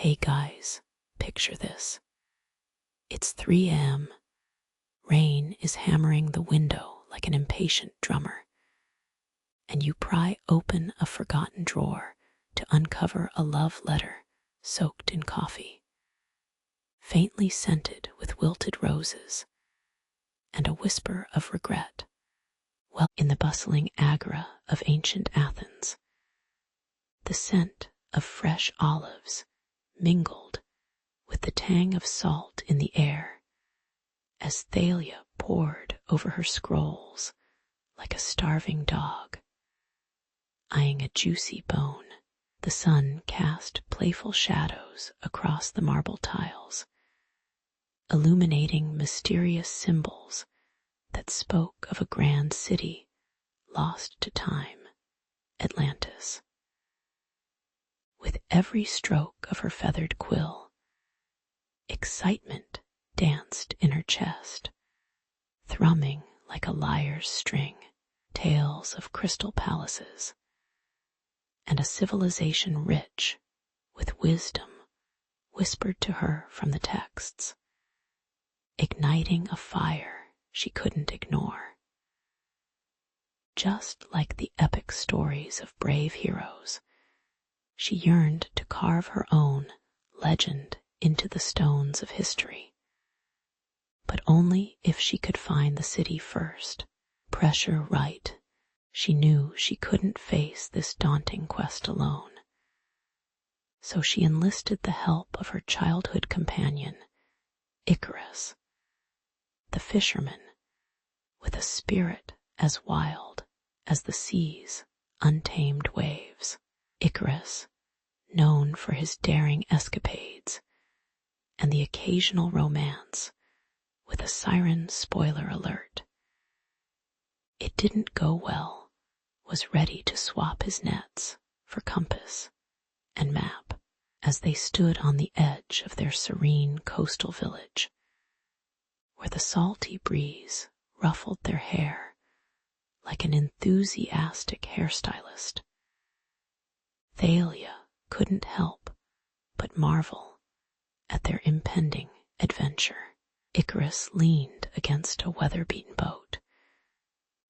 Hey guys, picture this. It's 3 a.m. Rain is hammering the window like an impatient drummer, and you pry open a forgotten drawer to uncover a love letter soaked in coffee, faintly scented with wilted roses and a whisper of regret. Well, in the bustling agora of ancient Athens, the scent of fresh olives mingled with the tang of salt in the air as Thalia pored over her scrolls like a starving dog. Eyeing a juicy bone, the sun cast playful shadows across the marble tiles, illuminating mysterious symbols that spoke of a grand city lost to time, Atlantis. With every stroke of her feathered quill, excitement danced in her chest, thrumming like a lyre's string, tales of crystal palaces, and a civilization rich with wisdom whispered to her from the texts, igniting a fire she couldn't ignore. Just like the epic stories of brave heroes, she yearned to carve her own legend into the stones of history. But only if she could find the city first, pressure right. She knew she couldn't face this daunting quest alone. So she enlisted the help of her childhood companion, Icarus, the fisherman, with a spirit as wild as the sea's untamed waves. Icarus, known for his daring escapades and the occasional romance with a siren spoiler alert. It didn't go well, was ready to swap his nets for compass and map as they stood on the edge of their serene coastal village, where the salty breeze ruffled their hair like an enthusiastic hairstylist. Thalia couldn't help but marvel at their impending adventure. Icarus leaned against a weather-beaten boat,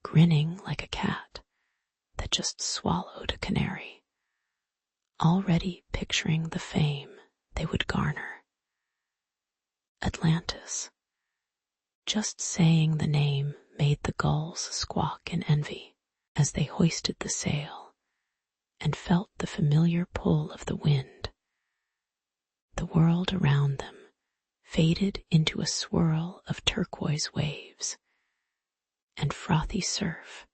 grinning like a cat that just swallowed a canary, already picturing the fame they would garner. Atlantis. Just saying the name made the gulls squawk in envy as they hoisted the sail and felt the familiar pull of the wind. The world around them faded into a swirl of turquoise waves and frothy surf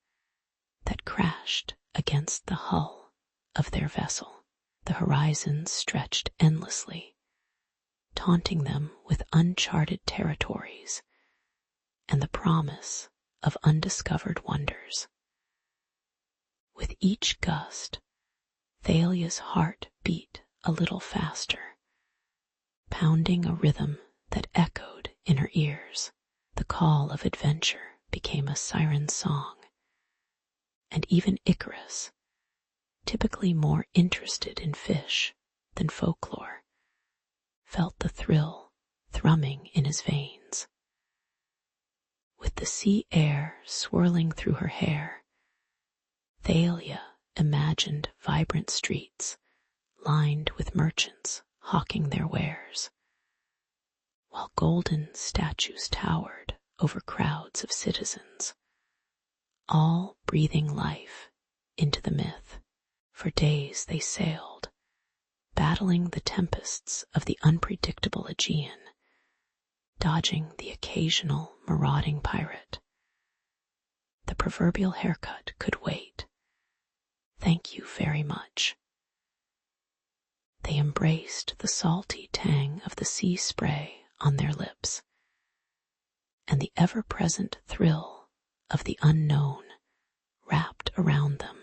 that crashed against the hull of their vessel. The horizon stretched endlessly, taunting them with uncharted territories and the promise of undiscovered wonders. With each gust, Thalia's heart beat a little faster, pounding a rhythm that echoed in her ears. The call of adventure became a siren song, and even Icarus, typically more interested in fish than folklore, felt the thrill thrumming in his veins. With the sea air swirling through her hair, Thalia imagined vibrant streets lined with merchants hawking their wares, while golden statues towered over crowds of citizens, all breathing life into the myth. For days they sailed, battling the tempests of the unpredictable Aegean, dodging the occasional marauding pirate. The proverbial haircut could wait. Thank you very much. They embraced the salty tang of the sea spray on their lips, and the ever-present thrill of the unknown wrapped around them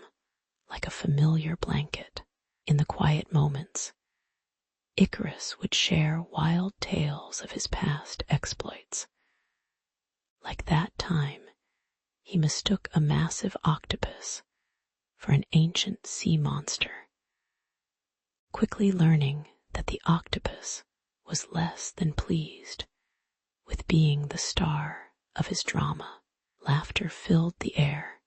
like a familiar blanket. In the quiet moments, Icarus would share wild tales of his past exploits. Like that time, he mistook a massive octopus for an ancient sea monster, quickly learning that the octopus was less than pleased with being the star of his drama. Laughter filled the air,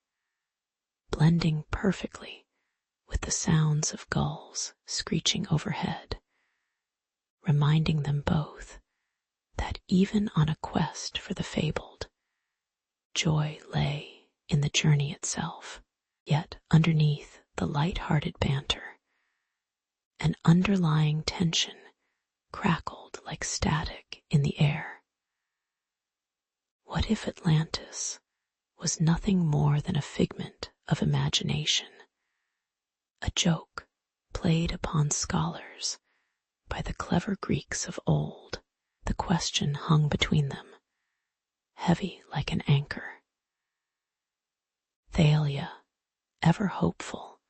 blending perfectly with the sounds of gulls screeching overhead, reminding them both that even on a quest for the fabled, joy lay in the journey itself. Yet underneath the light-hearted banter, an underlying tension crackled like static in the air. What if Atlantis was nothing more than a figment of imagination, a joke played upon scholars by the clever Greeks of old? The question hung between them, heavy like an anchor. Thalia, ever hopeful,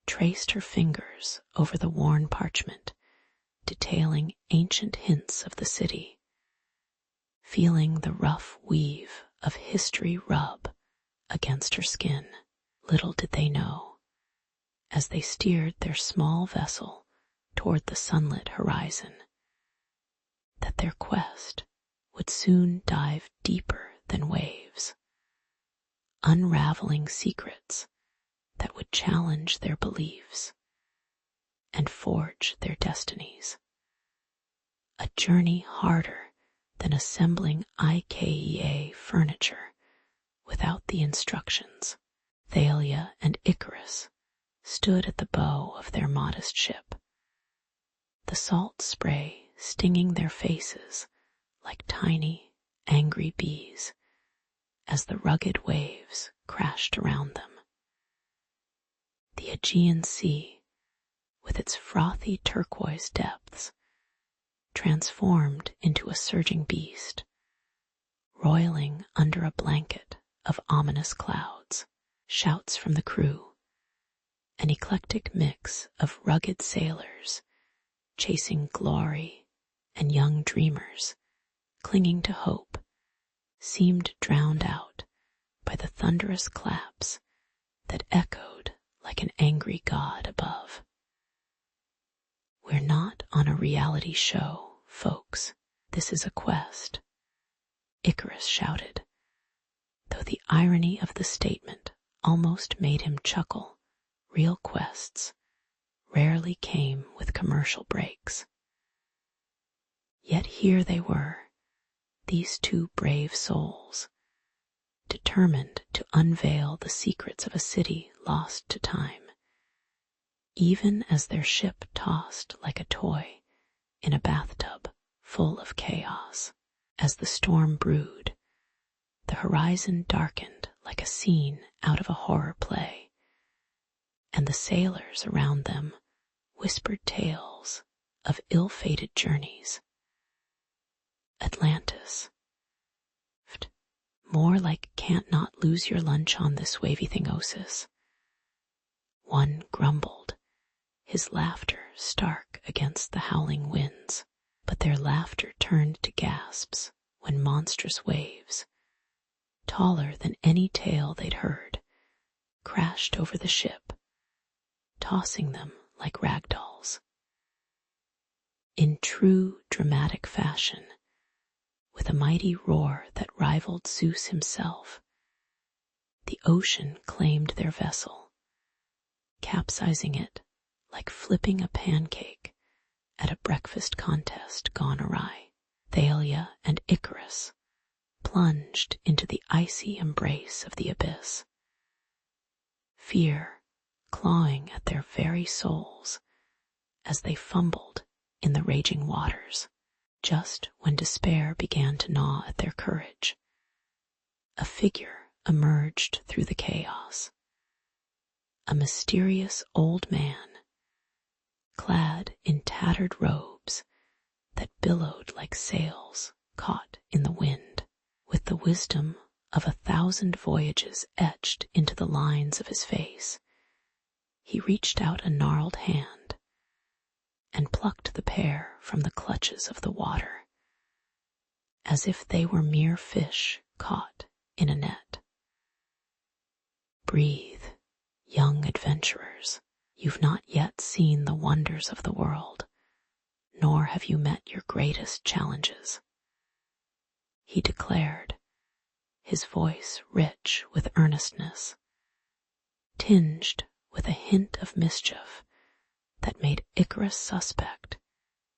traced her fingers over the worn parchment, detailing ancient hints of the city, feeling the rough weave of history rub against her skin. Little did they know, as they steered their small vessel toward the sunlit horizon, that their quest would soon dive deeper than waves, unraveling secrets that would challenge their beliefs and forge their destinies. A journey harder than assembling IKEA furniture without the instructions. Thalia and Icarus stood at the bow of their modest ship, the salt spray stinging their faces like tiny, angry bees as the rugged waves crashed around them. The Aegean Sea, with its frothy turquoise depths, transformed into a surging beast, roiling under a blanket of ominous clouds. Shouts from the crew, an eclectic mix of rugged sailors chasing glory and young dreamers clinging to hope, seemed drowned out by the thunderous claps that echoed like an angry god above. We're not on a reality show, folks. This is a quest, Icarus shouted, though the irony of the statement almost made him chuckle. Real quests rarely came with commercial breaks. Yet here they were, these two brave souls, determined to unveil the secrets of a city lost to time, even as their ship tossed like a toy in a bathtub full of chaos. As the storm brewed, the horizon darkened like a scene out of a horror play, and the sailors around them whispered tales of ill-fated journeys. Atlantis. More like can't not lose your lunch on this wavy thingosis. One grumbled, his laughter stark against the howling winds, but their laughter turned to gasps when monstrous waves, taller than any tale they'd heard, crashed over the ship, tossing them like rag dolls. In true dramatic fashion, with a mighty roar that rivaled Zeus himself, the ocean claimed their vessel, capsizing it like flipping a pancake at a breakfast contest gone awry. Thalia and Icarus plunged into the icy embrace of the abyss, fear clawing at their very souls as they fumbled in the raging waters. Just when despair began to gnaw at their courage, a figure emerged through the chaos. A mysterious old man, clad in tattered robes that billowed like sails caught in the wind, with the wisdom of 1,000 voyages etched into the lines of his face. He reached out a gnarled hand and plucked the pair from the clutches of the water, as if they were mere fish caught in a net. Breathe, young adventurers. You've not yet seen the wonders of the world. nor have you met your greatest challenges," he declared, his voice rich with earnestness, tinged with a hint of mischief that made Icarus suspect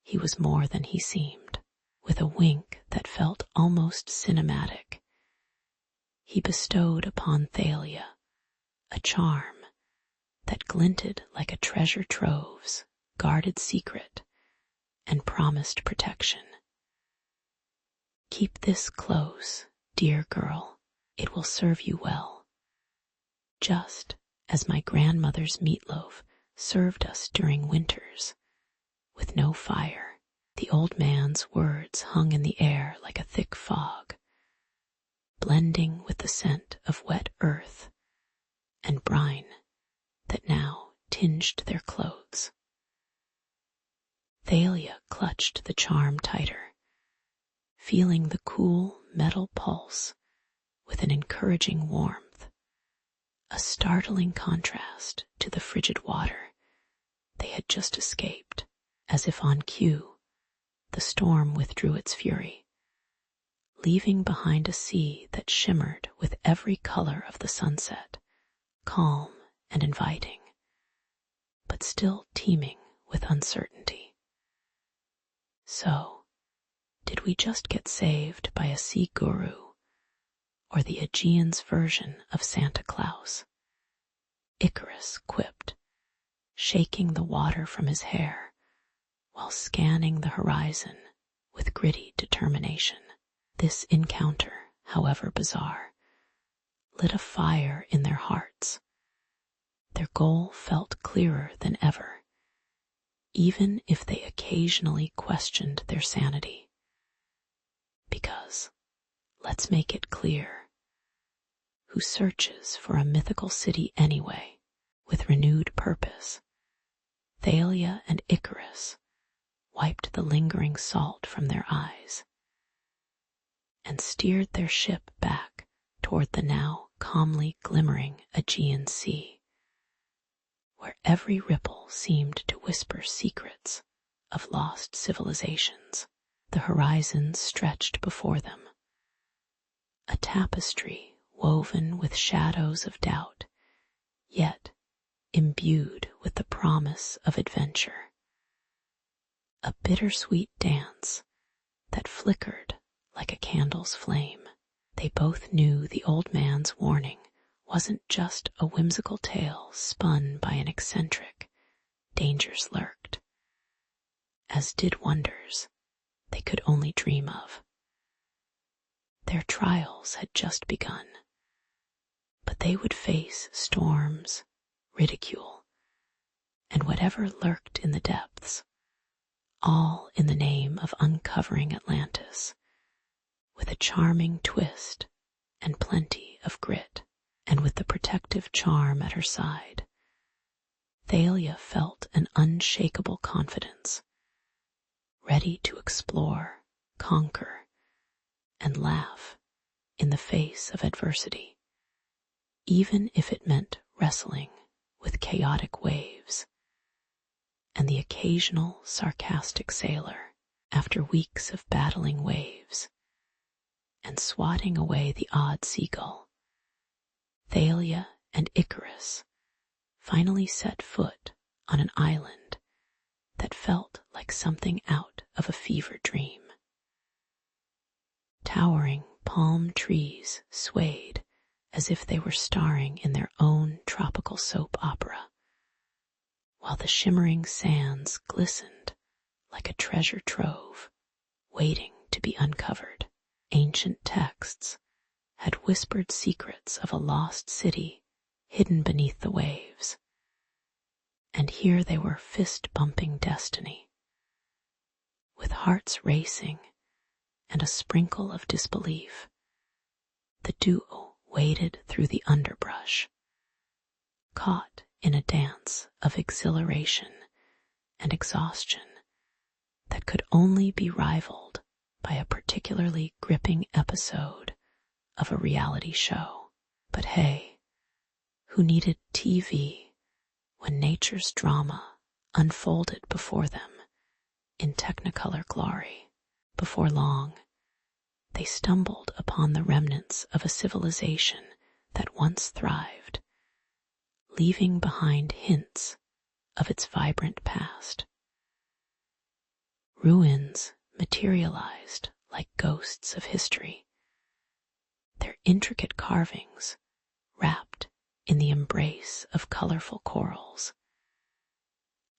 he was more than he seemed. With a wink that felt almost cinematic, he bestowed upon Thalia a charm that glinted like a treasure trove's guarded secret and promised protection. "Keep this close, dear girl. It will serve you well, just as my grandmother's meatloaf served us during winters with no fire." The old man's words hung in the air like a thick fog, blending with the scent of wet earth and brine that now tinged their clothes. Thalia clutched the charm tighter, feeling the cool metal pulse with an encouraging warmth, a startling contrast to the frigid water they had just escaped. As if on cue, the storm withdrew its fury, leaving behind a sea that shimmered with every color of the sunset, calm and inviting, but still teeming with uncertainty. So, did we just get saved by a sea guru, or the Aegean's version of Santa Claus? Icarus quipped, shaking the water from his hair while scanning the horizon with gritty determination. This encounter, however bizarre, lit a fire in their hearts. Their goal felt clearer than ever, even if they occasionally questioned their sanity. Because, let's make it clear, who searches for a mythical city anyway? With renewed purpose, Thalia and Icarus wiped the lingering salt from their eyes and steered their ship back toward the now calmly glimmering Aegean Sea, where every ripple seemed to whisper secrets of lost civilizations. The horizon stretched before them, a tapestry woven with shadows of doubt, yet imbued with the promise of adventure. A bittersweet dance that flickered like a candle's flame. They both knew the old man's warning wasn't just a whimsical tale spun by an eccentric. Dangers lurked, as did wonders they could only dream of. Their trials had just begun, but they would face storms, ridicule, and whatever lurked in the depths, all in the name of uncovering Atlantis, with a charming twist and plenty of grit. And with the protective charm at her side, Thalia felt an unshakable confidence, ready to explore, conquer, and laugh in the face of adversity, even if it meant wrestling with chaotic waves and the occasional sarcastic sailor. After weeks of battling waves and swatting away the odd seagull, Thalia and Icarus finally set foot on an island that felt like something out of a fever dream. Towering palm trees swayed as if they were starring in their own tropical soap opera, while the shimmering sands glistened like a treasure trove waiting to be uncovered. Ancient texts had whispered secrets of a lost city hidden beneath the waves, and here they were fist-bumping destiny. With hearts racing and a sprinkle of disbelief, the duo waded through the underbrush, caught in a dance of exhilaration and exhaustion that could only be rivaled by a particularly gripping episode of a reality show. But hey, who needed TV when nature's drama unfolded before them in technicolor glory. Before long, they stumbled upon the remnants of a civilization that once thrived, leaving behind hints of its vibrant past. Ruins materialized like ghosts of history, their intricate carvings wrapped in the embrace of colorful corals,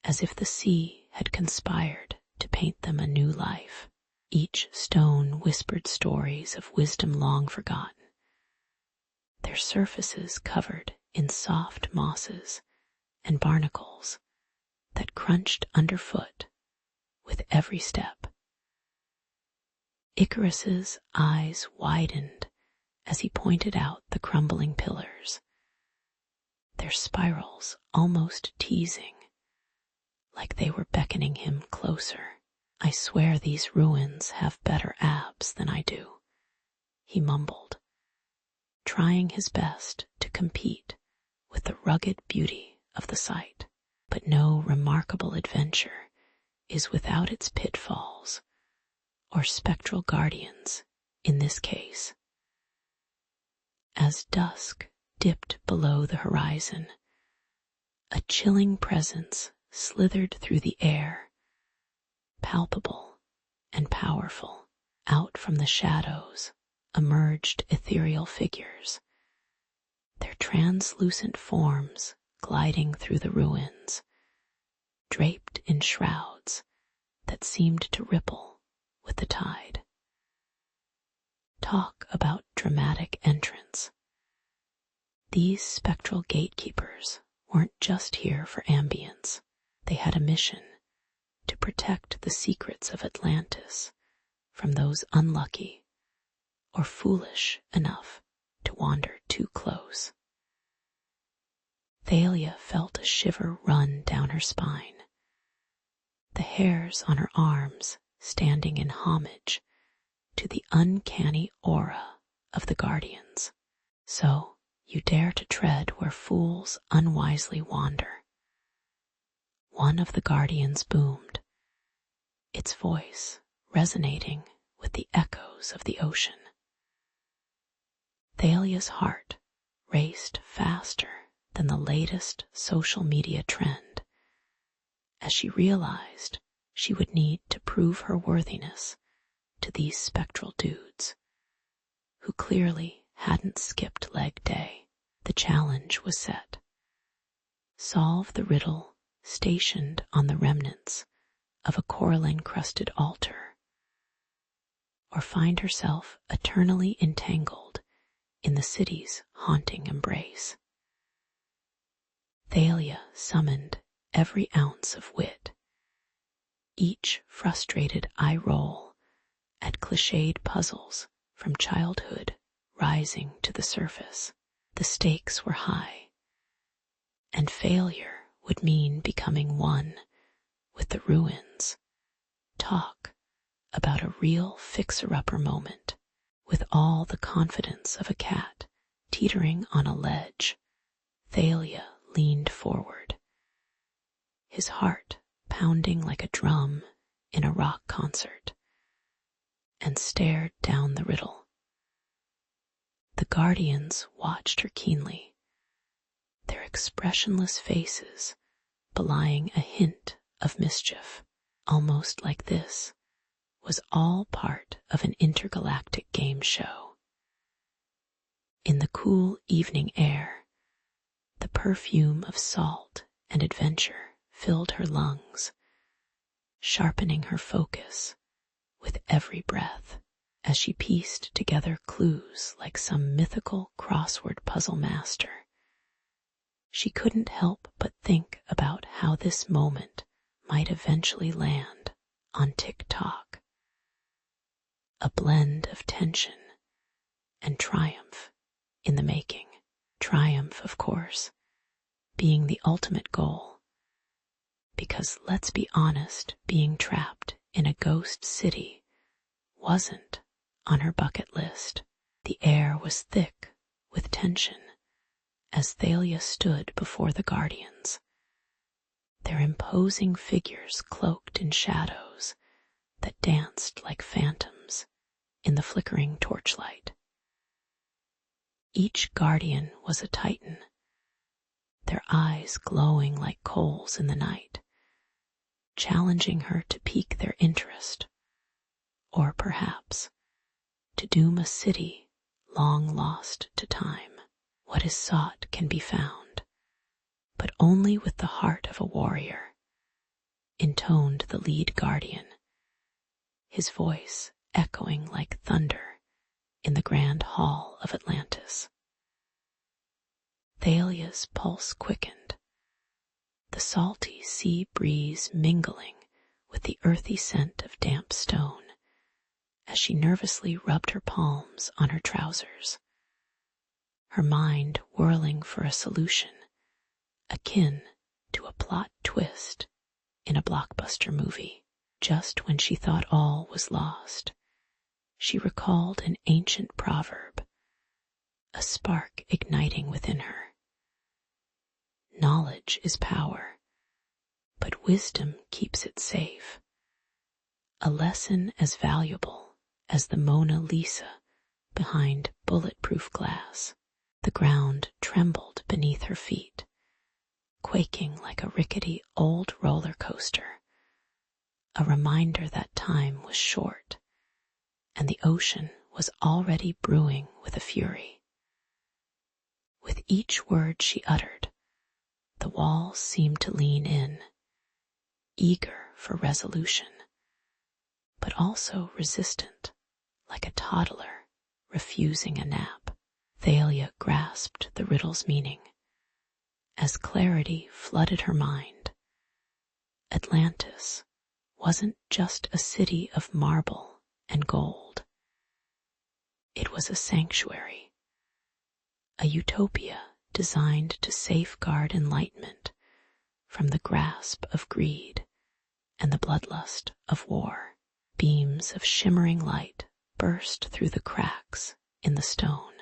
as if the sea had conspired to paint them a new life. Each stone whispered stories of wisdom long forgotten, their surfaces covered in soft mosses and barnacles that crunched underfoot with every step. Icarus's eyes widened as he pointed out the crumbling pillars, their spirals almost teasing, like they were beckoning him closer. "I swear these ruins have better abs than I do," he mumbled, trying his best to compete with the rugged beauty of the sight. But no remarkable adventure is without its pitfalls, or spectral guardians in this case. As dusk dipped below the horizon, a chilling presence slithered through the air, palpable and powerful. Out from the shadows emerged ethereal figures, their translucent forms gliding through the ruins, draped in shrouds that seemed to ripple with the tide. Talk about dramatic entrance. These spectral gatekeepers weren't just here for ambience. They had a mission to protect the secrets of Atlantis from those unlucky or foolish enough to wander too close. Thalia felt a shiver run down her spine, the hairs on her arms standing in homage to the uncanny aura of the guardians. "So, you dare to tread where fools unwisely wander," one of the guardians boomed, its voice resonating with the echoes of the ocean. Thalia's heart raced faster than the latest social media trend, as she realized she would need to prove her worthiness to these spectral dudes, who clearly hadn't skipped leg day. The challenge was set. Solve the riddle stationed on the remnants of a coraline-crusted altar, or find herself eternally entangled in the city's haunting embrace. Thalia summoned every ounce of wit, each frustrated eye roll at cliched puzzles from childhood rising to the surface. The stakes were high, and failure would mean becoming one with the ruins. Talk about a real fixer-upper moment. With all the confidence of a cat teetering on a ledge, Thalia leaned forward, his heart pounding like a drum in a rock concert, and stared down the riddle. The guardians watched her keenly, their expressionless faces belying a hint of mischief, almost like this was all part of an intergalactic game show. In the cool evening air, the perfume of salt and adventure filled her lungs, sharpening her focus with every breath as she pieced together clues like some mythical crossword puzzle master. She couldn't help but think about how this moment might eventually land on TikTok. A blend of tension and triumph in the making. Triumph, of course, being the ultimate goal. Because let's be honest, being trapped in a ghost city wasn't on her bucket list. The air was thick with tension as Thalia stood before the guardians, their imposing figures cloaked in shadows that danced like phantoms in the flickering torchlight. Each guardian was a titan, their eyes glowing like coals in the night, challenging her to pique their interest, or perhaps to doom a city long lost to time. What is sought can be found, but only with the heart of a warrior, intoned the lead guardian, his voice echoing like thunder in the grand hall of Atlantis. Thalia's pulse quickened, the salty sea breeze mingling with the earthy scent of damp stone as she nervously rubbed her palms on her trousers, her mind whirling for a solution akin to a plot twist in a blockbuster movie. Just when she thought all was lost, she recalled an ancient proverb, a spark igniting within her. Knowledge is power, but wisdom keeps it safe. A lesson as valuable as the Mona Lisa behind bulletproof glass. The ground trembled beneath her feet, quaking like a rickety old roller coaster, a reminder that time was short and the ocean was already brewing with a fury. With each word she uttered, the walls seemed to lean in, eager for resolution, but also resistant, like a toddler refusing a nap. Thalia grasped the riddle's meaning. As clarity flooded her mind, Atlantis wasn't just a city of marble and gold. It was a sanctuary, a utopia designed to safeguard enlightenment from the grasp of greed and the bloodlust of war. Beams of shimmering light burst through the cracks in the stone,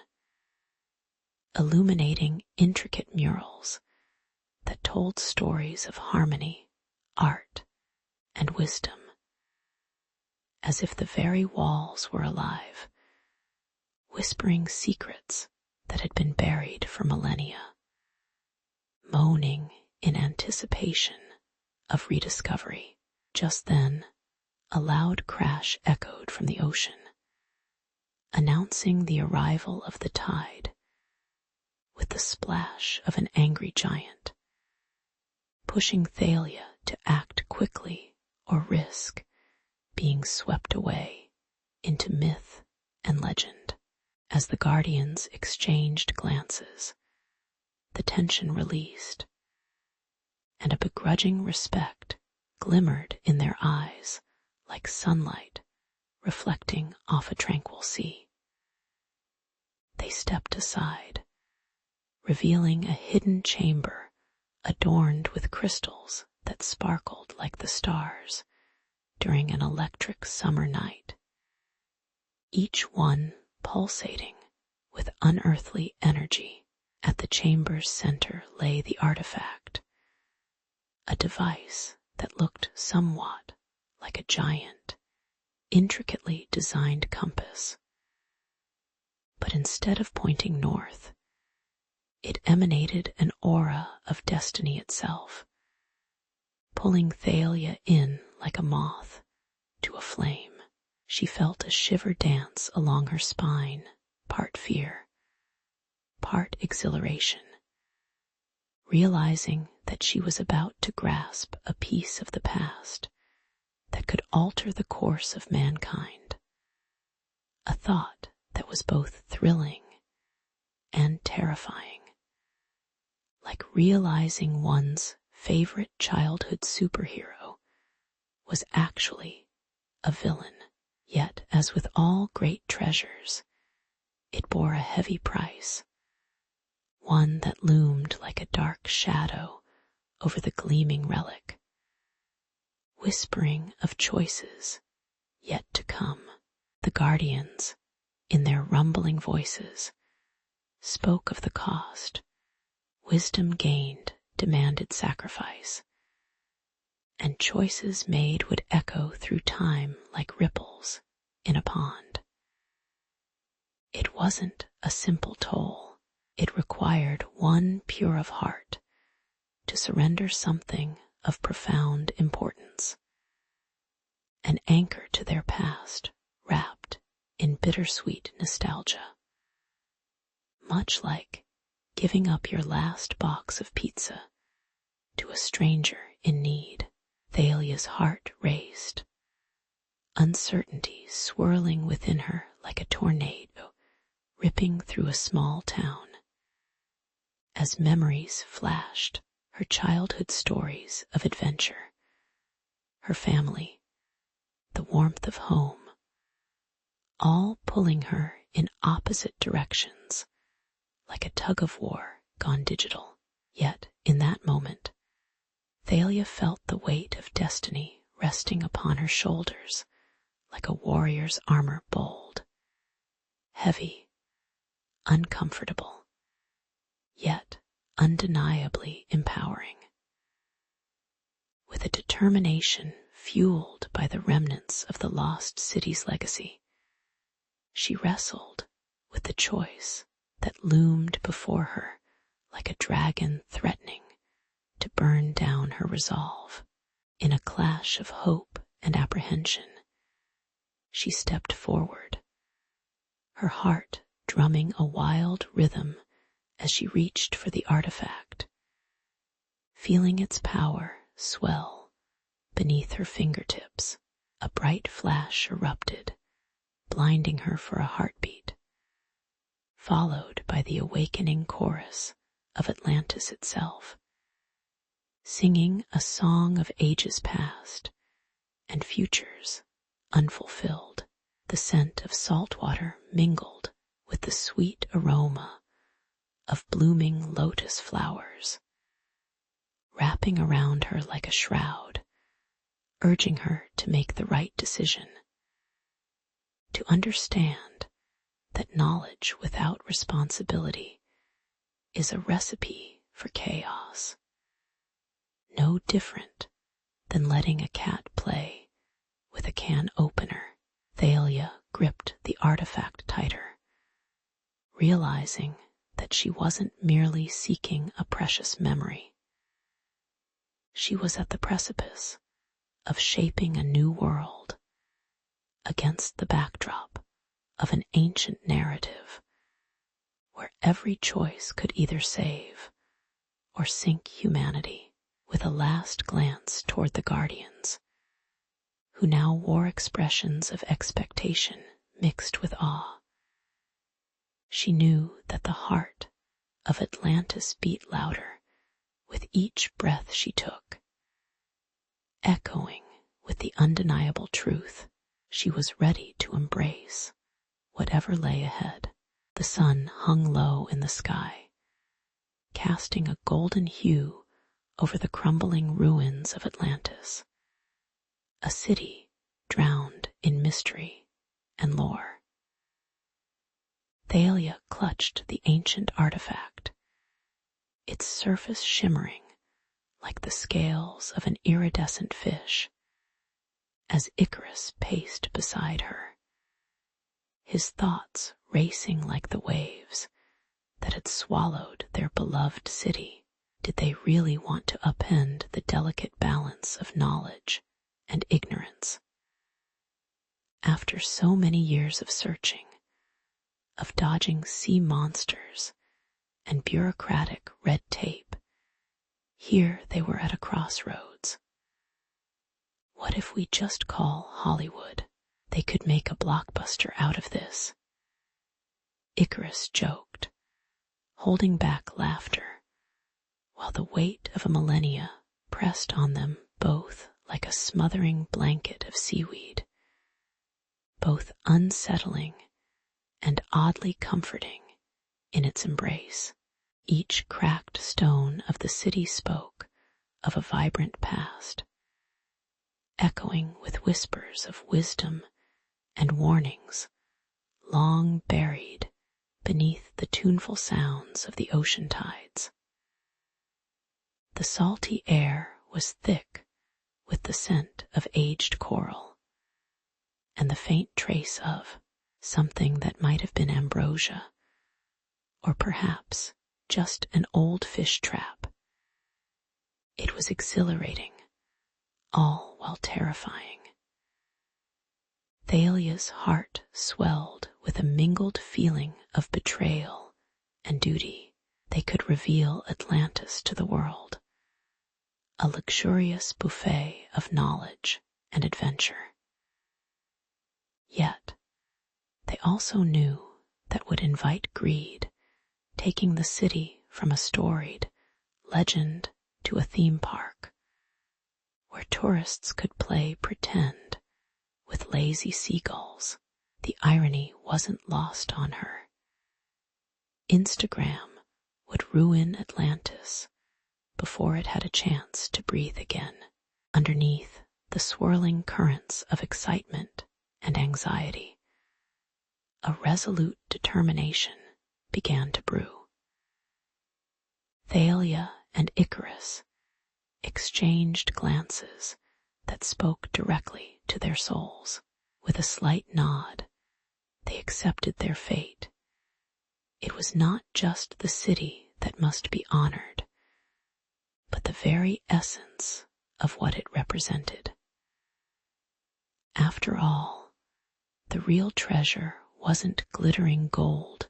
illuminating intricate murals that told stories of harmony, art, and wisdom, as if the very walls were alive, whispering secrets that had been buried for millennia, moaning in anticipation of rediscovery. Just then, a loud crash echoed from the ocean, announcing the arrival of the tide, with the splash of an angry giant, pushing Thalia to act quickly or risk being swept away into myth and legend. As the guardians exchanged glances, the tension released, and a begrudging respect glimmered in their eyes like sunlight reflecting off a tranquil sea. They stepped aside, revealing a hidden chamber adorned with crystals that sparkled like the stars during an electric summer night, each one pulsating with unearthly energy. At the chamber's center lay the artifact, a device that looked somewhat like a giant, intricately designed compass. But instead of pointing north, it emanated an aura of destiny itself, pulling Thalia in like a moth to a flame. She felt a shiver dance along her spine, part fear, part exhilaration, realizing that she was about to grasp a piece of the past that could alter the course of mankind, a thought that was both thrilling and terrifying, like realizing one's favorite childhood superhero was actually a villain. Yet, as with all great treasures, it bore a heavy price, one that loomed like a dark shadow over the gleaming relic, whispering of choices yet to come. The guardians, in their rumbling voices, spoke of the cost. Wisdom gained demanded sacrifice, and choices made would echo through time like ripples in a pond. It wasn't a simple toll. It required one pure of heart to surrender something of profound importance, an anchor to their past wrapped in bittersweet nostalgia. Much like giving up your last box of pizza to a stranger in need, Thalia's heart raced, uncertainty swirling within her like a tornado ripping through a small town. As memories flashed, her childhood stories of adventure, her family, the warmth of home, all pulling her in opposite directions, like a tug-of-war gone digital. Yet, in that moment, Thalia felt the weight of destiny resting upon her shoulders like a warrior's armor bold, heavy, uncomfortable, yet undeniably empowering. With a determination fueled by the remnants of the lost city's legacy, she wrestled with the choice that loomed before her like a dragon threatening to burn down her resolve. In a clash of hope and apprehension, she stepped forward, her heart drumming a wild rhythm as she reached for the artifact, feeling its power swell beneath her fingertips. A bright flash erupted, blinding her for a heartbeat, followed by the awakening chorus of Atlantis itself, singing a song of ages past and futures unfulfilled. The scent of salt water mingled with the sweet aroma of blooming lotus flowers, wrapping around her like a shroud, urging her to make the right decision, to understand that knowledge without responsibility is a recipe for chaos, no different than letting a cat play with a can opener. Thalia gripped the artifact tighter, realizing that she wasn't merely seeking a precious memory. She was at the precipice of shaping a new world against the backdrop of an ancient narrative where every choice could either save or sink humanity. With a last glance toward the Guardians, who now wore expressions of expectation mixed with awe, she knew that the heart of Atlantis beat louder with each breath she took, echoing with the undeniable truth she was ready to embrace whatever lay ahead. The sun hung low in the sky, casting a golden hue over the crumbling ruins of Atlantis, a city drowned in mystery and lore. Thalia clutched the ancient artifact, its surface shimmering like the scales of an iridescent fish, as Icarus paced beside her, his thoughts racing like the waves that had swallowed their beloved city. Did they really want to upend the delicate balance of knowledge and ignorance? After so many years of searching, of dodging sea monsters and bureaucratic red tape, here they were at a crossroads. What if we just call Hollywood? They could make a blockbuster out of this. Icarus joked, holding back laughter, while the weight of a millennia pressed on them both like a smothering blanket of seaweed, both unsettling and oddly comforting in its embrace. Each cracked stone of the city spoke of a vibrant past, echoing with whispers of wisdom and warnings long buried beneath the tuneful sounds of the ocean tides. The salty air was thick with the scent of aged coral and the faint trace of something that might have been ambrosia, or perhaps just an old fish trap. It was exhilarating, all while terrifying. Thalia's heart swelled with a mingled feeling of betrayal and duty. They could reveal Atlantis to the world, a luxurious buffet of knowledge and adventure. Yet, they also knew that would invite greed, taking the city from a storied legend to a theme park, where tourists could play pretend with lazy seagulls. The irony wasn't lost on her. Instagram would ruin Atlantis before it had a chance to breathe again. Underneath the swirling currents of excitement and anxiety, a resolute determination began to brew. Thalia and Icarus exchanged glances that spoke directly to their souls. With a slight nod, they accepted their fate. It was not just the city that must be honored, but the very essence of what it represented. After all, the real treasure wasn't glittering gold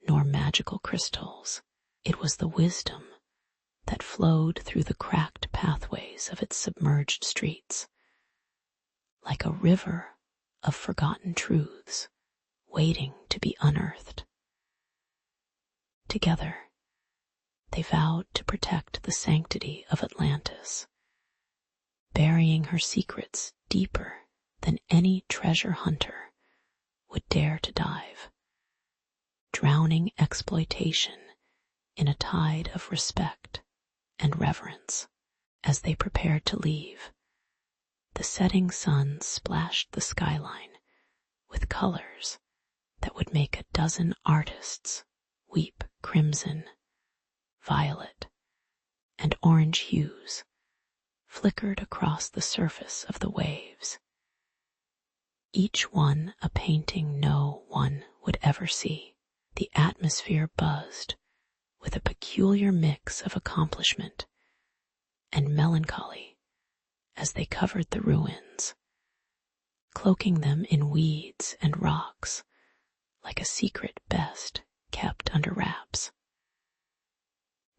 nor magical crystals. It was the wisdom that flowed through the cracked pathways of its submerged streets, like a river of forgotten truths waiting to be unearthed. Together, they vowed to protect the sanctity of Atlantis, burying her secrets deeper than any treasure hunter would dare to dive, drowning exploitation in a tide of respect and reverence. As they prepared to leave, the setting sun splashed the skyline with colors that would make a dozen artists weep. Crimson, violet, and orange hues flickered across the surface of the waves, each one a painting no one would ever see. The atmosphere buzzed with a peculiar mix of accomplishment and melancholy as they covered the ruins, cloaking them in weeds and rocks like a secret best kept under wraps.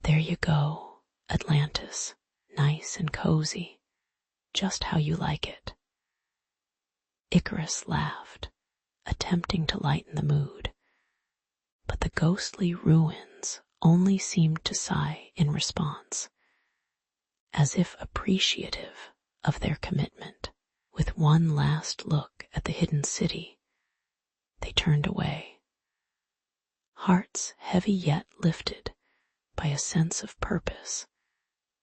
There you go, Atlantis, nice and cozy, just how you like it. Icarus laughed, attempting to lighten the mood, but the ghostly ruins only seemed to sigh in response, as if appreciative of their commitment. With one last look at the hidden city, they turned away, hearts heavy yet lifted by a sense of purpose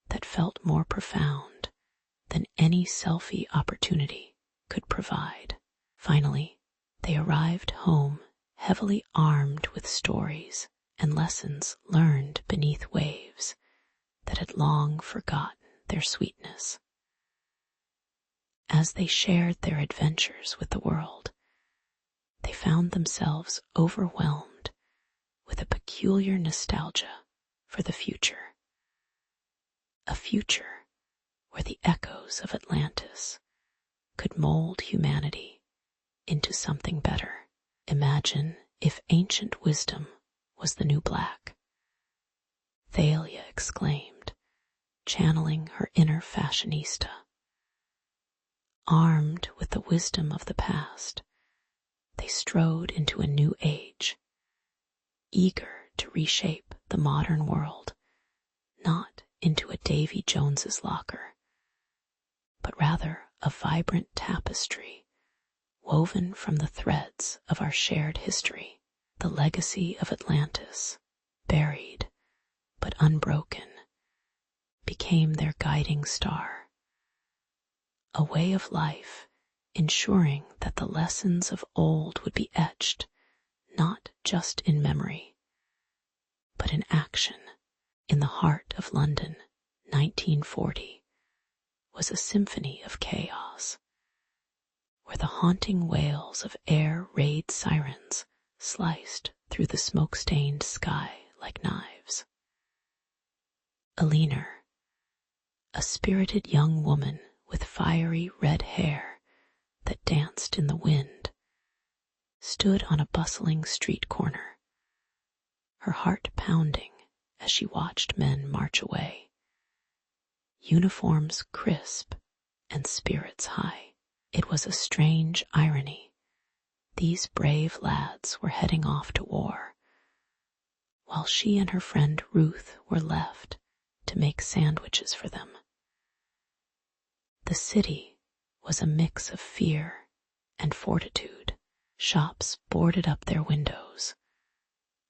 that felt more profound than any selfie opportunity could provide. Finally, they arrived home heavily armed with stories and lessons learned beneath waves that had long forgotten their sweetness. As they shared their adventures with the world, they found themselves overwhelmed with a peculiar nostalgia for the future. A future where the echoes of Atlantis could mold humanity into something better. Imagine if ancient wisdom was the new black, Thalia exclaimed, channeling her inner fashionista. Armed with the wisdom of the past, they strode into a new age, eager to reshape the modern world, not into a Davy Jones's locker, but rather a vibrant tapestry woven from the threads of our shared history. The legacy of Atlantis, buried but unbroken, became their guiding star. A way of life ensuring that the lessons of old would be etched not just in memory, but in action. In the heart of London, 1940, was a symphony of chaos, where the haunting wails of air raid sirens sliced through the smoke-stained sky like knives. Aliner, a spirited young woman with fiery red hair that danced in the wind, stood on a bustling street corner, her heart pounding as she watched men march away, uniforms crisp and spirits high. It was a strange irony. These brave lads were heading off to war, while she and her friend Ruth were left to make sandwiches for them. The city was a mix of fear and fortitude. Shops boarded up their windows,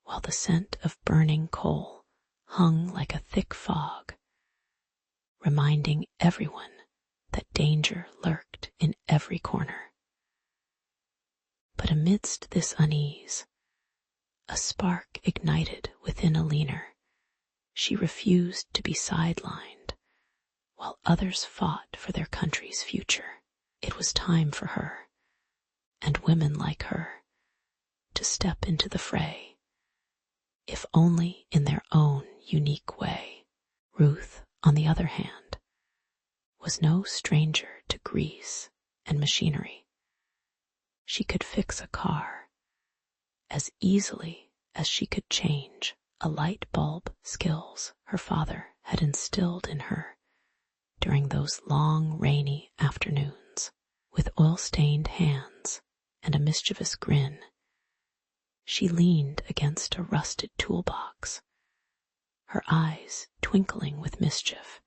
while the scent of burning coal hung like a thick fog, reminding everyone that danger lurked in every corner. But amidst this unease, a spark ignited within Aliner. She refused to be sidelined while others fought for their country's future. It was time for her, and women like her, to step into the fray, if only in their own unique way. Ruth, on the other hand, was no stranger to grease and machinery. She could fix a car as easily as she could change a light bulb, skills her father had instilled in her during those long, rainy afternoons. With oil-stained hands and a mischievous grin, she leaned against a rusted toolbox, her eyes twinkling with mischief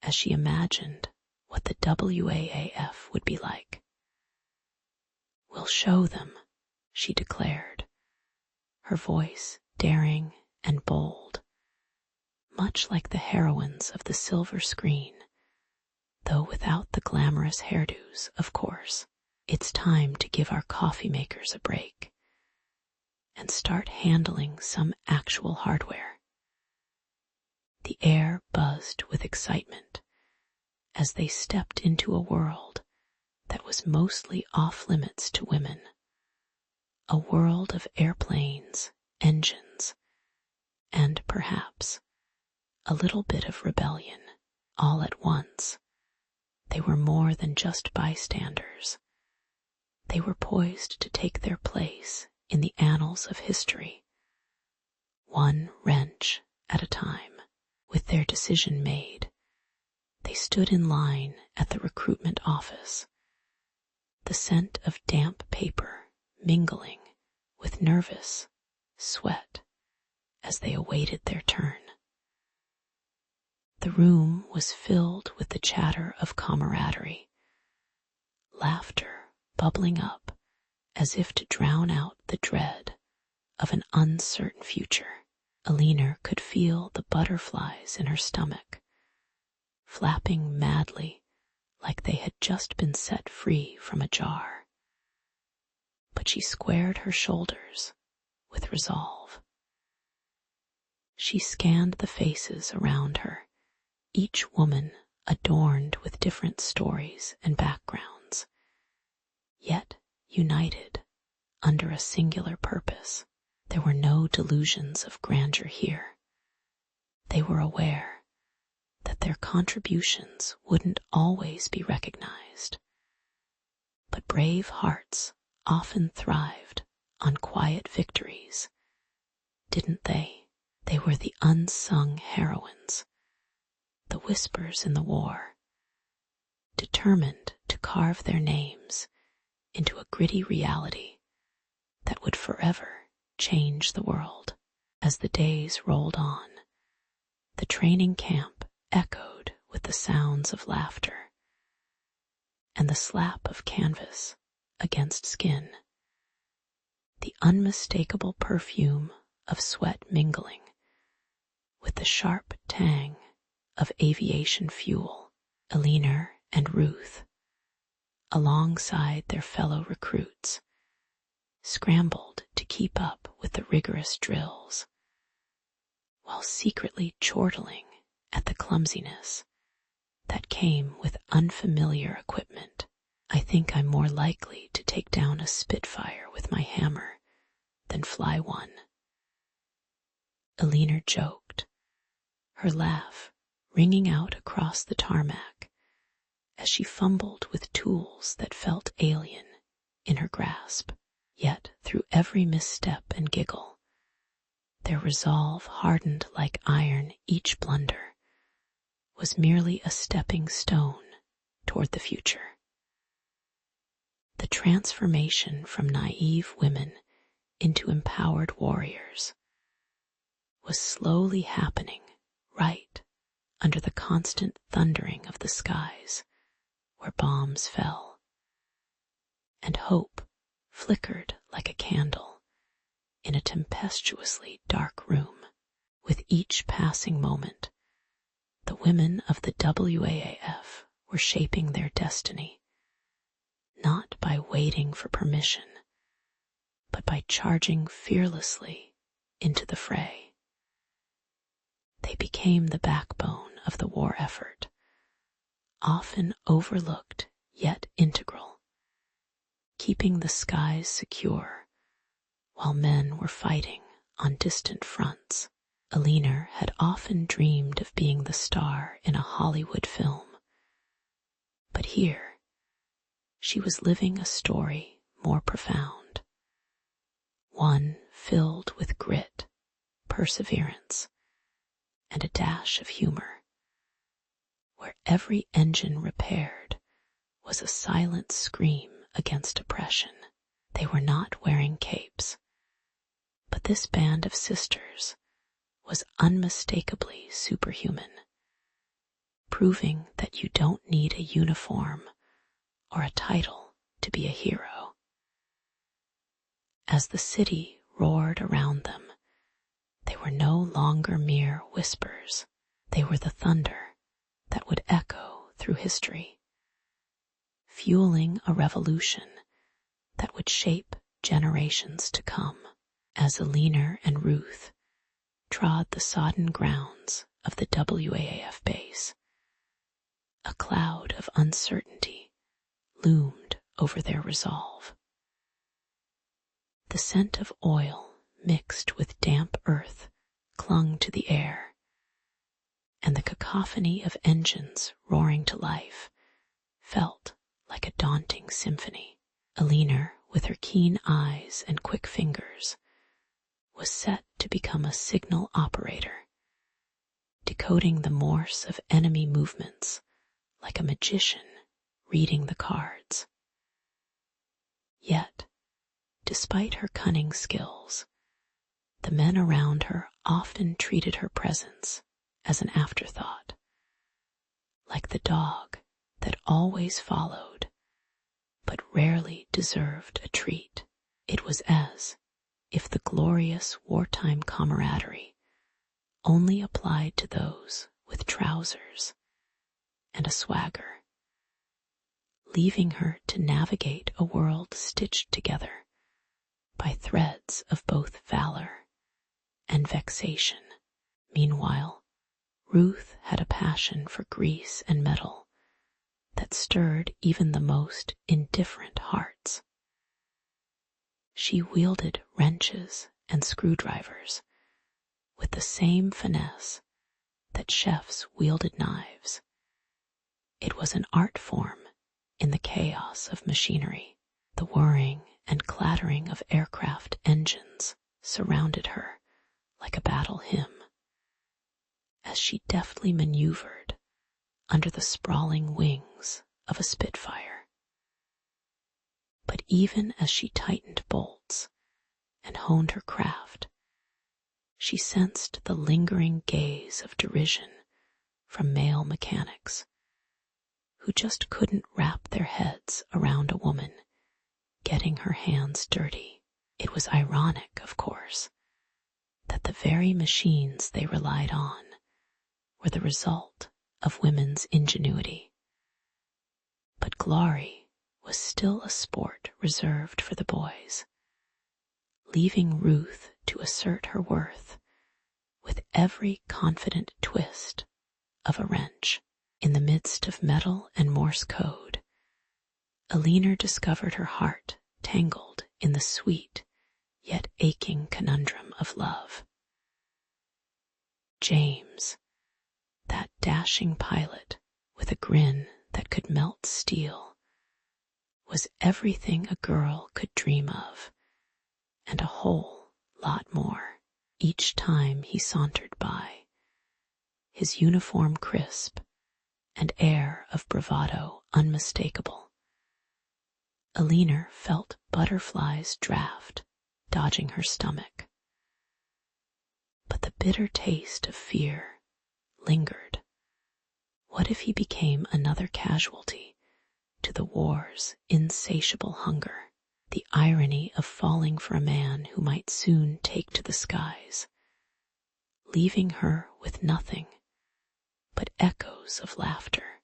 as she imagined what the WAAF would be like. "We'll show them," she declared, her voice daring and bold, much like the heroines of the silver screen, though without the glamorous hairdos, of course. "It's time to give our coffee makers a break and start handling some actual hardware." The air buzzed with excitement as they stepped into a world that was mostly off-limits to women, a world of airplanes, engines, and perhaps a little bit of rebellion. All at once, they were more than just bystanders. They were poised to take their place in the annals of history, one wrench at a time. With their decision made, they stood in line at the recruitment office, the scent of damp paper mingling with nervous sweat as they awaited their turn. The room was filled with the chatter of camaraderie, laughter bubbling up as if to drown out the dread of an uncertain future. Aliner could feel the butterflies in her stomach, flapping madly like they had just been set free from a jar. But she squared her shoulders with resolve. She scanned the faces around her, each woman adorned with different stories and backgrounds, yet united under a singular purpose. There were no delusions of grandeur here. They were aware that their contributions wouldn't always be recognized, but brave hearts often thrived on quiet victories, didn't they? They were the unsung heroines, the whispers in the war, determined to carve their names into a gritty reality that would forever change the world. As the days rolled on, the training camp echoed with the sounds of laughter and the slap of canvas against skin, the unmistakable perfume of sweat mingling with the sharp tang of aviation fuel. Aliner and Ruth, alongside their fellow recruits, scrambled to keep up with the rigorous drills, while secretly chortling at the clumsiness that came with unfamiliar equipment. I think I'm more likely to take down a Spitfire with my hammer than fly one. Alina joked, her laugh ringing out across the tarmac as she fumbled with tools that felt alien in her grasp. Yet through every misstep and giggle, their resolve hardened like iron. Each blunder was merely a stepping stone toward the future. The transformation from naive women into empowered warriors was slowly happening right under the constant thundering of the skies where bombs fell, and hope flickered like a candle in a tempestuously dark room. With each passing moment, the women of the WAAF were shaping their destiny, not by waiting for permission, but by charging fearlessly into the fray. They became the backbone of the war effort, often overlooked yet integral, keeping the skies secure while men were fighting on distant fronts. Alina had often dreamed of being the star in a Hollywood film, but here she was living a story more profound, one filled with grit, perseverance, and a dash of humor, where every engine repaired was a silent scream against oppression. They were not wearing capes, but this band of sisters was unmistakably superhuman, proving that you don't need a uniform or a title to be a hero. As the city roared around them, they were no longer mere whispers. They were the thunder that would echo through history, fueling a revolution that would shape generations to come. As Alina and Ruth trod the sodden grounds of the WAAF base, a cloud of uncertainty loomed over their resolve. The scent of oil mixed with damp earth clung to the air, and the cacophony of engines roaring to life felt like a daunting symphony. Alina, with her keen eyes and quick fingers, was set to become a signal operator, decoding the Morse of enemy movements like a magician reading the cards. Yet, despite her cunning skills, the men around her often treated her presence as an afterthought, like the dog that always followed but rarely deserved a treat. It was as if the glorious wartime camaraderie only applied to those with trousers and a swagger, leaving her to navigate a world stitched together by threads of both valor and vexation. Meanwhile, Ruth had a passion for grease and metal that stirred even the most indifferent hearts. She wielded wrenches and screwdrivers with the same finesse that chefs wielded knives. It was an art form in the chaos of machinery. The whirring and clattering of aircraft engines surrounded her like a battle hymn, as she deftly maneuvered under the sprawling wings of a Spitfire. But even as she tightened bolts and honed her craft, she sensed the lingering gaze of derision from male mechanics who just couldn't wrap their heads around a woman getting her hands dirty. It was ironic, of course, that the very machines they relied on were the result of women's ingenuity. But glory was still a sport reserved for the boys, leaving Ruth to assert her worth with every confident twist of a wrench. In the midst of metal and Morse code, Alina discovered her heart tangled in the sweet yet aching conundrum of love. James, that dashing pilot with a grin that could melt steel, was everything a girl could dream of, and a whole lot more each time he sauntered by, his uniform crisp and air of bravado unmistakable. Alina felt butterflies draft, dodging her stomach. But the bitter taste of fear lingered. What if he became another casualty to the war's insatiable hunger? The irony of falling for a man who might soon take to the skies, leaving her with nothing but echoes of laughter,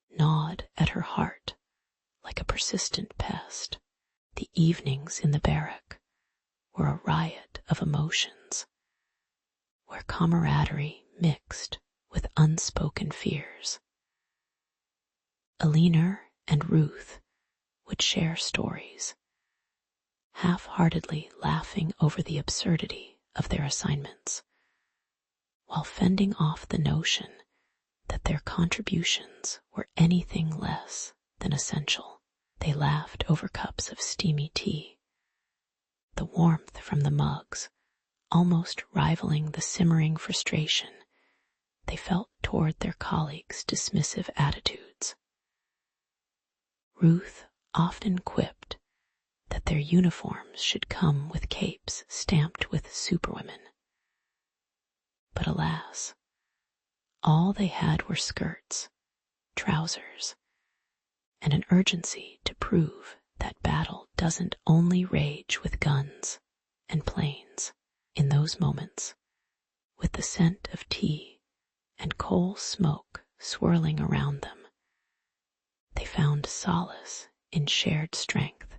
gnawed at her heart like a persistent pest. The evenings in the barrack were a riot of emotions, where camaraderie mixed with unspoken fears. Alina and Ruth would share stories, half-heartedly laughing over the absurdity of their assignments, while fending off the notion that their contributions were anything less than essential. They laughed over cups of steamy tea, the warmth from the mugs almost rivaling the simmering frustration they felt toward their colleagues' dismissive attitudes. Ruth often quipped that their uniforms should come with capes stamped with superwomen. But alas, all they had were skirts, trousers, and an urgency to prove that battle doesn't only rage with guns and planes. In those moments, with the scent of tea and coal smoke swirling around them, they found solace in shared strength.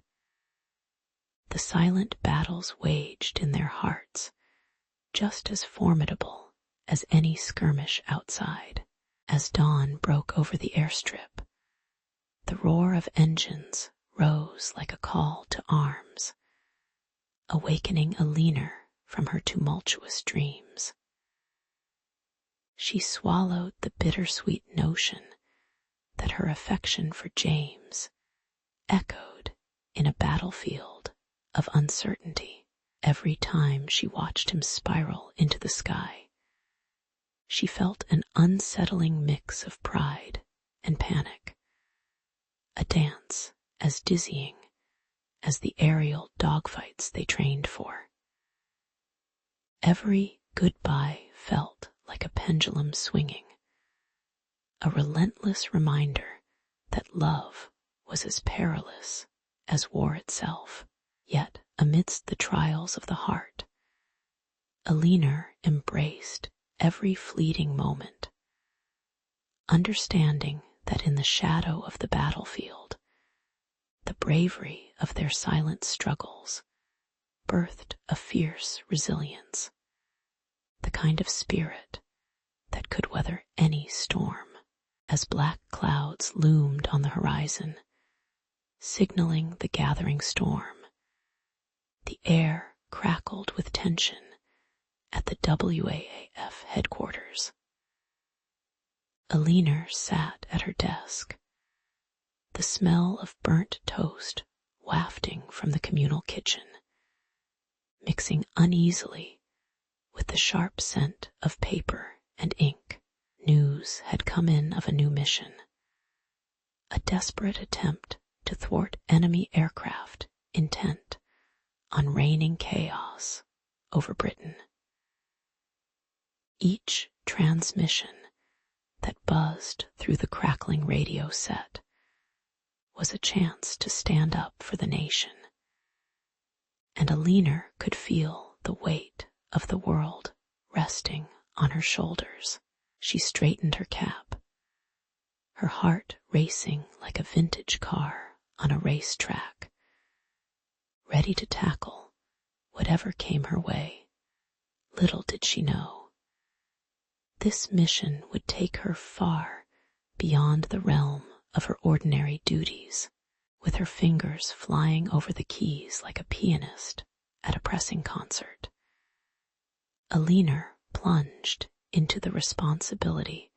The silent battles waged in their hearts, just as formidable as any skirmish outside. As dawn broke over the airstrip, the roar of engines rose like a call to arms, awakening Alina from her tumultuous dreams. She swallowed the bittersweet notion that her affection for James echoed in a battlefield of uncertainty. Every time she watched him spiral into the sky, she felt an unsettling mix of pride and panic, a dance as dizzying as the aerial dogfights they trained for. Every goodbye felt like a pendulum swinging, a relentless reminder that love was as perilous as war itself. Yet, amidst the trials of the heart, Alina embraced every fleeting moment, understanding that in the shadow of the battlefield, the bravery of their silent struggles birthed a fierce resilience, the kind of spirit that could weather any storm. As black clouds loomed on the horizon, signaling the gathering storm, the air crackled with tension at the WAAF headquarters. Alina sat at her desk, the smell of burnt toast wafting from the communal kitchen, mixing uneasily with the sharp scent of paper and ink. News had come in of a new mission, a desperate attempt to thwart enemy aircraft intent on raining chaos over Britain. Each transmission that buzzed through the crackling radio set was a chance to stand up for the nation, and Alina could feel the weight of the world resting on her shoulders. She straightened her cap, her heart racing like a vintage car on a racetrack, ready to tackle whatever came her way. Little did she know This mission would take her far beyond the realm of her ordinary duties, with her fingers flying over the keys like a pianist at a pressing concert. Alina plunged into the responsibility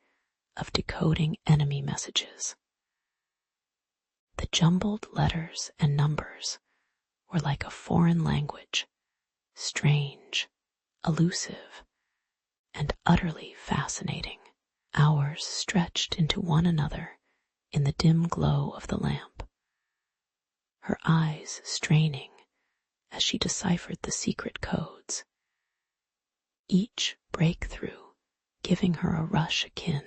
of decoding enemy messages. The jumbled letters and numbers were like a foreign language, strange, elusive, and utterly fascinating. Hours stretched into one another in the dim glow of the lamp, her eyes straining as she deciphered the secret codes, each breakthrough giving her a rush akin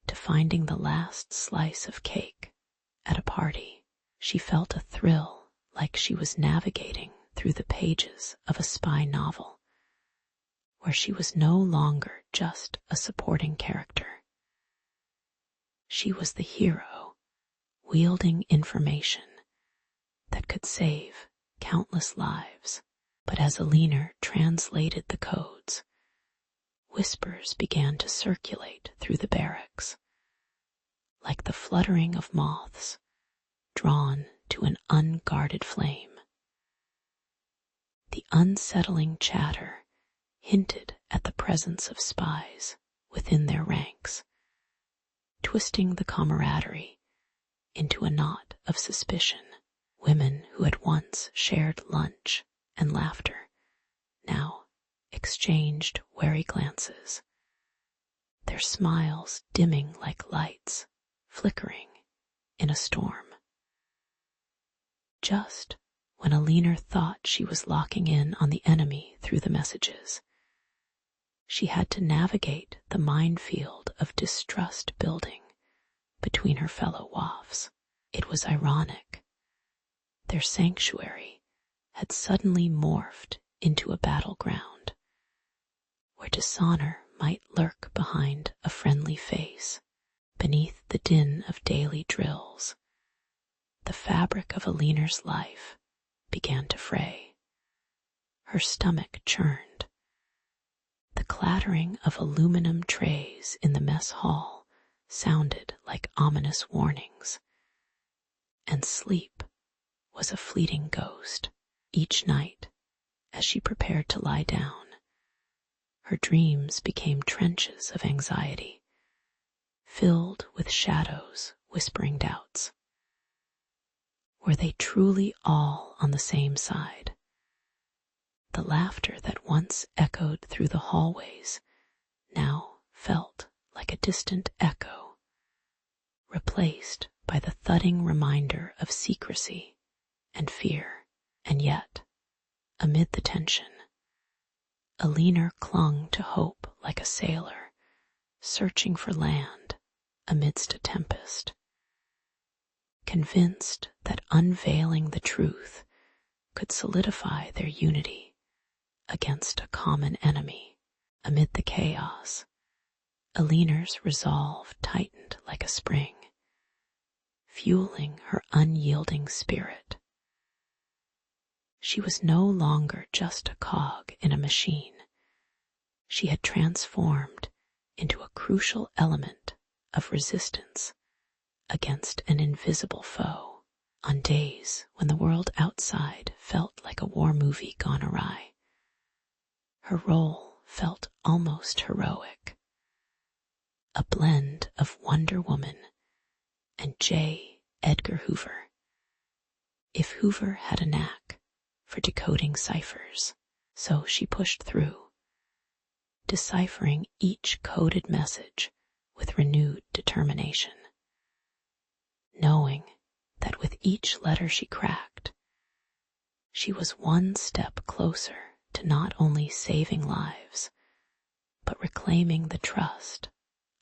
to finding the last slice of cake at a party. She felt a thrill like she was navigating through the pages of a spy novel, where she was no longer just a supporting character. She was the hero, wielding information that could save countless lives. But as Alina translated the codes, whispers began to circulate through the barracks, like the fluttering of moths drawn to an unguarded flame. The unsettling chatter hinted at the presence of spies within their ranks, twisting the camaraderie into a knot of suspicion. Women who had once shared lunch and laughter now exchanged wary glances, their smiles dimming like lights flickering in a storm. Just when Alina thought she was locking in on the enemy through the messages, she had to navigate the minefield of distrust building between her fellow wafts. It was ironic. Their sanctuary had suddenly morphed into a battleground, where dishonor might lurk behind a friendly face. Beneath the din of daily drills, the fabric of Alina's life began to fray. Her stomach churned. The clattering of aluminum trays in the mess hall sounded like ominous warnings, and sleep was a fleeting ghost. Each night, as she prepared to lie down, her dreams became trenches of anxiety, filled with shadows whispering doubts. Were they truly all on the same side? The laughter that once echoed through the hallways now felt like a distant echo, replaced by the thudding reminder of secrecy and fear. And yet, amid the tension, Alina clung to hope like a sailor, searching for land amidst a tempest, convinced that unveiling the truth could solidify their unity against a common enemy. Amid the chaos, Alina's resolve tightened like a spring, fueling her unyielding spirit. She was no longer just a cog in a machine. She had transformed into a crucial element of resistance against an invisible foe. On days when the world outside felt like a war movie gone awry, her role felt almost heroic, a blend of Wonder Woman and J. Edgar Hoover. If Hoover had a knack for decoding ciphers, so she pushed through, deciphering each coded message with renewed determination, knowing that with each letter she cracked, she was one step closer to not only saving lives, but reclaiming the trust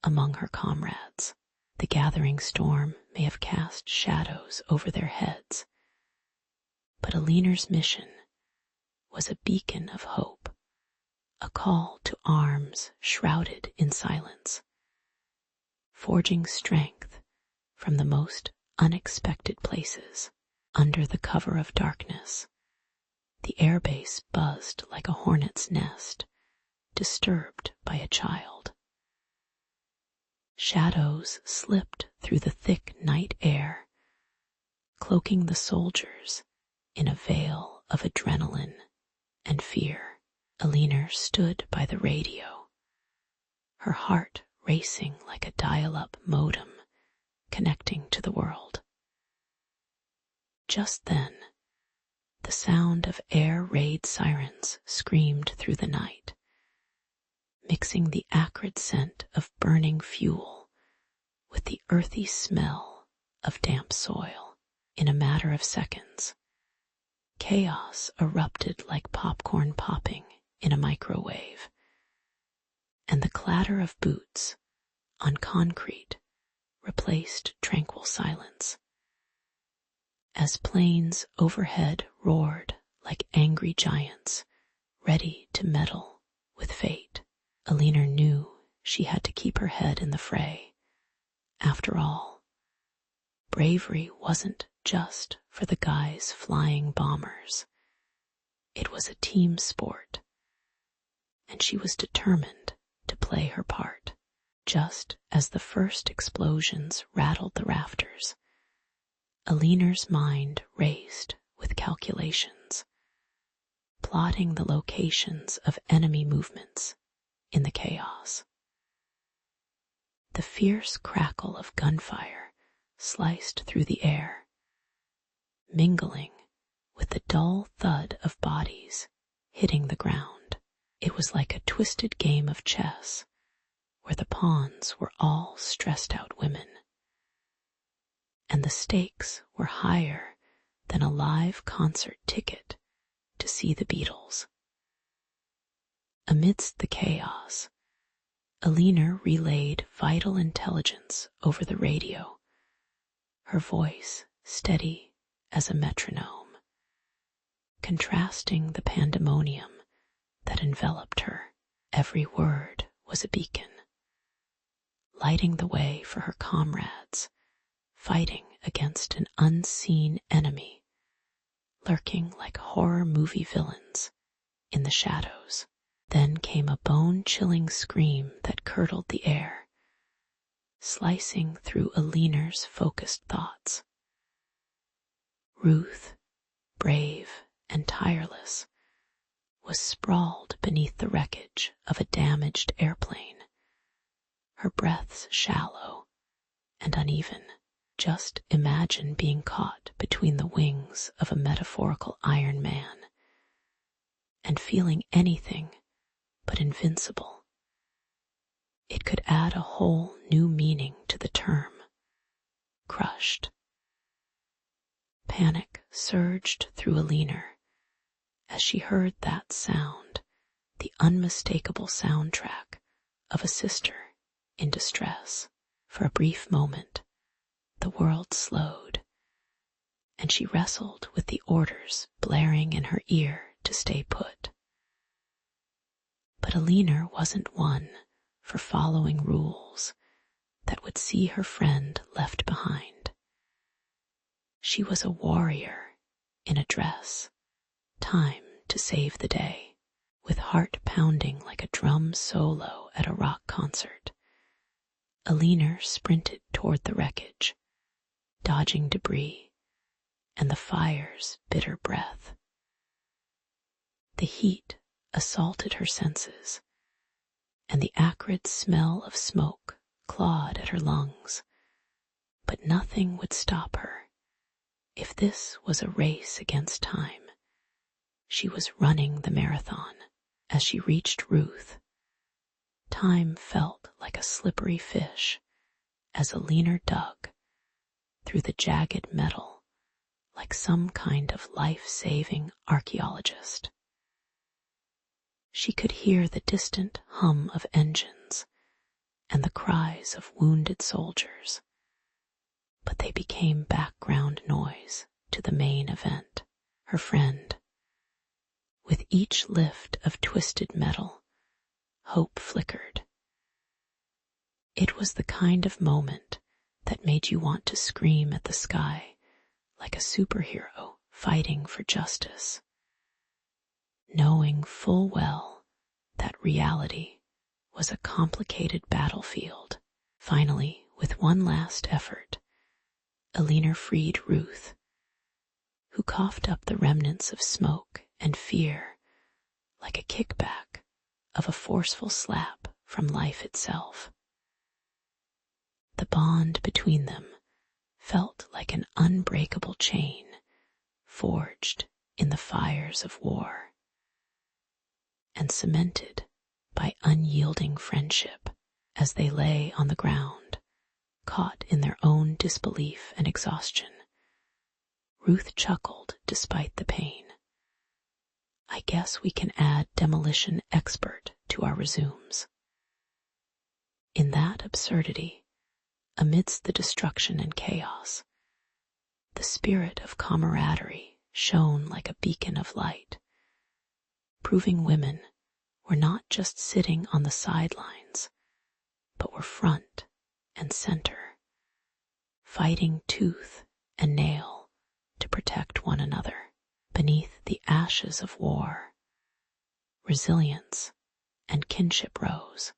among her comrades. The gathering storm may have cast shadows over their heads, but Alina's mission was a beacon of hope, a call to arms shrouded in silence, forging strength from the most unexpected places. Under the cover of darkness, the airbase buzzed like a hornet's nest, disturbed by a child. Shadows slipped through the thick night air, cloaking the soldiers in a veil of adrenaline and fear. Alina stood by the radio, her heart racing like a dial-up modem connecting to the world. Just then, the sound of air raid sirens screamed through the night, mixing the acrid scent of burning fuel with the earthy smell of damp soil. In a matter of seconds, chaos erupted like popcorn popping in a microwave, and the clatter of boots on concrete replaced tranquil silence. As planes overhead roared like angry giants, ready to meddle with fate, Alina knew she had to keep her head in the fray. After all, bravery wasn't just for the guys flying bombers. It was a team sport, and she was determined to play her part. Just as the first explosions rattled the rafters, Alina's mind raced with calculations, plotting the locations of enemy movements in the chaos. The fierce crackle of gunfire sliced through the air, mingling with the dull thud of bodies hitting the ground. It was like a twisted game of chess, where the pawns were all stressed-out women, and the stakes were higher than a live concert ticket to see the Beatles. Amidst the chaos, Alina relayed vital intelligence over the radio, her voice steady as a metronome, contrasting the pandemonium that enveloped her. Every word was a beacon, lighting the way for her comrades, fighting against an unseen enemy, lurking like horror movie villains in the shadows. Then came a bone-chilling scream that curdled the air, slicing through Alina's focused thoughts. Ruth, brave and tireless, was sprawled beneath the wreckage of a damaged airplane, her breaths shallow and uneven. Just imagine being caught between the wings of a metaphorical Iron Man and feeling anything but invincible. It could add a whole new meaning to the term, crushed. Panic surged through Alina as she heard that sound, the unmistakable soundtrack of a sister in distress. For a brief moment, the world slowed, and she wrestled with the orders blaring in her ear to stay put. But Alina wasn't one for following rules that would see her friend left behind. She was a warrior in a dress, time to save the day. With heart pounding like a drum solo at a rock concert, Alina sprinted toward the wreckage, dodging debris and the fire's bitter breath. The heat assaulted her senses, and the acrid smell of smoke clawed at her lungs. But nothing would stop her. If this was a race against time, she was running the marathon. As she reached Ruth, time felt like a slippery fish as Alina dug through the jagged metal like some kind of life-saving archaeologist. She could hear the distant hum of engines and the cries of wounded soldiers, but they became background noise to the main event. Her friend. With each lift of twisted metal, hope flickered. It was the kind of moment that made you want to scream at the sky like a superhero fighting for justice, knowing full well that reality was a complicated battlefield Finally, with one last effort, Alina freed Ruth, who coughed up the remnants of smoke and fear like a kickback of a forceful slap from life itself. The bond between them felt like an unbreakable chain forged in the fires of war and cemented by unyielding friendship. As they lay on the ground, caught in their own disbelief and exhaustion, Ruth chuckled despite the pain. I guess we can add demolition expert to our resumes. In that absurdity, amidst the destruction and chaos, the spirit of camaraderie shone like a beacon of light, proving women were not just sitting on the sidelines, but were front and center, fighting tooth and nail to protect one another. Beneath the ashes of war, resilience and kinship rose,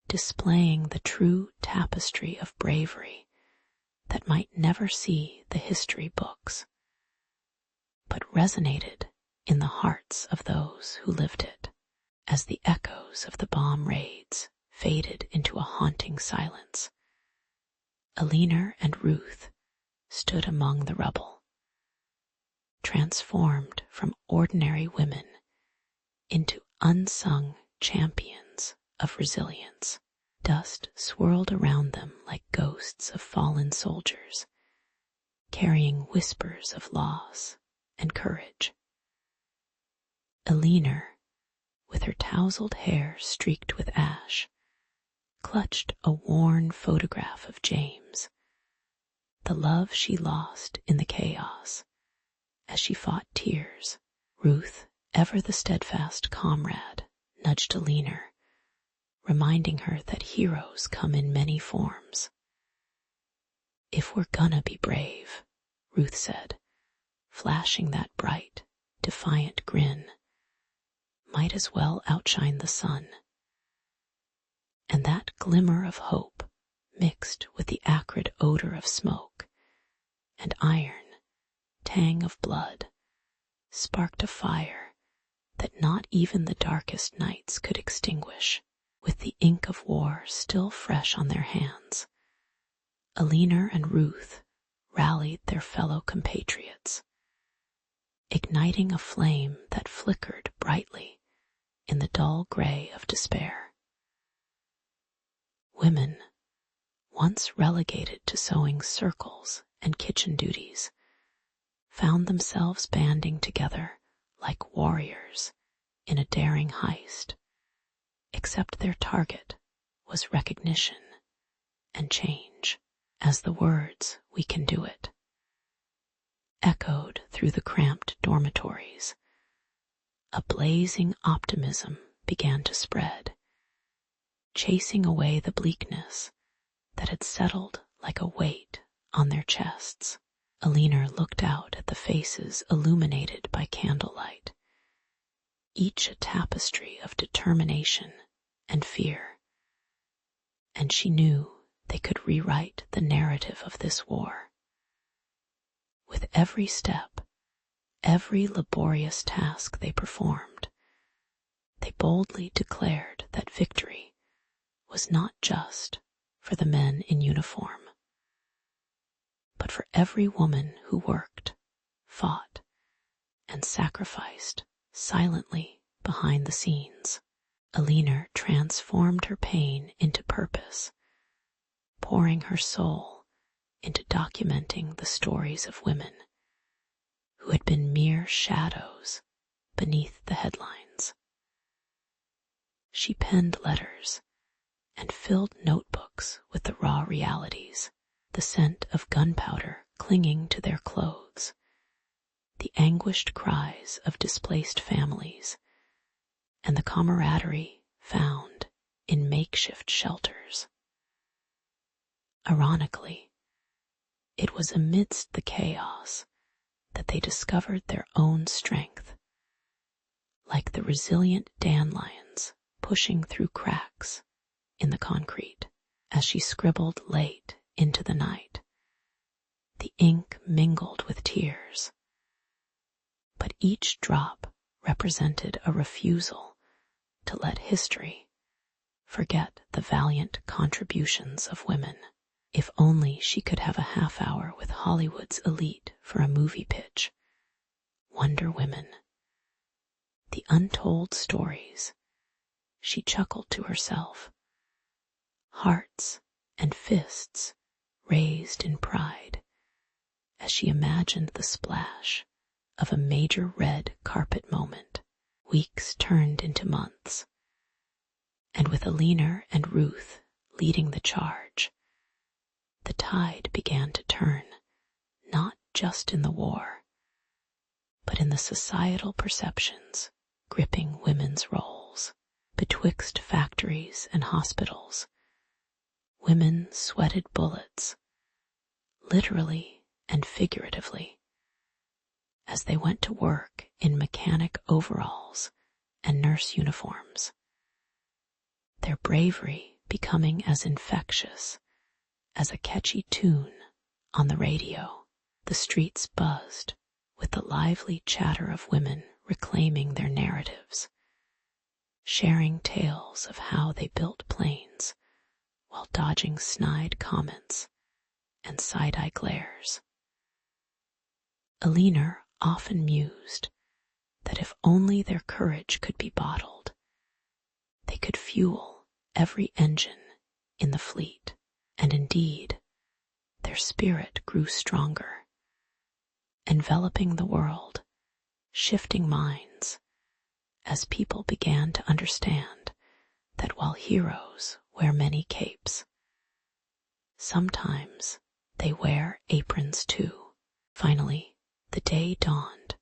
displaying the true tapestry of bravery that might never see the history books, but resonated in the hearts of those who lived it. As the echoes of the bomb raids faded into a haunting silence, Alina and Ruth stood among the rubble, transformed from ordinary women into unsung champions of resilience. Dust swirled around them like ghosts of fallen soldiers, carrying whispers of loss and courage. Alina, with her tousled hair streaked with ash, clutched a worn photograph of James, the love she lost in the chaos as she fought tears. Ruth, ever the steadfast comrade, nudged Alina, reminding her that heroes come in many forms. If we're gonna be brave, Ruth said, flashing that bright, defiant grin, might as well outshine the sun. And that glimmer of hope, mixed with the acrid odor of smoke and iron, tang of blood, sparked a fire that not even the darkest nights could extinguish. With the ink of war still fresh on their hands, Alina and Ruth rallied their fellow compatriots, igniting a flame that flickered brightly in the dull gray of despair. Women, once relegated to sewing circles and kitchen duties, found themselves banding together like warriors in a daring heist, except their target was recognition and change. As the words, "We can do it," echoed through the cramped dormitories, a blazing optimism began to spread, chasing away the bleakness that had settled like a weight on their chests. Alina looked out at the faces illuminated by candlelight, each a tapestry of determination and fear, and she knew they could rewrite the narrative of this war. With every step, every laborious task they performed, they boldly declared that victory was not just for the men in uniform, but for every woman who worked, fought, and sacrificed silently behind the scenes. Alina transformed her pain into purpose, pouring her soul into documenting the stories of women who had been mere shadows beneath the headlines. She penned letters and filled notebooks with the raw realities, the scent of gunpowder clinging to their clothes, the anguished cries of displaced families, and the camaraderie found in makeshift shelters. Ironically, it was amidst the chaos that they discovered their own strength, like the resilient dandelions pushing through cracks in the concrete. as she scribbled late into the night. The ink mingled with tears, but each drop represented a refusal to let history forget the valiant contributions of women. If only she could have a half hour with Hollywood's elite for a movie pitch. Wonder Women. The untold stories. She chuckled to herself. Hearts and fists raised in pride as she imagined the splash of a major red carpet moment. Weeks turned into months, and with Alina and Ruth leading the charge, the tide began to turn, not just in the war, but in the societal perceptions gripping women's roles. Betwixt factories and hospitals, women sweated bullets, literally and figuratively, as they went to work in mechanic overalls and nurse uniforms, their bravery becoming as infectious as a catchy tune on the radio. The streets buzzed with the lively chatter of women reclaiming their narratives, sharing tales of how they built planes while dodging snide comments and side-eye glares. Alina often mused that if only their courage could be bottled, they could fuel every engine in the fleet, and indeed, their spirit grew stronger, enveloping the world, shifting minds, as people began to understand that while heroes wear many capes, sometimes they wear aprons too. Finally, the day dawned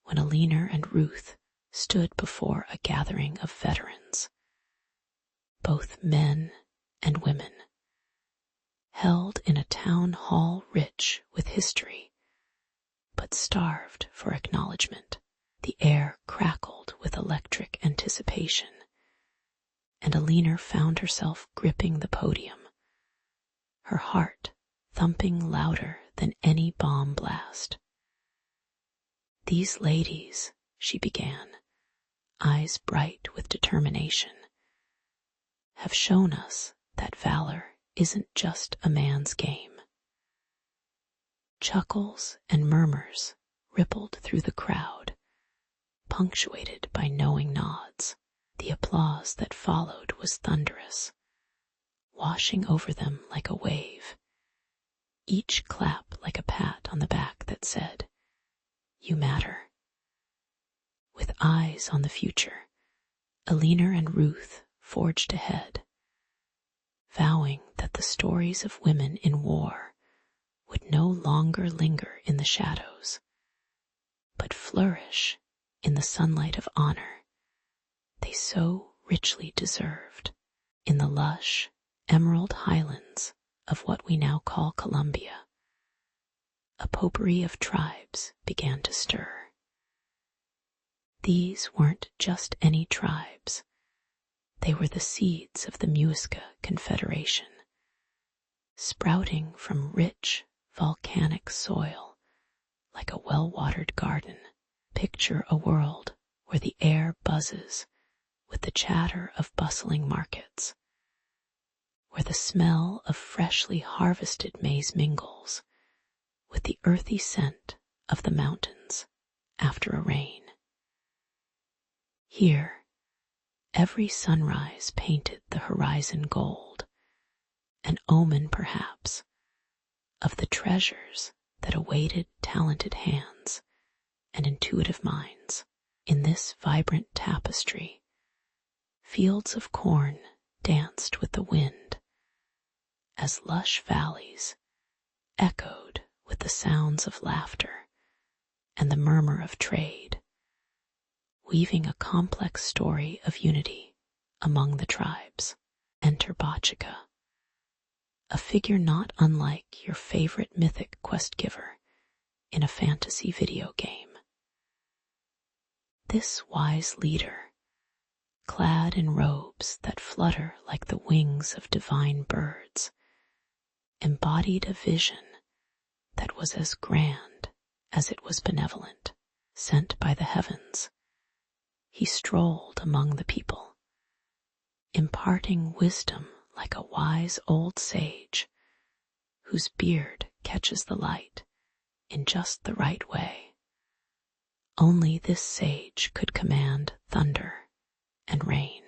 when Alina and Ruth stood before a gathering of veterans, both men and women, held in a town hall rich with history, but starved for acknowledgement. The air crackled with electric anticipation, and Alina found herself gripping the podium, her heart thumping louder than any bomb blast. "These ladies," she began, eyes bright with determination, "have shown us that valor isn't just a man's game." Chuckles and murmurs rippled through the crowd, punctuated by knowing nods. The applause that followed was thunderous, washing over them like a wave, each clap like a pat on the back that said, "You matter." With eyes on the future, Alina and Ruth forged ahead, vowing that the stories of women in war would no longer linger in the shadows, but flourish in the sunlight of honor they so richly deserved. In the lush, emerald highlands of what we now call Colombia, a potpourri of tribes began to stir. These weren't just any tribes. They were the seeds of the Muisca Confederation, sprouting from rich, volcanic soil like a well-watered garden. Picture a world where the air buzzes with the chatter of bustling markets, where the smell of freshly harvested maize mingles with the earthy scent of the mountains after a rain. Here, every sunrise painted the horizon gold, an omen perhaps of the treasures that awaited talented hands and intuitive minds. In this vibrant tapestry, fields of corn danced with the wind, as lush valleys echoed with the sounds of laughter and the murmur of trade, weaving a complex story of unity among the tribes. Enter Bachika, a figure not unlike your favorite mythic quest giver in a fantasy video game. This wise leader, clad in robes that flutter like the wings of divine birds, embodied a vision that was as grand as it was benevolent. Sent by the heavens, he strolled among the people, imparting wisdom like a wise old sage whose beard catches the light in just the right way. Only this sage could command thunder and rain,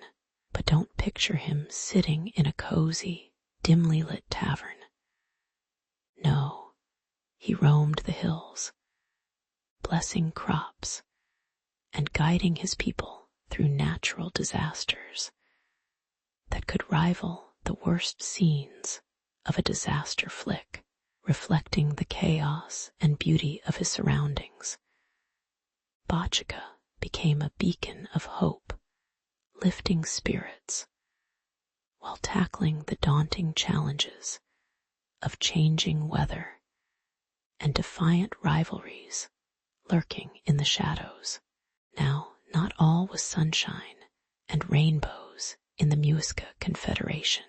but don't picture him sitting in a cozy, dimly lit tavern. No, he roamed the hills, blessing crops and guiding his people through natural disasters that could rival the worst scenes of a disaster flick, reflecting the chaos and beauty of his surroundings. Bachika became a beacon of hope, lifting spirits while tackling the daunting challenges of changing weather and defiant rivalries lurking in the shadows. Now, not all was sunshine and rainbows in the Muisca Confederation.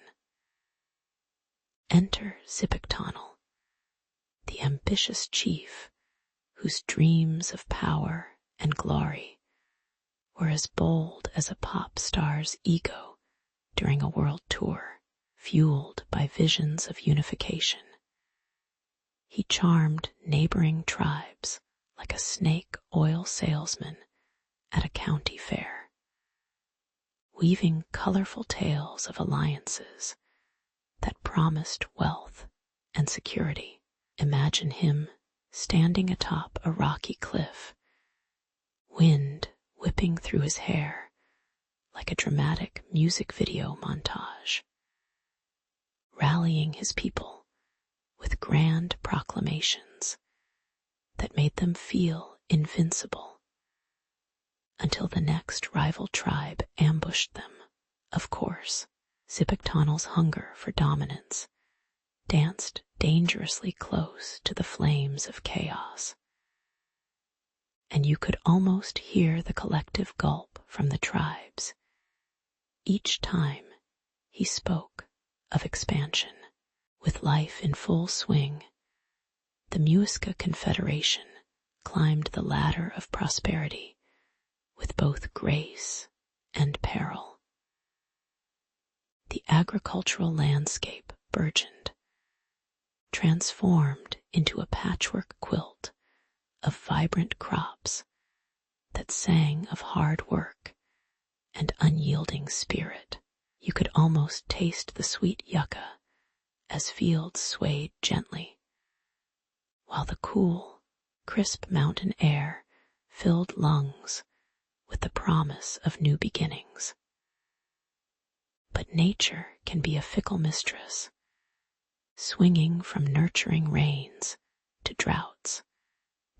Enter Zipictonal, the ambitious chief whose dreams of power and glory were as bold as a pop star's ego during a world tour, fueled by visions of unification. He charmed neighboring tribes like a snake oil salesman at a county fair, weaving colorful tales of alliances that promised wealth and security. Imagine him standing atop a rocky cliff, wind whipping through his hair like a dramatic music video montage, rallying his people with grand proclamations that made them feel invincible until the next rival tribe ambushed them. Of course, Zipictonal's hunger for dominance danced dangerously close to the flames of chaos, and you could almost hear the collective gulp from the tribes each time he spoke of expansion. With life in full swing, the Muisca Confederation climbed the ladder of prosperity with both grace and peril. The agricultural landscape burgeoned, transformed into a patchwork quilt of vibrant crops that sang of hard work and unyielding spirit. You could almost taste the sweet yucca as fields swayed gently, while the cool, crisp mountain air filled lungs with the promise of new beginnings. But nature can be a fickle mistress, swinging from nurturing rains to droughts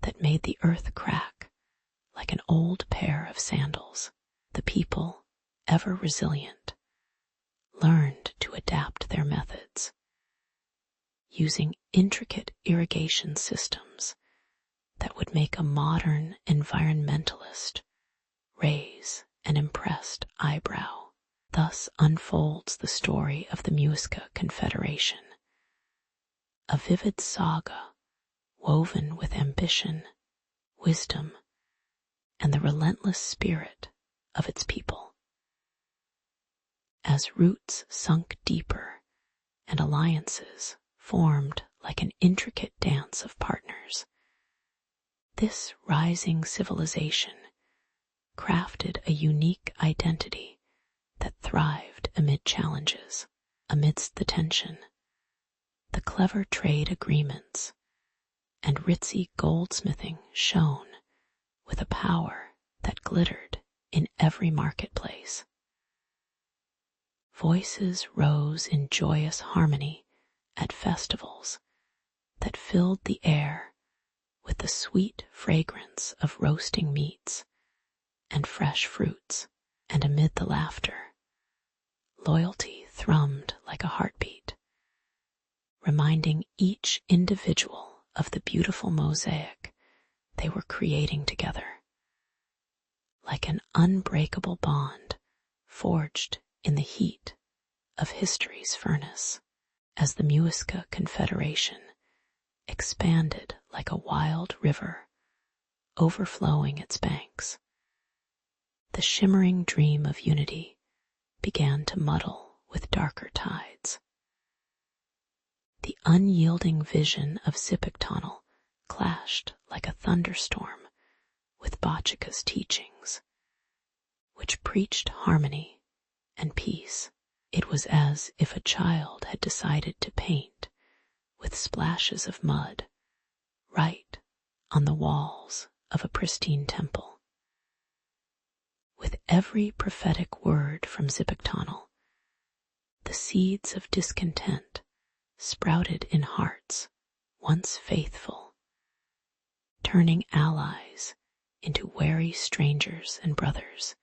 that made the earth crack like an old pair of sandals. The people, ever resilient, learned to adapt their methods, using intricate irrigation systems that would make a modern environmentalist raise an impressed eyebrow. Thus unfolds the story of the Muisca Confederation, a vivid saga woven with ambition, wisdom, and the relentless spirit of its people. As roots sunk deeper and alliances formed like an intricate dance of partners, this rising civilization crafted a unique identity that thrived amid challenges. Amidst the tension, the clever trade agreements and ritzy goldsmithing shone with a power that glittered in every marketplace. Voices rose in joyous harmony at festivals that filled the air with the sweet fragrance of roasting meats and fresh fruits, and amid the laughter, loyalty thrummed like a heartbeat, reminding each individual of the beautiful mosaic they were creating together. Like an unbreakable bond forged in the heat of history's furnace. As the Muisca Confederation expanded like a wild river, overflowing its banks, the shimmering dream of unity began to muddle with darker tides. The unyielding vision of Zipictunnel clashed like a thunderstorm with Bochica's teachings, which preached harmony and peace. It was as if a child had decided to paint with splashes of mud right on the walls of a pristine temple. With every prophetic word from Zipictunnel, the seeds of discontent sprouted in hearts once faithful, turning allies into wary strangers and brothers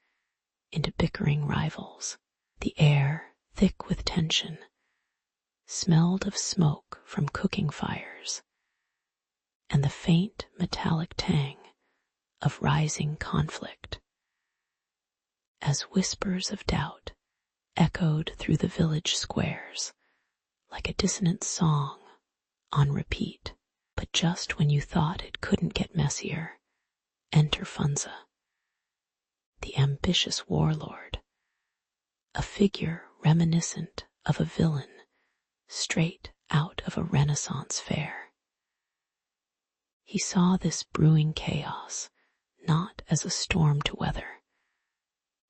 into bickering rivals. The air, thick with tension, smelled of smoke from cooking fires and the faint metallic tang of rising conflict. As whispers of doubt echoed through the village squares like a dissonant song on repeat. But just when you thought it couldn't get messier, enter Funza, the ambitious warlord, a figure reminiscent of a villain straight out of a Renaissance fair. He saw this brewing chaos not as a storm to weather,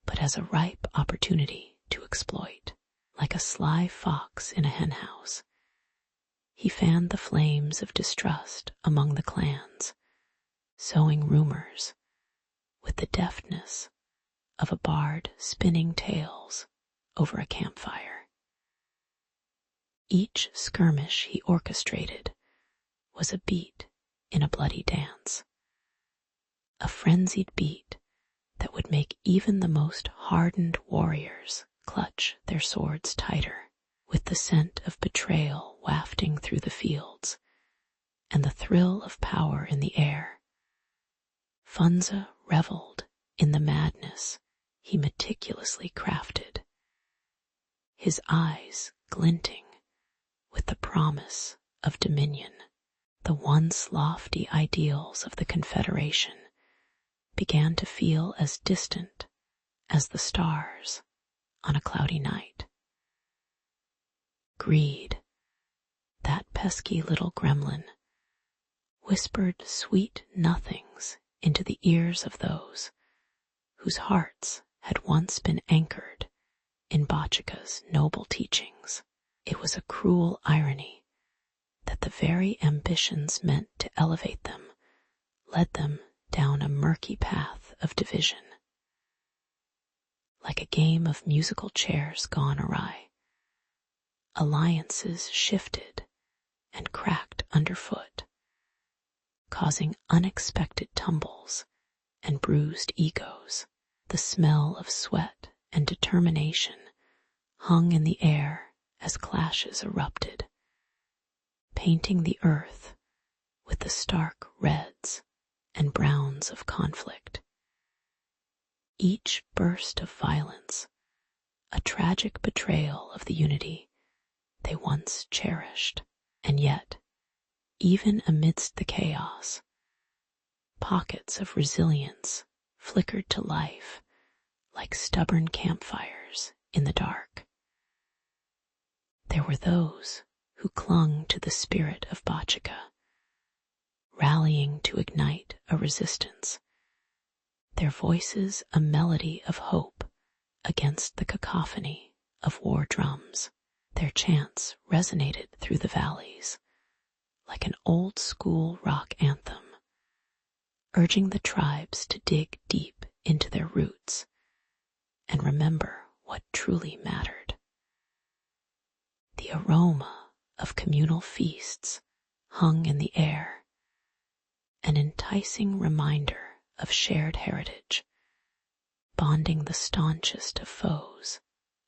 but as a ripe opportunity to exploit. Like a sly fox in a henhouse, he fanned the flames of distrust among the clans, sowing rumors with the deftness of a bard spinning tales over a campfire. Each skirmish he orchestrated was a beat in a bloody dance, a frenzied beat that would make even the most hardened warriors clutch their swords tighter. With the scent of betrayal wafting through the fields and the thrill of power in the air, Funza reveled in the madness he meticulously crafted, his eyes glinting with the promise of dominion. The once lofty ideals of the Confederation began to feel as distant as the stars on a cloudy night. Greed, that pesky little gremlin, whispered sweet nothings into the ears of those whose hearts had once been anchored in Bochica's noble teachings. It was a cruel irony that the very ambitions meant to elevate them led them down a murky path of division. Like a game of musical chairs gone awry, alliances shifted and cracked underfoot, causing unexpected tumbles and bruised egos. The smell of sweat and determination hung in the air as clashes erupted, painting the earth with the stark reds and browns of conflict. Each burst of violence, a tragic betrayal of the unity they once cherished. And yet, even amidst the chaos, pockets of resilience flickered to life like stubborn campfires in the dark. There were those who clung to the spirit of Bochica, rallying to ignite a resistance, their voices a melody of hope against the cacophony of war drums. Their chants resonated through the valleys like an old-school rock anthem, urging the tribes to dig deep into their roots and remember what truly mattered. The aroma of communal feasts hung in the air, an enticing reminder of shared heritage, bonding the staunchest of foes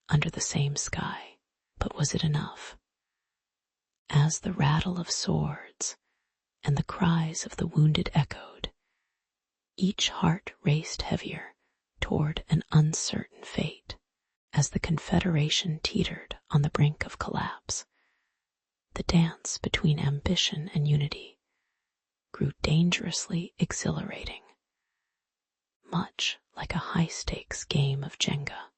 under the same sky. But was it enough? As the rattle of swords and the cries of the wounded echoed, each heart raced heavier toward an uncertain fate. As the Confederation teetered on the brink of collapse, the dance between ambition and unity grew dangerously exhilarating, much like a high-stakes game of Jenga.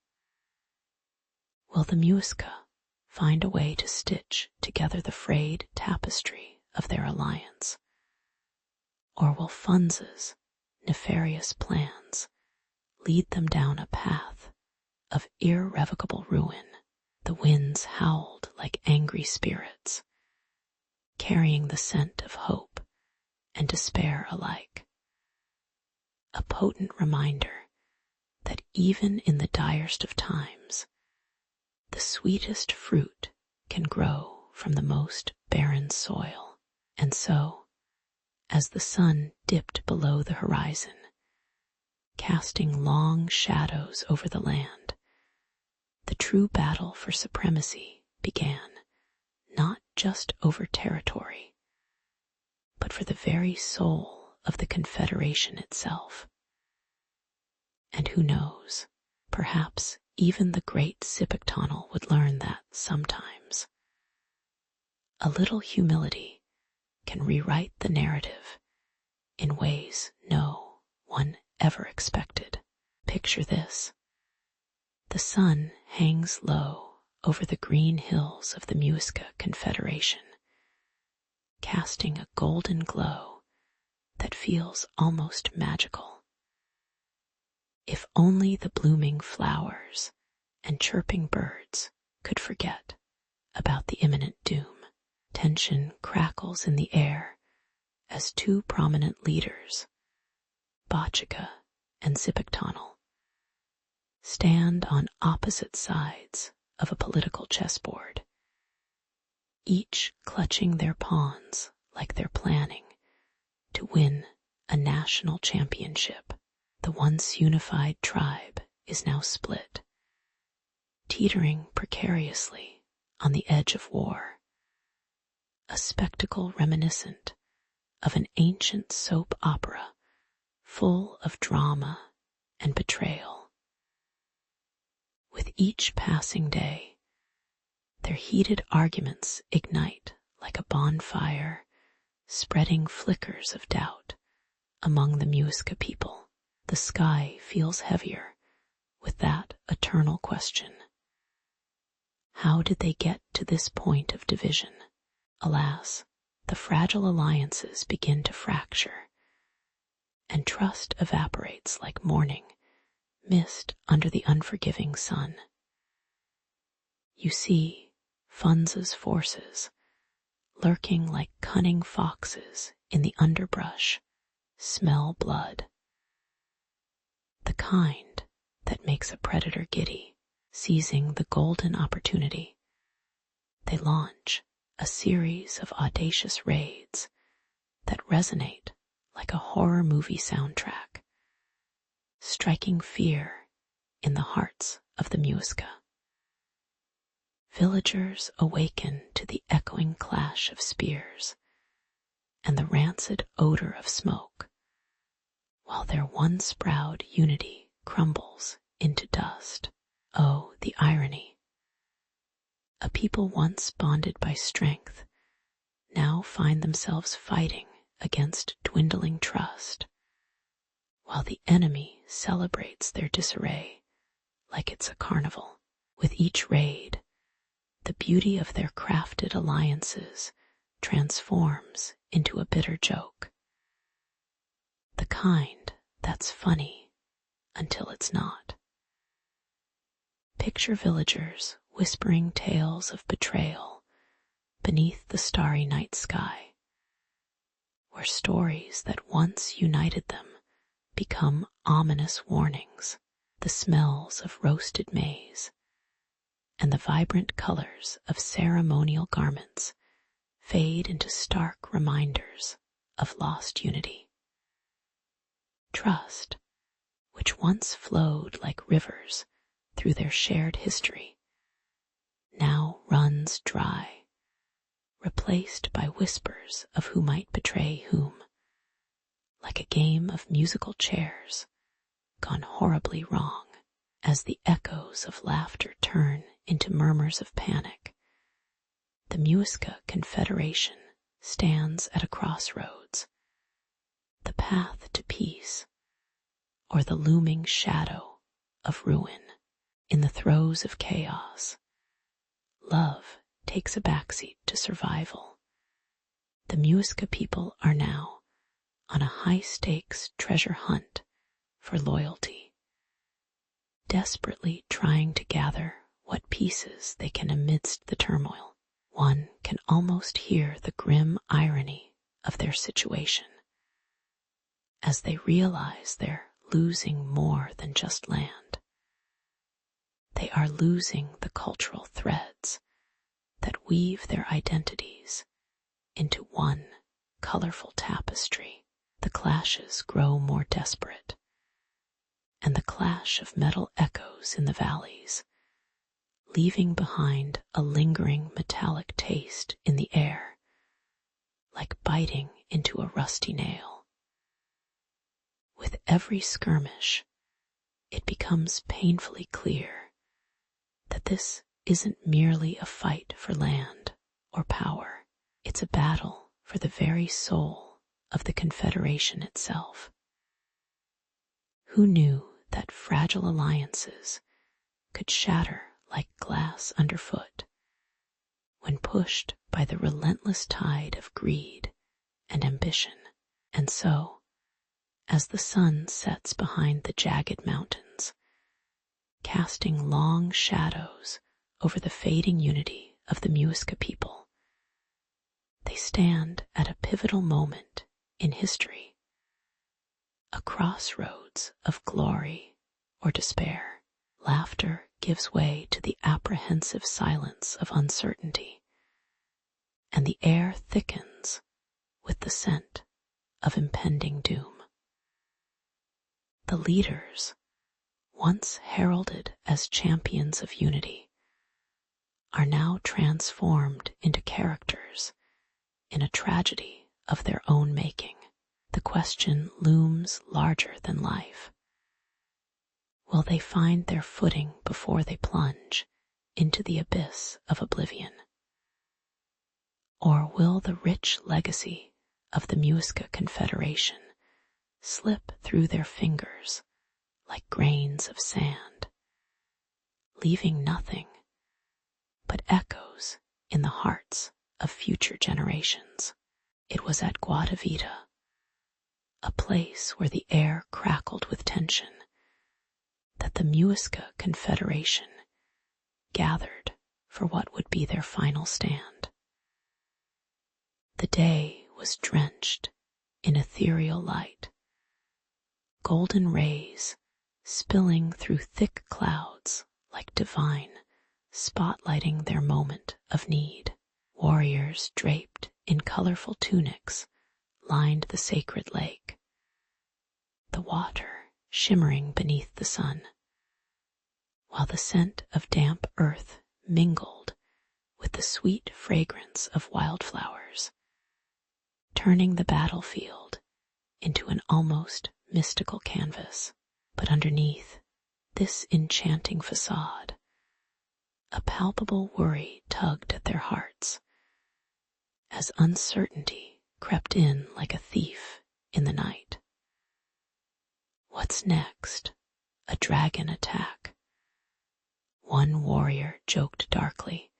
Will the Muisca find a way to stitch together the frayed tapestry of their alliance? Or will Funza's nefarious plans lead them down a path of irrevocable ruin? The winds howled like angry spirits, carrying the scent of hope and despair alike. A potent reminder that even in the direst of times, the sweetest fruit can grow from the most barren soil. And so, as the sun dipped below the horizon, casting long shadows over the land, the true battle for supremacy began, not just over territory, but for the very soul of the Confederation itself. And who knows, perhaps even the great Sipektonal would learn that sometimes a little humility can rewrite the narrative in ways no one ever expected. Picture this. The sun hangs low over the green hills of the Muisca Confederation, casting a golden glow that feels almost magical. If only the blooming flowers and chirping birds could forget about the imminent doom. Tension crackles in the air as two prominent leaders, Bachika and Sipektonal, stand on opposite sides of a political chessboard, each clutching their pawns like they're planning to win a national championship. The once unified tribe is now split, teetering precariously on the edge of war, a spectacle reminiscent of an ancient soap opera full of drama and betrayal. With each passing day, their heated arguments ignite like a bonfire, spreading flickers of doubt among the Muisca people. The sky feels heavier with that eternal question. How did they get to this point of division? Alas, the fragile alliances begin to fracture, and trust evaporates like morning mist under the unforgiving sun. You see Funza's forces, lurking like cunning foxes in the underbrush, smell blood. The kind that makes a predator giddy, seizing the golden opportunity. They launch a series of audacious raids that resonate like a horror movie soundtrack, striking fear in the hearts of the Muisca. Villagers awaken to the echoing clash of spears and the rancid odor of smoke, while their once proud unity crumbles into dust. Oh, the irony. A people once bonded by strength now find themselves fighting against dwindling trust, while the enemy celebrates their disarray like it's a carnival. With each raid, the beauty of their crafted alliances transforms into a bitter joke. The kind that's funny until it's not. Picture villagers whispering tales of betrayal beneath the starry night sky, where stories that once united them become ominous warnings. The smells of roasted maize and the vibrant colors of ceremonial garments fade into stark reminders of lost unity. Trust, which once flowed like rivers through their shared history, now runs dry, replaced by whispers of who might betray whom, like a game of musical chairs gone horribly wrong. As the echoes of laughter turn into murmurs of panic, the Muisca Confederation stands at a crossroads, the path to peace or the looming shadow of ruin. In the throes of chaos, love takes a backseat to survival. The Muisca people are now on a high-stakes treasure hunt for loyalty, desperately trying to gather what pieces they can amidst the turmoil. One can almost hear the grim irony of their situation as they realize they're losing more than just land. They are losing the cultural threads that weave their identities into one colorful tapestry. The clashes grow more desperate, and the clash of metal echoes in the valleys, leaving behind a lingering metallic taste in the air, like biting into a rusty nail. With every skirmish, it becomes painfully clear that this isn't merely a fight for land or power. It's a battle for the very soul of the Confederation itself. Who knew that fragile alliances could shatter like glass underfoot when pushed by the relentless tide of greed and ambition? And so, as the sun sets behind the jagged mountains, casting long shadows over the fading unity of the Muisca people, they stand at a pivotal moment in history, a crossroads of glory or despair. Laughter gives way to the apprehensive silence of uncertainty, and the air thickens with the scent of impending doom. The leaders, once heralded as champions of unity, are now transformed into characters in a tragedy of their own making. The question looms larger than life. Will they find their footing before they plunge into the abyss of oblivion? Or will the rich legacy of the Muisca Confederation slip through their fingers like grains of sand, leaving nothing but echoes in the hearts of future generations? It was at Guatavita, a place where the air crackled with tension, that the Muisca Confederation gathered for what would be their final stand. The day was drenched in ethereal light, golden rays spilling through thick clouds like divine, spotlighting their moment of need. Warriors draped in colorful tunics lined the sacred lake, the water shimmering beneath the sun, while the scent of damp earth mingled with the sweet fragrance of wildflowers, turning the battlefield into an almost mystical canvas. But underneath this enchanting facade, a palpable worry tugged at their hearts, as uncertainty crept in like a thief in the night. What's next? A dragon attack? One warrior joked darkly,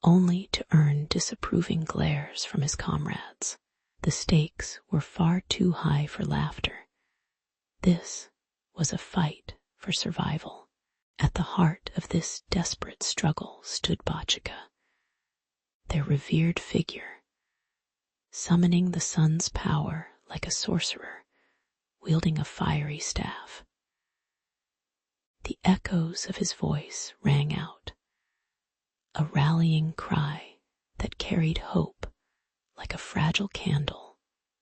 only to earn disapproving glares from his comrades. The stakes were far too high for laughter. This was a fight for survival. At the heart of this desperate struggle stood Bachika, their revered figure, summoning the sun's power like a sorcerer wielding a fiery staff. The echoes of his voice rang out, a rallying cry that carried hope like a fragile candle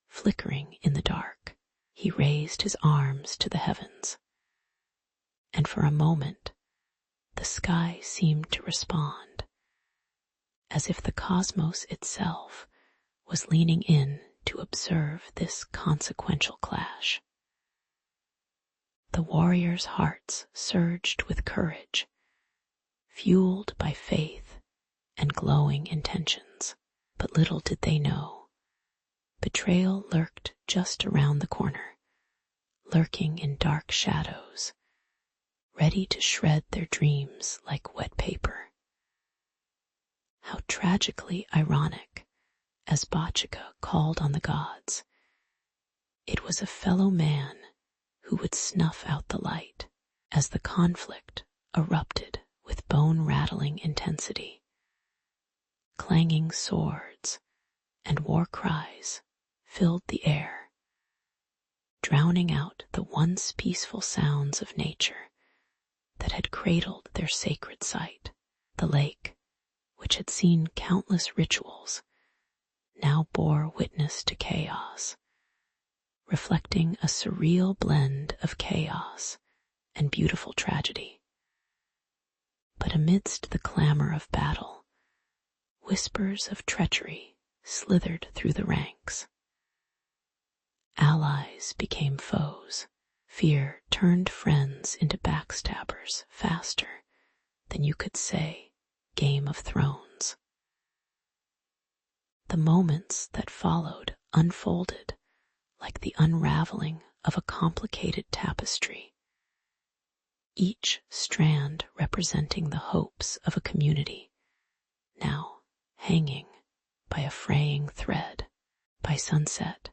flickering in the dark. He raised his arms to the heavens, and for a moment the sky seemed to respond, as if the cosmos itself was leaning in to observe this consequential clash. The warriors' hearts surged with courage, fueled by faith and glowing intentions. But little did they know, betrayal lurked just around the corner, lurking in dark shadows, ready to shred their dreams like wet paper. How tragically ironic, as Bachika called on the gods, it was a fellow man who would snuff out the light as the conflict erupted with bone-rattling intensity. Clanging swords and war cries filled the air, drowning out the once peaceful sounds of nature that had cradled their sacred site. The lake, which had seen countless rituals, now bore witness to chaos, reflecting a surreal blend of chaos and beautiful tragedy. But amidst the clamor of battle, whispers of treachery slithered through the ranks. Allies became foes. Fear turned friends into backstabbers faster than you could say Game of Thrones. The moments that followed unfolded like the unraveling of a complicated tapestry, each strand representing the hopes of a community, now hanging by a fraying thread. By sunset,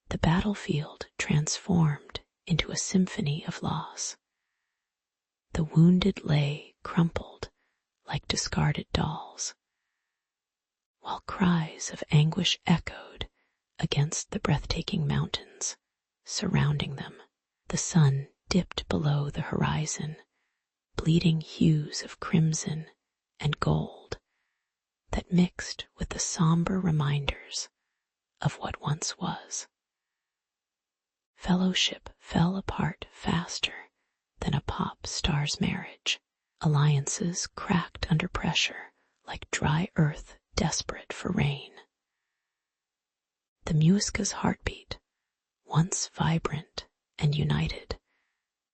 the battlefield transformed into a symphony of loss. The wounded lay crumpled like discarded dolls, while cries of anguish echoed against the breathtaking mountains surrounding them. The sun dipped below the horizon, bleeding hues of crimson and gold that mixed with the somber reminders of what once was. Fellowship fell apart faster than a pop star's marriage. Alliances cracked under pressure like dry earth desperate for rain. The Muisca's heartbeat, once vibrant and united,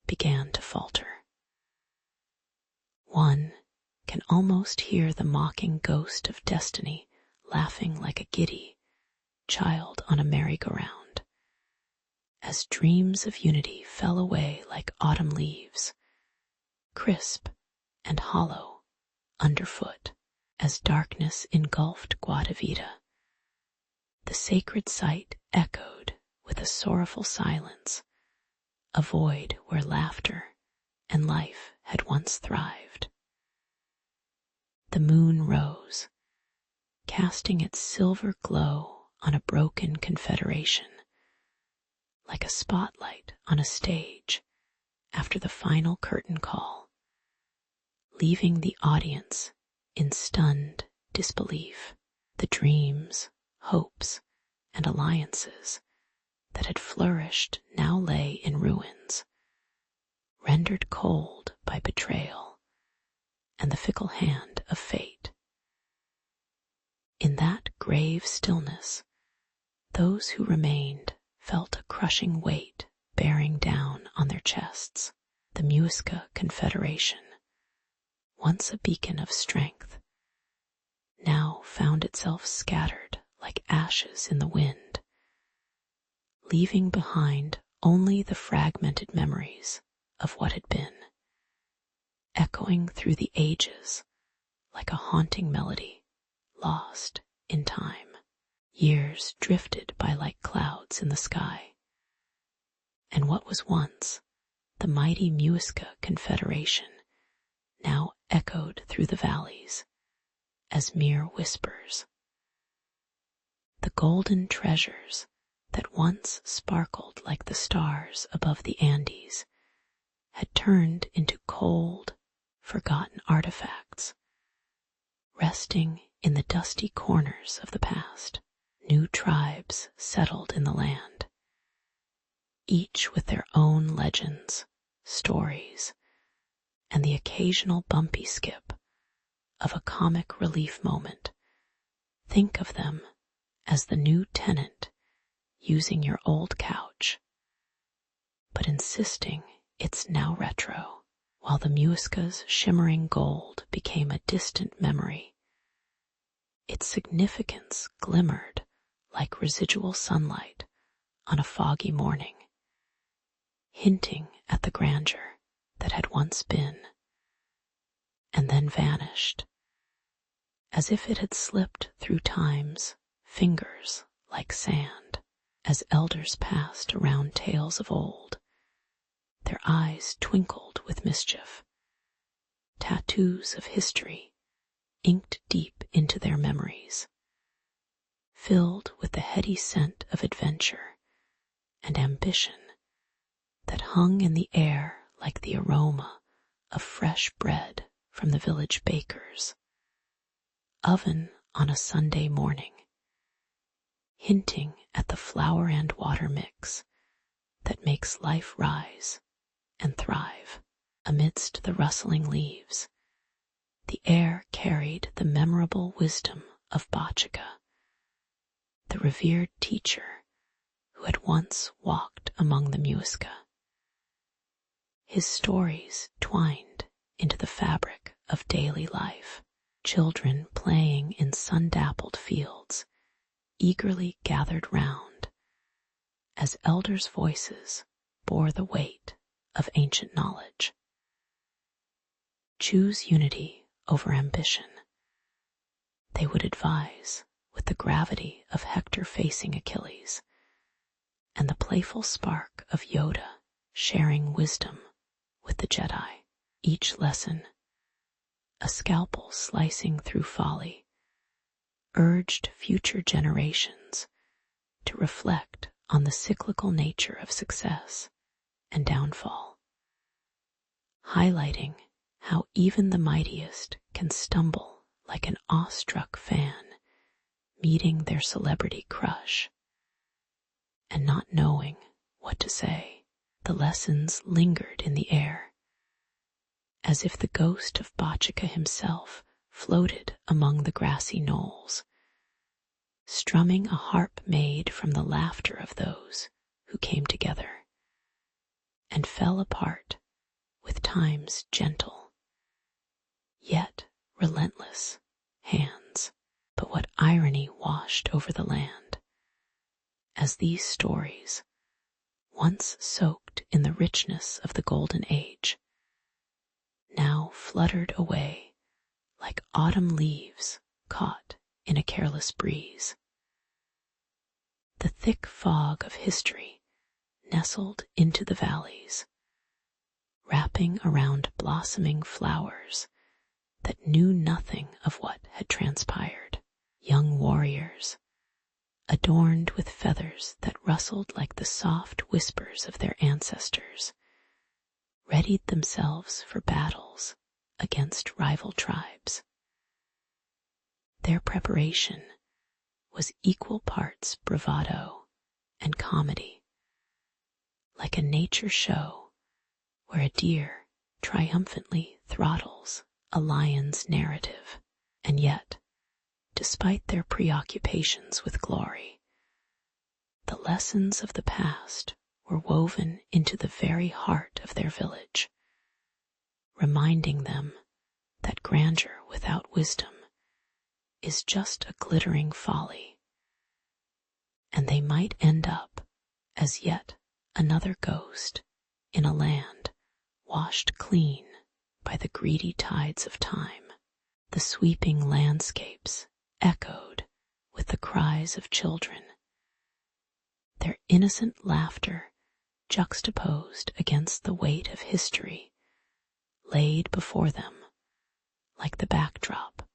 began to falter. One can almost hear the mocking ghost of destiny laughing like a giddy child on a merry-go-round, as dreams of unity fell away like autumn leaves, crisp and hollow underfoot. As darkness engulfed Guatavita, the sacred site echoed with a sorrowful silence, a void where laughter and life had once thrived. The moon rose, casting its silver glow on a broken confederation, like a spotlight on a stage after the final curtain call, leaving the audience in stunned disbelief. The dreams, hopes, and alliances that had flourished now lay in ruins, rendered cold by betrayal and the fickle hand of fate. In that grave stillness, those who remained felt a crushing weight bearing down on their chests. The Muisca Confederation, once a beacon of strength, now found itself scattered like ashes in the wind, leaving behind only the fragmented memories of what had been, echoing through the ages like a haunting melody lost in time. Years drifted by like clouds in the sky, and what was once the mighty Muisca Confederation now echoed through the valleys as mere whispers. The golden treasures that once sparkled like the stars above the Andes had turned into cold, forgotten artifacts, resting in the dusty corners of the past. New tribes settled in the land, each with their own legends, stories, and the occasional bumpy skip of a comic relief moment. Think of them as the new tenant using your old couch, but insisting It's now retro, while the Muisca's shimmering gold became a distant memory. Its significance glimmered like residual sunlight on a foggy morning, hinting at the grandeur that had once been, and then vanished, as if it had slipped through time's fingers like sand. As elders passed around tales of old, their eyes twinkled with mischief, tattoos of history inked deep into their memories, filled with the heady scent of adventure and ambition that hung in the air like the aroma of fresh bread from the village baker's oven on a Sunday morning, hinting at the flour and water mix that makes life rise and thrive. Amidst the rustling leaves, the air carried the memorable wisdom of Bachika, the revered teacher who had once walked among the Muisca. His stories twined into the fabric of daily life, children playing in sun-dappled fields, eagerly gathered round, as elders' voices bore the weight of ancient knowledge. Choose unity over ambition, they would advise with the gravity of Hector facing Achilles, and the playful spark of Yoda sharing wisdom with the Jedi. Each lesson, a scalpel slicing through folly, urged future generations to reflect on the cyclical nature of success and downfall, highlighting how even the mightiest can stumble like an awestruck fan meeting their celebrity crush and not knowing what to say. The lessons lingered in the air, as if the ghost of Bachika himself floated among the grassy knolls, strumming a harp made from the laughter of those who came together and fell apart with time's gentle, yet relentless hands. But what irony washed over the land, as these stories, once soaked in the richness of the Golden Age, now fluttered away like autumn leaves caught in a careless breeze. The thick fog of history nestled into the valleys, wrapping around blossoming flowers that knew nothing of what had transpired. Young warriors, adorned with feathers that rustled like the soft whispers of their ancestors, readied themselves for battles against rival tribes. Their preparation was equal parts bravado and comedy, like a nature show where a deer triumphantly throttles a lion's narrative. And yet, despite their preoccupations with glory, the lessons of the past were woven into the very heart of their village, reminding them that grandeur without wisdom is just a glittering folly, and they might end up as yet another ghost in a land washed clean by the greedy tides of time. The sweeping landscapes echoed with the cries of children, their innocent laughter juxtaposed against the weight of history laid before them like the backdrop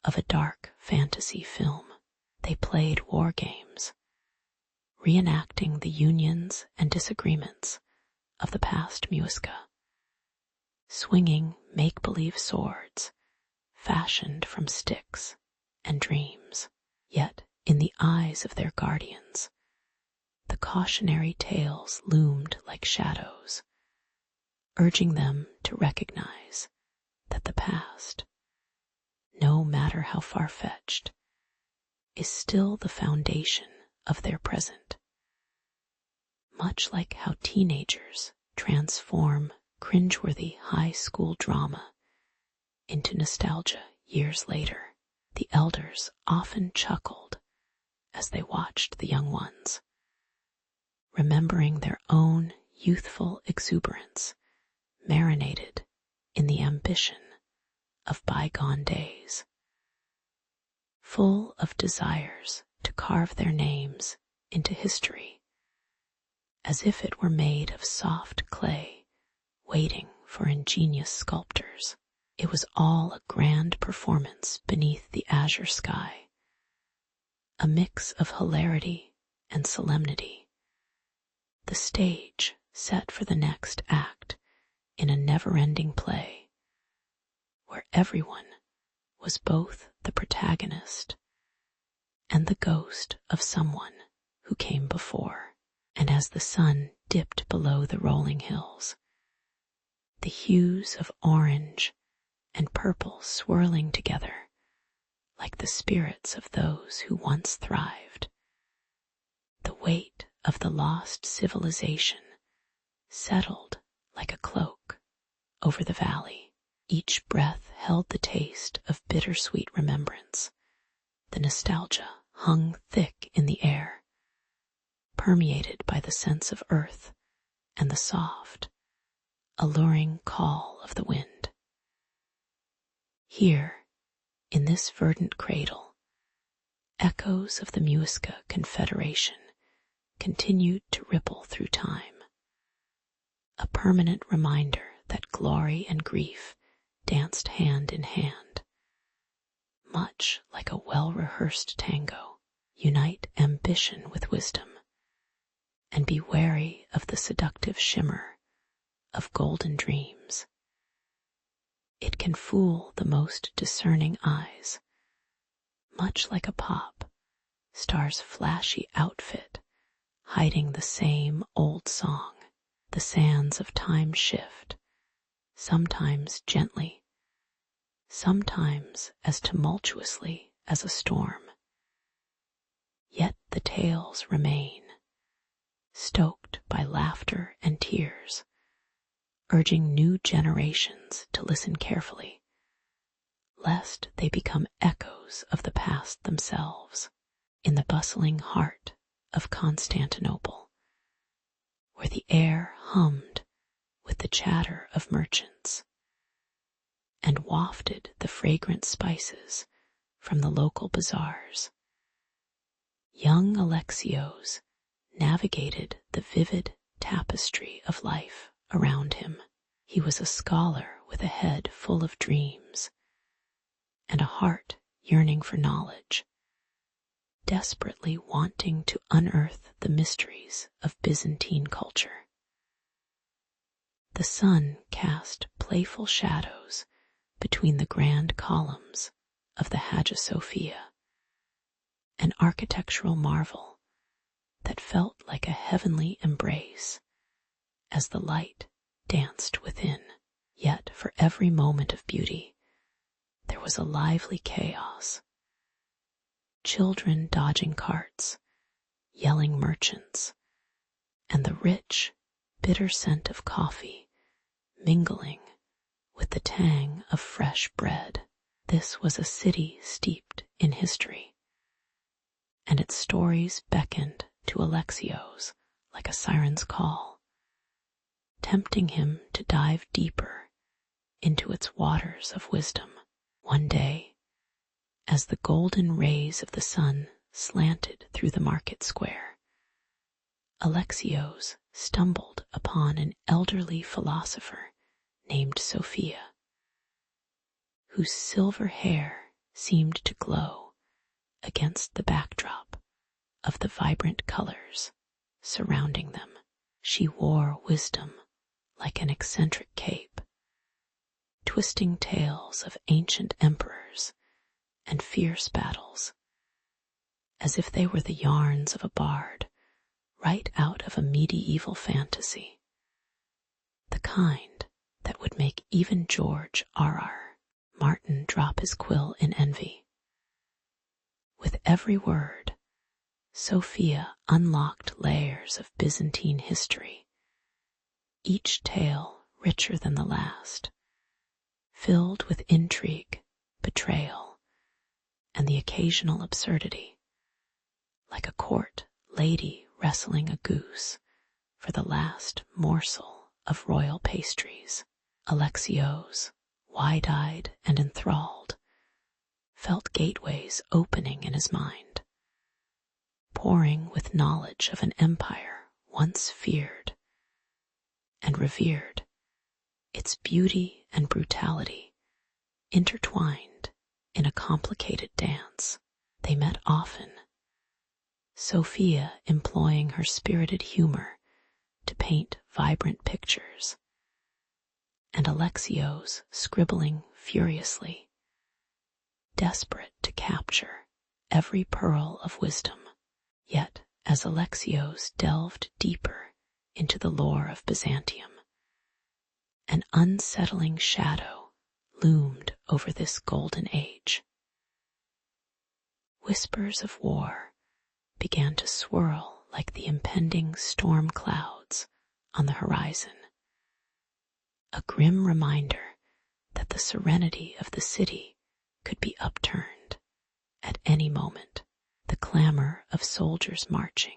of a dark fantasy film. They played war games, reenacting the unions and disagreements of the past Muisca, swinging make-believe swords fashioned from sticks and dreams. Yet, in the eyes of their guardians, the cautionary tales loomed like shadows, urging them to recognize that the past, no matter how far-fetched, is still the foundation of their present. Much like how teenagers transform cringeworthy high school drama into nostalgia years later. The elders often chuckled as they watched the young ones, remembering their own youthful exuberance marinated in the ambition of bygone days, full of desires to carve their names into history, as if it were made of soft clay waiting for ingenious sculptors. It was all a grand performance beneath the azure sky, a mix of hilarity and solemnity, the stage set for the next act in a never-ending play, where everyone was both the protagonist and the ghost of someone who came before. And as the sun dipped below the rolling hills, the hues of orange and purple swirling together like the spirits of those who once thrived, the weight of the lost civilization settled like a cloak over the valley. Each breath held the taste of bittersweet remembrance. The nostalgia hung thick in the air, permeated by the sense of earth and the soft, alluring call of the wind. Here, in this verdant cradle, echoes of the Muisca Confederation continued to ripple through time, a permanent reminder that glory and grief danced hand in hand, much like a well-rehearsed tango. Unite ambition with wisdom, and be wary of the seductive shimmer of golden dreams. It can fool the most discerning eyes, much like a pop star's flashy outfit hiding the same old song. The sands of time shift, sometimes gently, sometimes as tumultuously as a storm. Yet the tales remain, stoked by laughter and tears, urging new generations to listen carefully, lest they become echoes of the past themselves. In the bustling heart of Constantinople, where the air hummed with the chatter of merchants and wafted the fragrant spices from the local bazaars, young Alexios navigated the vivid tapestry of life around him. He was a scholar with a head full of dreams and a heart yearning for knowledge, desperately wanting to unearth the mysteries of Byzantine culture. The sun cast playful shadows between the grand columns of the Hagia Sophia, an architectural marvel that felt like a heavenly embrace as the light danced within. Yet for every moment of beauty, there was a lively chaos. Children dodging carts, yelling merchants, and the rich, bitter scent of coffee mingling with the tang of fresh bread. This was a city steeped in history, and its stories beckoned to Alexios like a siren's call, tempting him to dive deeper into its waters of wisdom. One day, as the golden rays of the sun slanted through the market square, Alexios stumbled upon an elderly philosopher named Sophia, whose silver hair seemed to glow against the backdrop of the vibrant colors surrounding them. She wore wisdom like an eccentric cape, twisting tales of ancient emperors and fierce battles, as if they were the yarns of a bard right out of a medieval fantasy, the kind that would make even George R.R. Martin drop his quill in envy. With every word, Sophia unlocked layers of Byzantine history, each tale richer than the last, filled with intrigue, betrayal, and the occasional absurdity, like a court lady wrestling a goose for the last morsel of royal pastries. Alexios, wide-eyed and enthralled, felt gateways opening in his mind, pouring with knowledge of an empire once feared and revered, its beauty and brutality intertwined in a complicated dance. They met often, Sophia employing her spirited humor to paint vibrant pictures, and Alexios scribbling furiously, desperate to capture every pearl of wisdom. Yet, as Alexios delved deeper into the lore of Byzantium, an unsettling shadow loomed over this golden age. Whispers of war began to swirl like the impending storm clouds on the horizon, a grim reminder that the serenity of the city could be upturned at any moment. The clamor of soldiers marching,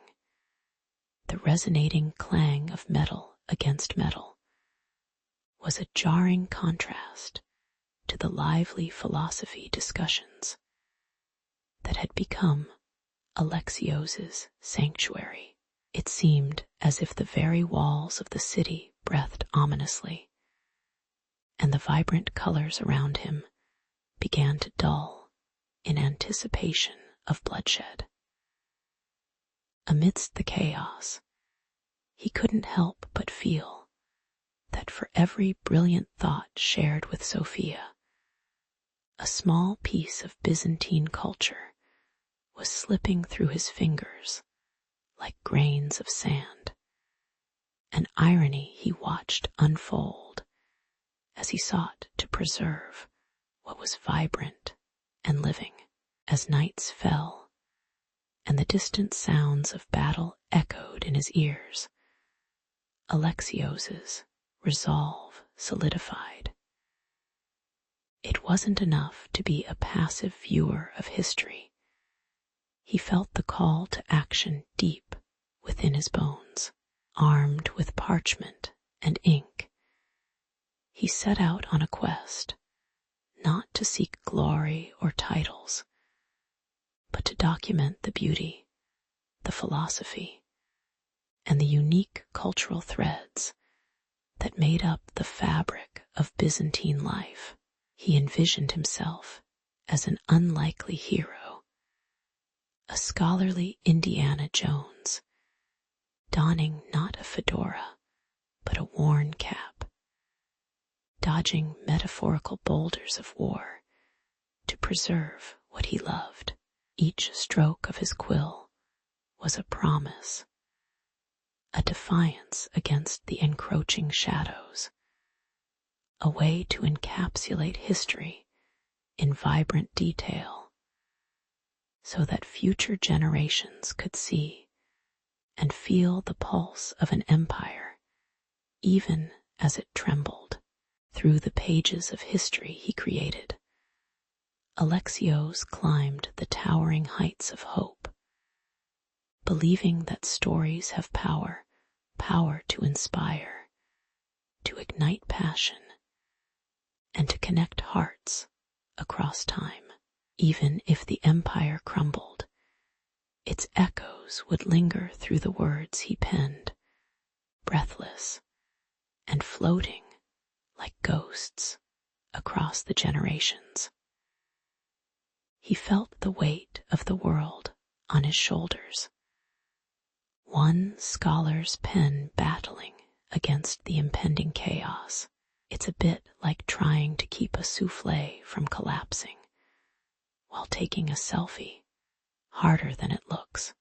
the resonating clang of metal against metal, was a jarring contrast to the lively philosophy discussions that had become Alexios's sanctuary. It seemed as if the very walls of the city breathed ominously, and the vibrant colors around him began to dull in anticipation of bloodshed. Amidst the chaos, he couldn't help but feel that for every brilliant thought shared with Sophia, a small piece of Byzantine culture was slipping through his fingers like grains of sand, an irony he watched unfold as he sought to preserve what was vibrant and living. As nights fell and the distant sounds of battle echoed in his ears, Alexios's resolve solidified. It wasn't enough to be a passive viewer of history. He felt the call to action deep within his bones. Armed with parchment and ink, he set out on a quest, not to seek glory or titles, but to document the beauty, the philosophy, and the unique cultural threads that made up the fabric of Byzantine life. He envisioned himself as an unlikely hero, a scholarly Indiana Jones, donning not a fedora, but a worn cap, dodging metaphorical boulders of war to preserve what he loved. Each stroke of his quill was a promise, a defiance against the encroaching shadows, a way to encapsulate history in vibrant detail so that future generations could see and feel the pulse of an empire even as it trembled. Through the pages of history he created, Alexios climbed the towering heights of hope, believing that stories have power to inspire, to ignite passion, and to connect hearts across time. Even if the empire crumbled, its echoes would linger through the words he penned, breathless and floating like ghosts across the generations. He felt the weight of the world on his shoulders, one scholar's pen battling against the impending chaos. It's a bit like trying to keep a souffle from collapsing while taking a selfie, harder than it looks.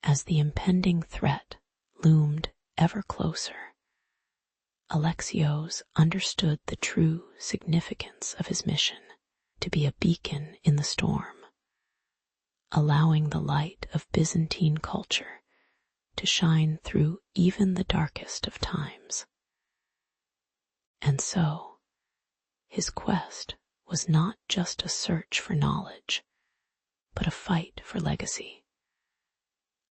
As the impending threat loomed ever closer, Alexios understood the true significance of his mission: to be a beacon in the storm, allowing the light of Byzantine culture to shine through even the darkest of times. And so, his quest was not just a search for knowledge, but a fight for legacy,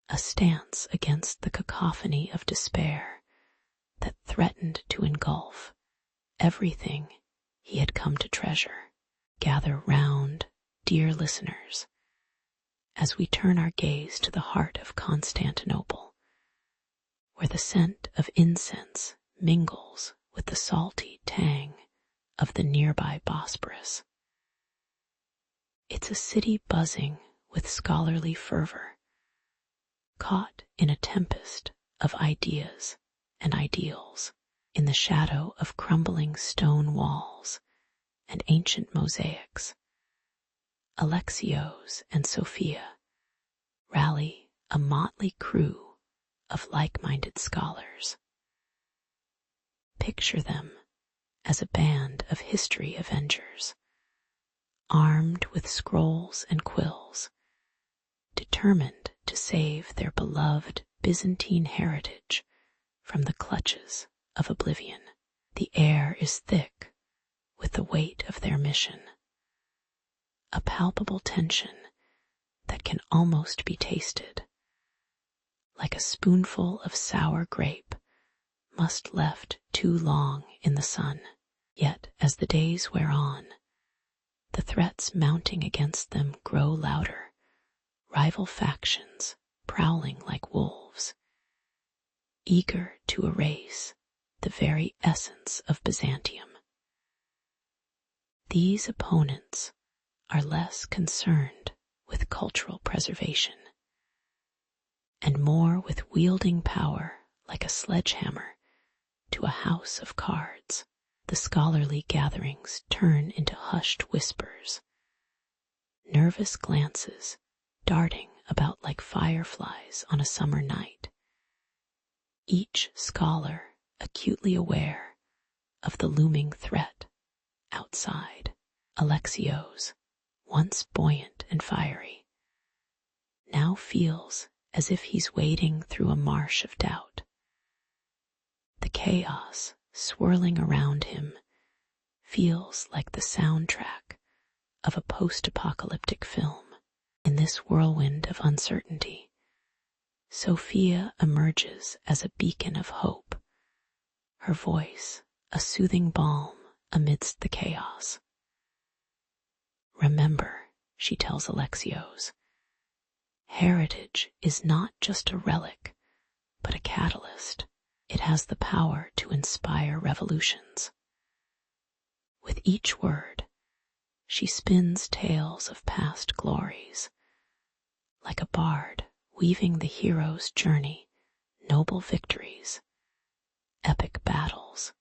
a stance against the cacophony of despair that threatened to engulf everything he had come to treasure. Gather round, dear listeners, as we turn our gaze to the heart of Constantinople, where the scent of incense mingles with the salty tang of the nearby Bosporus. It's a city buzzing with scholarly fervor, caught in a tempest of ideas and ideals, in the shadow of crumbling stone walls and ancient mosaics. Alexios and Sophia rally a motley crew of like-minded scholars. Picture them as a band of history avengers, armed with scrolls and quills, determined to save their beloved Byzantine heritage from the clutches of oblivion. The air is thick with the weight of their mission, a palpable tension that can almost be tasted, like a spoonful of sour grape must left too long in the sun. Yet as the days wear on, the threats mounting against them grow louder, rival factions prowling like wolves, eager to erase the very essence of Byzantium. These opponents are less concerned with cultural preservation and more with wielding power like a sledgehammer to a house of cards. The scholarly gatherings turn into hushed whispers, nervous glances darting about like fireflies on a summer night, each scholar acutely aware of the looming threat outside. Alexios, once buoyant and fiery, now feels as if he's wading through a marsh of doubt. The chaos swirling around him feels like the soundtrack of a post-apocalyptic film. In this whirlwind of uncertainty, Sophia emerges as a beacon of hope, her voice a soothing balm amidst the chaos. Remember, she tells Alexios, heritage is not just a relic, but a catalyst. It has the power to inspire revolutions. With each word, she spins tales of past glories, like a bard weaving the hero's journey, noble victories, epic battles,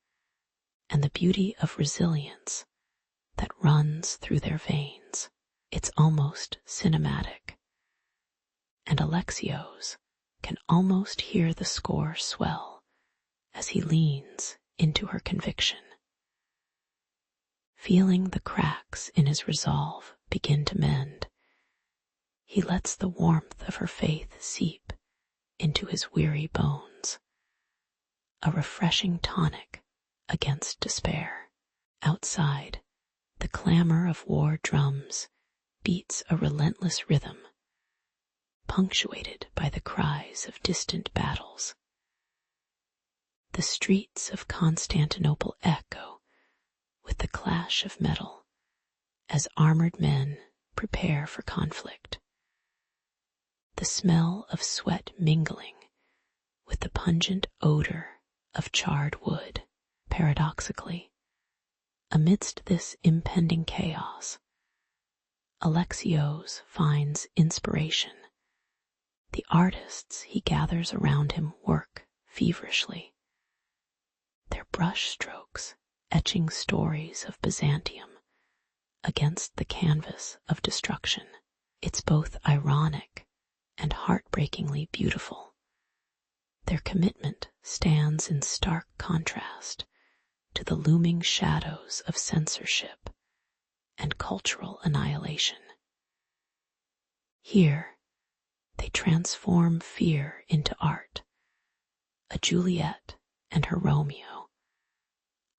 and the beauty of resilience that runs through their veins. It's almost cinematic, and Alexios can almost hear the score swell as he leans into her conviction. Feeling the cracks in his resolve begin to mend, he lets the warmth of her faith seep into his weary bones, a refreshing tonic against despair. Outside, the clamor of war drums beats a relentless rhythm, punctuated by the cries of distant battles. The streets of Constantinople echo with the clash of metal as armored men prepare for conflict. The smell of sweat mingling with the pungent odor of charred wood. Paradoxically, amidst this impending chaos, Alexios finds inspiration. The artists he gathers around him work feverishly, their brush strokes etching stories of Byzantium against the canvas of destruction. It's both ironic and heartbreakingly beautiful. Their commitment stands in stark contrast to the looming shadows of censorship and cultural annihilation. Here, They transform fear into art, a Juliet and her Romeo,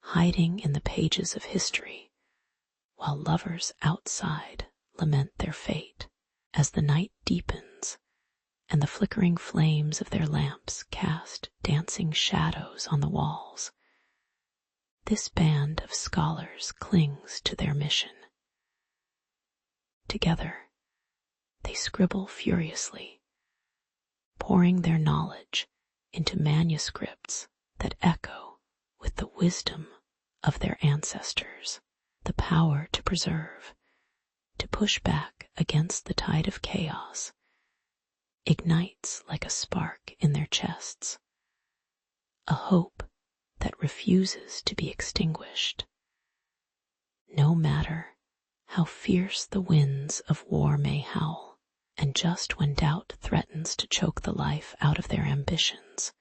hiding in the pages of history, while lovers outside lament their fate. As the night deepens and the flickering flames of their lamps cast dancing shadows on the walls, this band of scholars clings to their mission. Together, they scribble furiously, pouring their knowledge into manuscripts that echo with the wisdom of their ancestors. The power to preserve, to push back against the tide of chaos, ignites like a spark in their chests, a hope that refuses to be extinguished. No matter how fierce the winds of war may howl, and just when doubt threatens to choke the life out of their ambitions,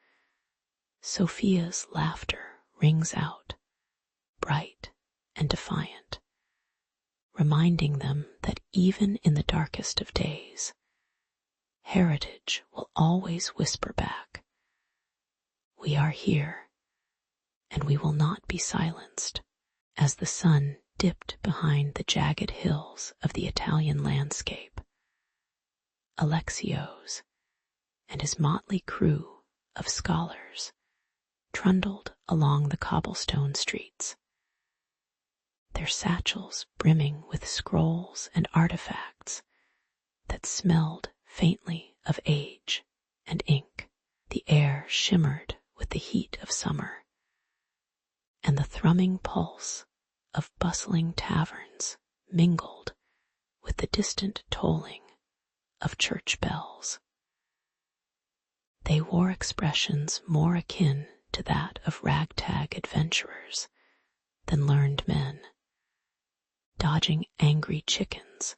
Sophia's laughter rings out, bright and defiant, reminding them that even in the darkest of days, heritage will always whisper back, "We are here, and we will not be silenced." As the sun dipped behind the jagged hills of the Italian landscape, Alexios and his motley crew of scholars trundled along the cobblestone streets, their satchels brimming with scrolls and artifacts that smelled faintly of age and ink. The air shimmered with the heat of summer, and the thrumming pulse of bustling taverns mingled with the distant tolling of church bells. They wore expressions more akin to that of ragtag adventurers than learned men, dodging angry chickens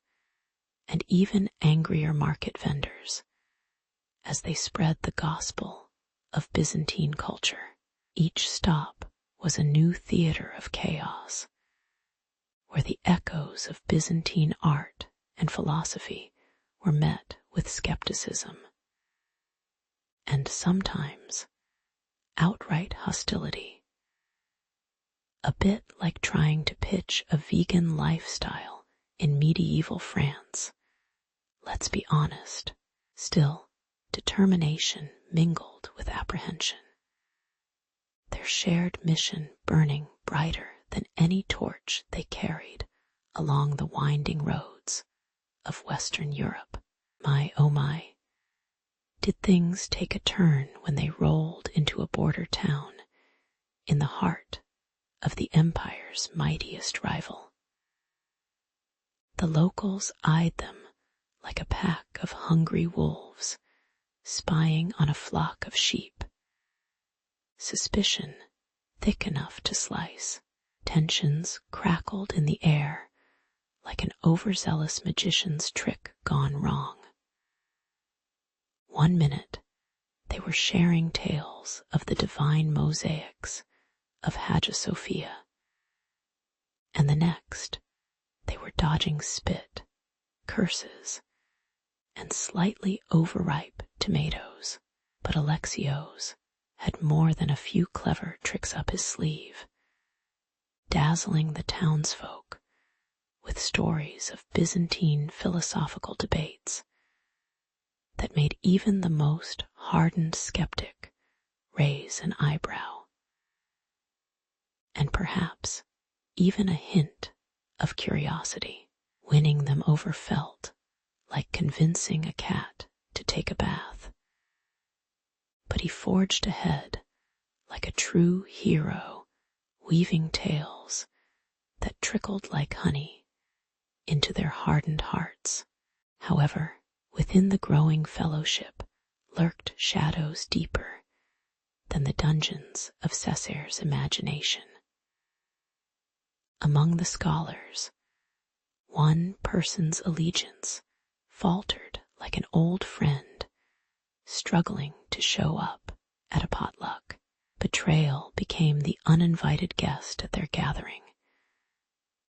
and even angrier market vendors as they spread the gospel of Byzantine culture. Each stop was a new theater of chaos, where the echoes of Byzantine art and philosophy were met with skepticism, and sometimes outright hostility. A bit like trying to pitch a vegan lifestyle in medieval France. Let's be honest, still, determination mingled with apprehension, their shared mission burning brighter than any torch they carried along the winding roads of Western Europe. My, oh my, did things take a turn when they rolled into a border town in the heart of the empire's mightiest rival. The locals eyed them like a pack of hungry wolves spying on a flock of sheep. Suspicion thick enough to slice, tensions crackled in the air like an overzealous magician's trick gone wrong. 1 minute, they were sharing tales of the divine mosaics of Hagia Sophia, and the next, they were dodging spit, curses, and slightly overripe tomatoes. But Alexios had more than a few clever tricks up his sleeve, dazzling the townsfolk with stories of Byzantine philosophical debates that made even the most hardened skeptic raise an eyebrow, and perhaps even a hint of curiosity. Winning them over felt like convincing a cat to take a bath. But he forged ahead like a true hero, weaving tales that trickled like honey into their hardened hearts. However, within the growing fellowship lurked shadows deeper than the dungeons of Cæsar's imagination. Among the scholars, one person's allegiance faltered like an old friend struggling to show up at a potluck. Betrayal became the uninvited guest at their gathering,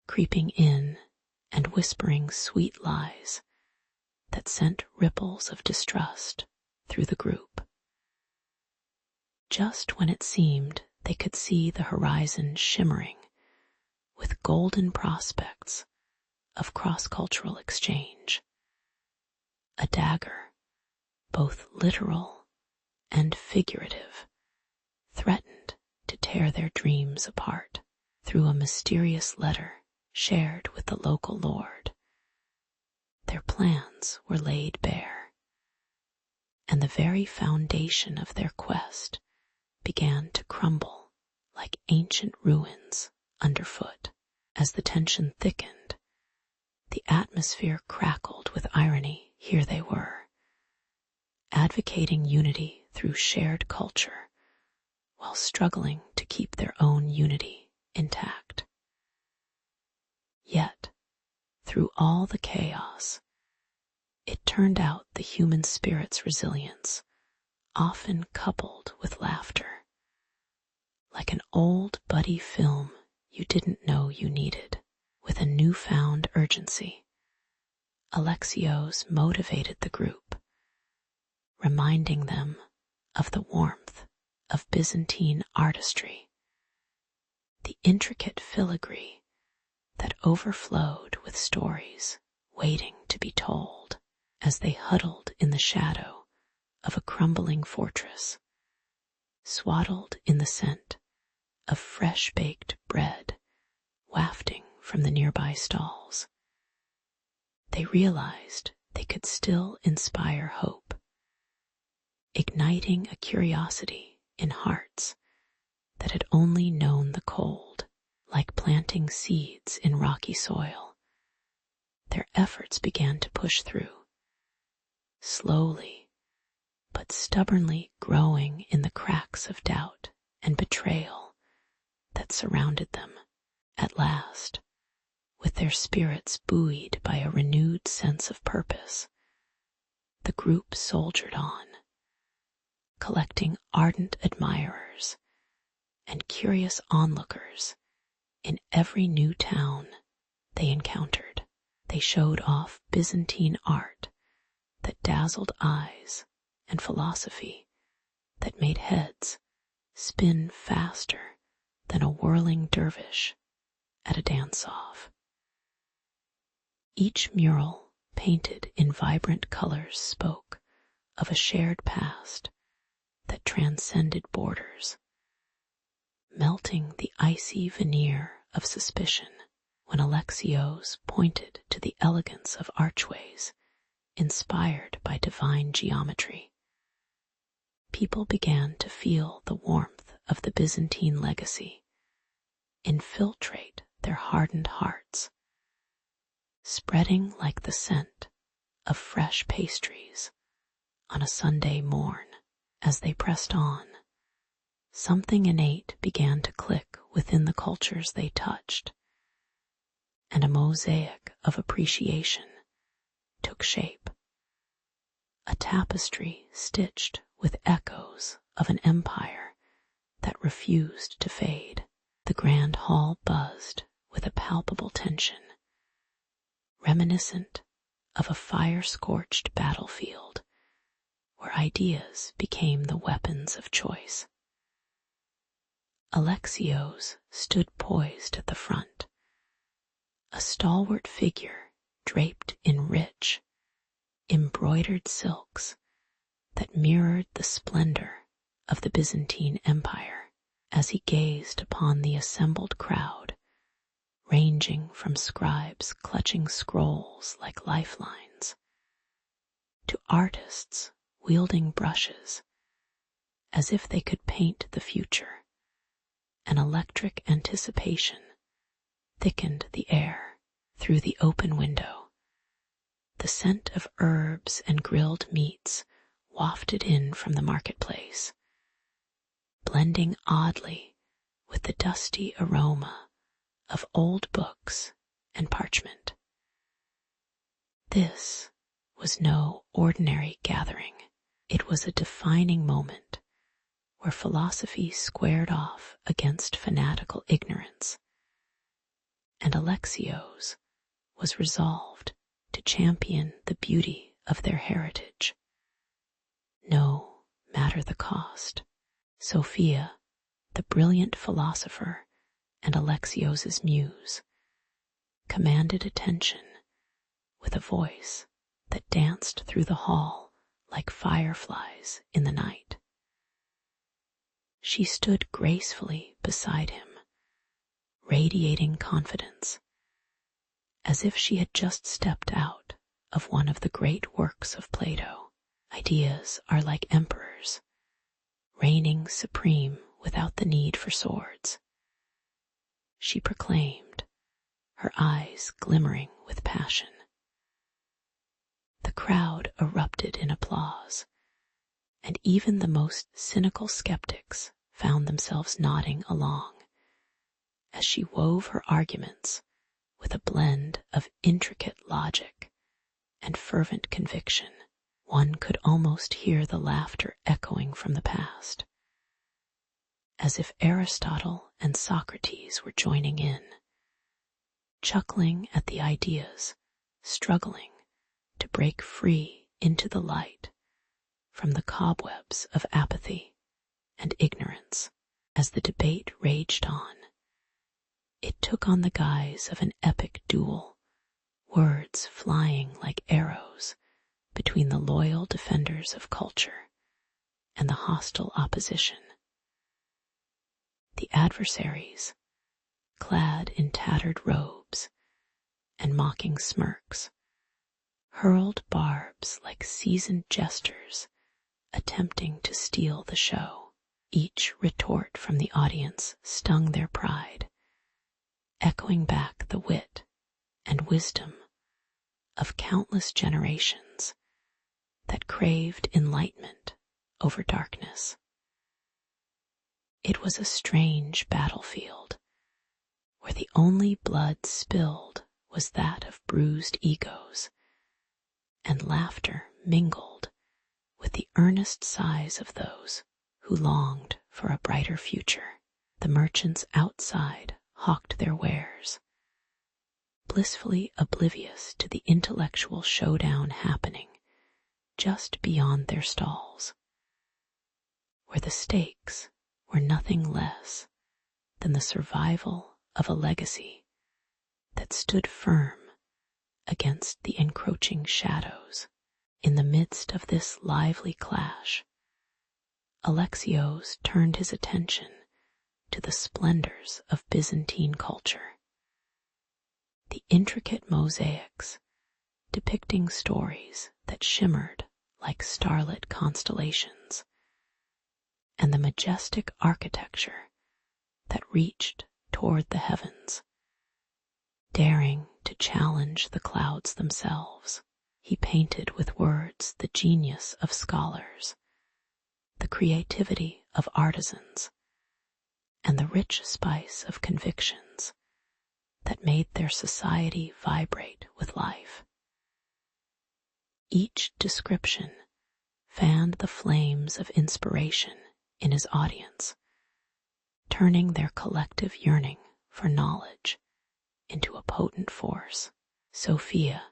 creeping in and whispering sweet lies that sent ripples of distrust through the group. Just when it seemed they could see the horizon shimmering with golden prospects of cross-cultural exchange, a dagger, both literal and figurative, threatened to tear their dreams apart. Through a mysterious letter shared with the local lord, their plans were laid bare, and the very foundation of their quest began to crumble like ancient ruins underfoot. As the tension thickened, the atmosphere crackled with irony. Here they were, advocating unity through shared culture, while struggling to keep their own unity intact. Yet, through all the chaos, it turned out the human spirit's resilience, often coupled with laughter, like an old buddy film you didn't know you needed. With a newfound urgency, Alexios motivated the group, reminding them of the warmth of Byzantine artistry, the intricate filigree that overflowed with stories waiting to be told. As they huddled in the shadow of a crumbling fortress, swaddled in the scent of fresh-baked bread wafting from the nearby stalls, they realized they could still inspire hope, igniting a curiosity in hearts that had only known the cold. Like planting seeds in rocky soil, their efforts began to push through, slowly but stubbornly growing in the cracks of doubt and betrayal that surrounded them. At last, with their spirits buoyed by a renewed sense of purpose, the group soldiered on, collecting ardent admirers and curious onlookers in every new town they encountered. They showed off Byzantine art that dazzled eyes and philosophy that made heads spin faster than a whirling dervish at a dance-off. Each mural, painted in vibrant colors, spoke of a shared past that transcended borders, melting the icy veneer of suspicion. When Alexios pointed to the elegance of archways inspired by divine geometry, people began to feel the warmth of the Byzantine legacy infiltrate their hardened hearts, spreading like the scent of fresh pastries on a Sunday morn. As they pressed on, something innate began to click within the cultures they touched, and a mosaic of appreciation took shape, a tapestry stitched with echoes of an empire that refused to fade. The grand hall buzzed with a palpable tension, reminiscent of a fire-scorched battlefield where ideas became the weapons of choice. Alexios stood poised at the front, a stalwart figure draped in rich, embroidered silks that mirrored the splendor of the Byzantine Empire. As he gazed upon the assembled crowd, ranging from scribes clutching scrolls like lifelines to artists wielding brushes as if they could paint the future, an electric anticipation thickened the air. Through the open window, the scent of herbs and grilled meats wafted in from the marketplace, blending oddly with the dusty aroma of old books and parchment. This was no ordinary gathering. It was a defining moment where philosophy squared off against fanatical ignorance, and Alexios was resolved to champion the beauty of their heritage, no matter the cost. Sophia, the brilliant philosopher and Alexios's muse, commanded attention with a voice that danced through the hall like fireflies in the night. She stood gracefully beside him, radiating confidence, as if she had just stepped out of one of the great works of Plato. Ideas are like emperors, reigning supreme without the need for swords, she proclaimed, her eyes glimmering with passion. The crowd erupted in applause, and even the most cynical skeptics found themselves nodding along as she wove her arguments with a blend of intricate logic and fervent conviction. One could almost hear the laughter echoing from the past, as if Aristotle and Socrates were joining in, chuckling at the ideas, struggling to break free into the light from the cobwebs of apathy and ignorance. As the debate raged on, it took on the guise of an epic duel, words flying like arrows between the loyal defenders of culture and the hostile opposition. The adversaries, clad in tattered robes and mocking smirks, hurled barbs like seasoned jesters attempting to steal the show. Each retort from the audience stung their pride, echoing back the wit and wisdom of countless generations that craved enlightenment over darkness. It was a strange battlefield, where the only blood spilled was that of bruised egos, and laughter mingled with the earnest sighs of those who longed for a brighter future. The merchants outside hawked their wares, blissfully oblivious to the intellectual showdown happening just beyond their stalls, where the stakes were nothing less than the survival of a legacy that stood firm against the encroaching shadows. In the midst of this lively clash, Alexios turned his attention to the splendors of Byzantine culture. The intricate mosaics depicting stories that shimmered like starlit constellations, and the majestic architecture that reached toward the heavens, daring to challenge the clouds themselves. He painted with words the genius of scholars, the creativity of artisans, and the rich spice of convictions that made their society vibrate with life. Each description fanned the flames of inspiration in his audience, turning their collective yearning for knowledge into a potent force. Sophia,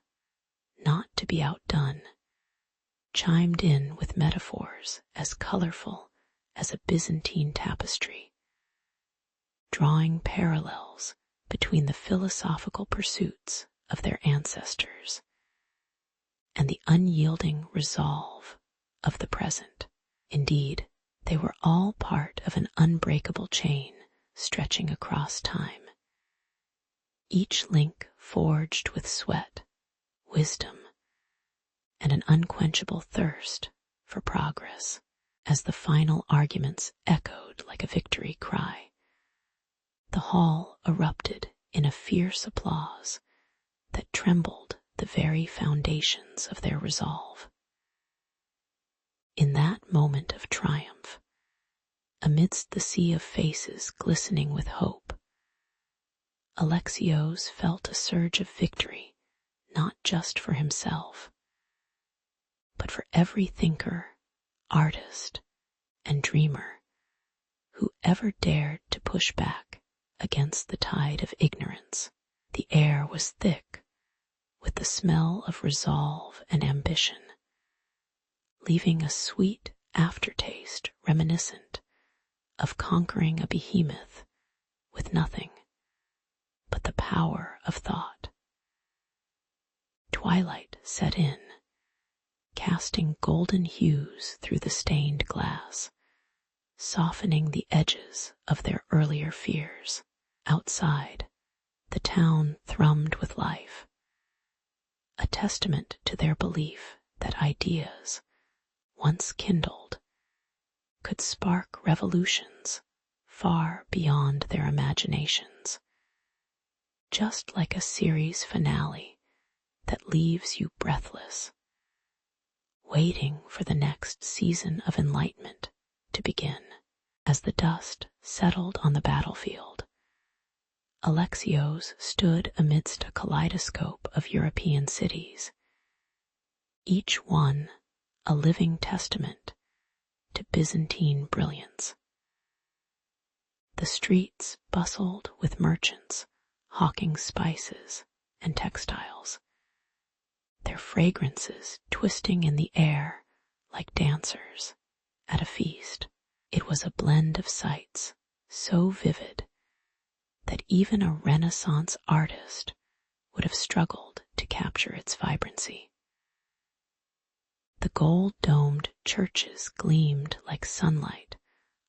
not to be outdone, chimed in with metaphors as colorful as a Byzantine tapestry, drawing parallels between the philosophical pursuits of their ancestors and the unyielding resolve of the present. Indeed, they were all part of an unbreakable chain stretching across time, each link forged with sweat, wisdom, and an unquenchable thirst for progress. As the final arguments echoed like a victory cry, the hall erupted in a fierce applause that trembled the very foundations of their resolve. In that moment of triumph, amidst the sea of faces glistening with hope, Alexios felt a surge of victory, not just for himself, but for every thinker, artist, and dreamer who ever dared to push back against the tide of ignorance. The air was thick with the smell of resolve and ambition, leaving a sweet aftertaste reminiscent of conquering a behemoth with nothing but the power of thought. Twilight set in, casting golden hues through the stained glass, softening the edges of their earlier fears. Outside, the town thrummed with life, a testament to their belief that ideas, once kindled, could spark revolutions far beyond their imaginations. Just like a series finale that leaves you breathless, waiting for the next season of enlightenment to begin. As the dust settled on the battlefield, Alexios stood amidst a kaleidoscope of European cities, each one a living testament to Byzantine brilliance. The streets bustled with merchants hawking spices and textiles, their fragrances twisting in the air like dancers at a feast. It was a blend of sights so vivid that even a Renaissance artist would have struggled to capture its vibrancy. The gold-domed churches gleamed like sunlight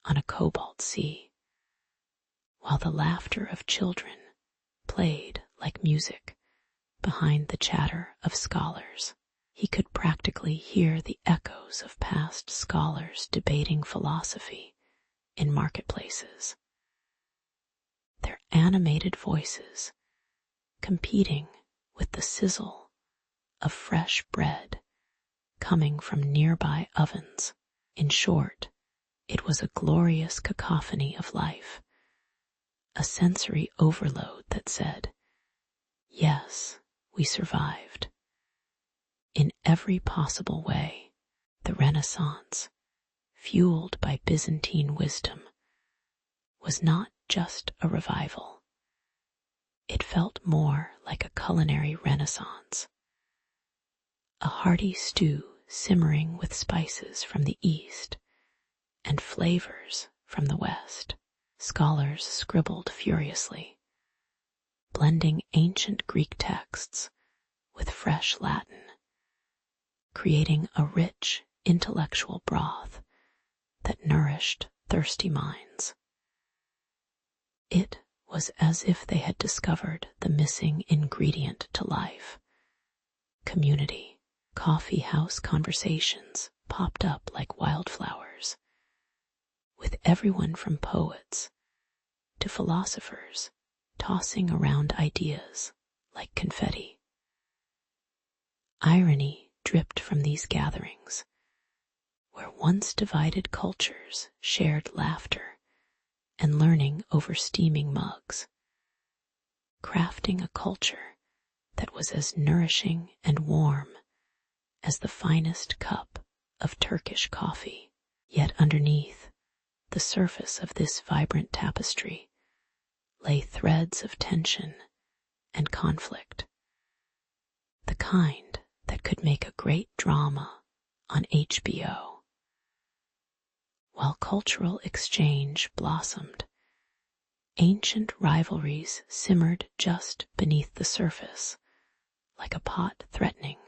on a cobalt sea, while the laughter of children played like music behind the chatter of scholars. He could practically hear the echoes of past scholars debating philosophy in marketplaces, their animated voices competing with the sizzle of fresh bread coming from nearby ovens. In short, it was a glorious cacophony of life, a sensory overload that said, yes, we survived. In every possible way, the Renaissance, fueled by Byzantine wisdom, was not just a revival. It felt more like a culinary renaissance, a hearty stew simmering with spices from the east and flavors from the west. Scholars scribbled furiously, blending ancient Greek texts with fresh Latin, creating a rich intellectual broth that nourished thirsty minds. It was as if they had discovered the missing ingredient to life. Community. Coffee house conversations popped up like wildflowers, with everyone from poets to philosophers tossing around ideas like confetti. Irony dripped from these gatherings, where once divided cultures shared laughter and learning over steaming mugs, crafting a culture that was as nourishing and warm as the finest cup of Turkish coffee. Yet underneath the surface of this vibrant tapestry lay threads of tension and conflict, the kind that could make a great drama on HBO. While cultural exchange blossomed, ancient rivalries simmered just beneath the surface, like a pot threatening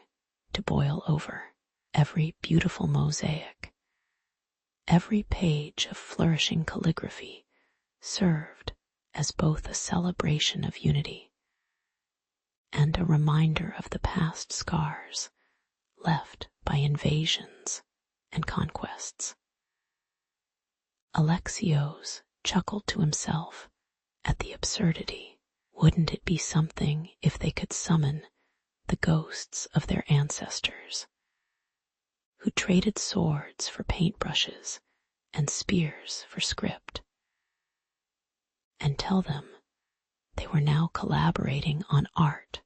to boil over. Every beautiful mosaic, every page of flourishing calligraphy served as both a celebration of unity and a reminder of the past scars left by invasions and conquests. Alexios chuckled to himself at the absurdity. Wouldn't it be something if they could summon the ghosts of their ancestors, who traded swords for paintbrushes and spears for script, and tell them they were now collaborating on art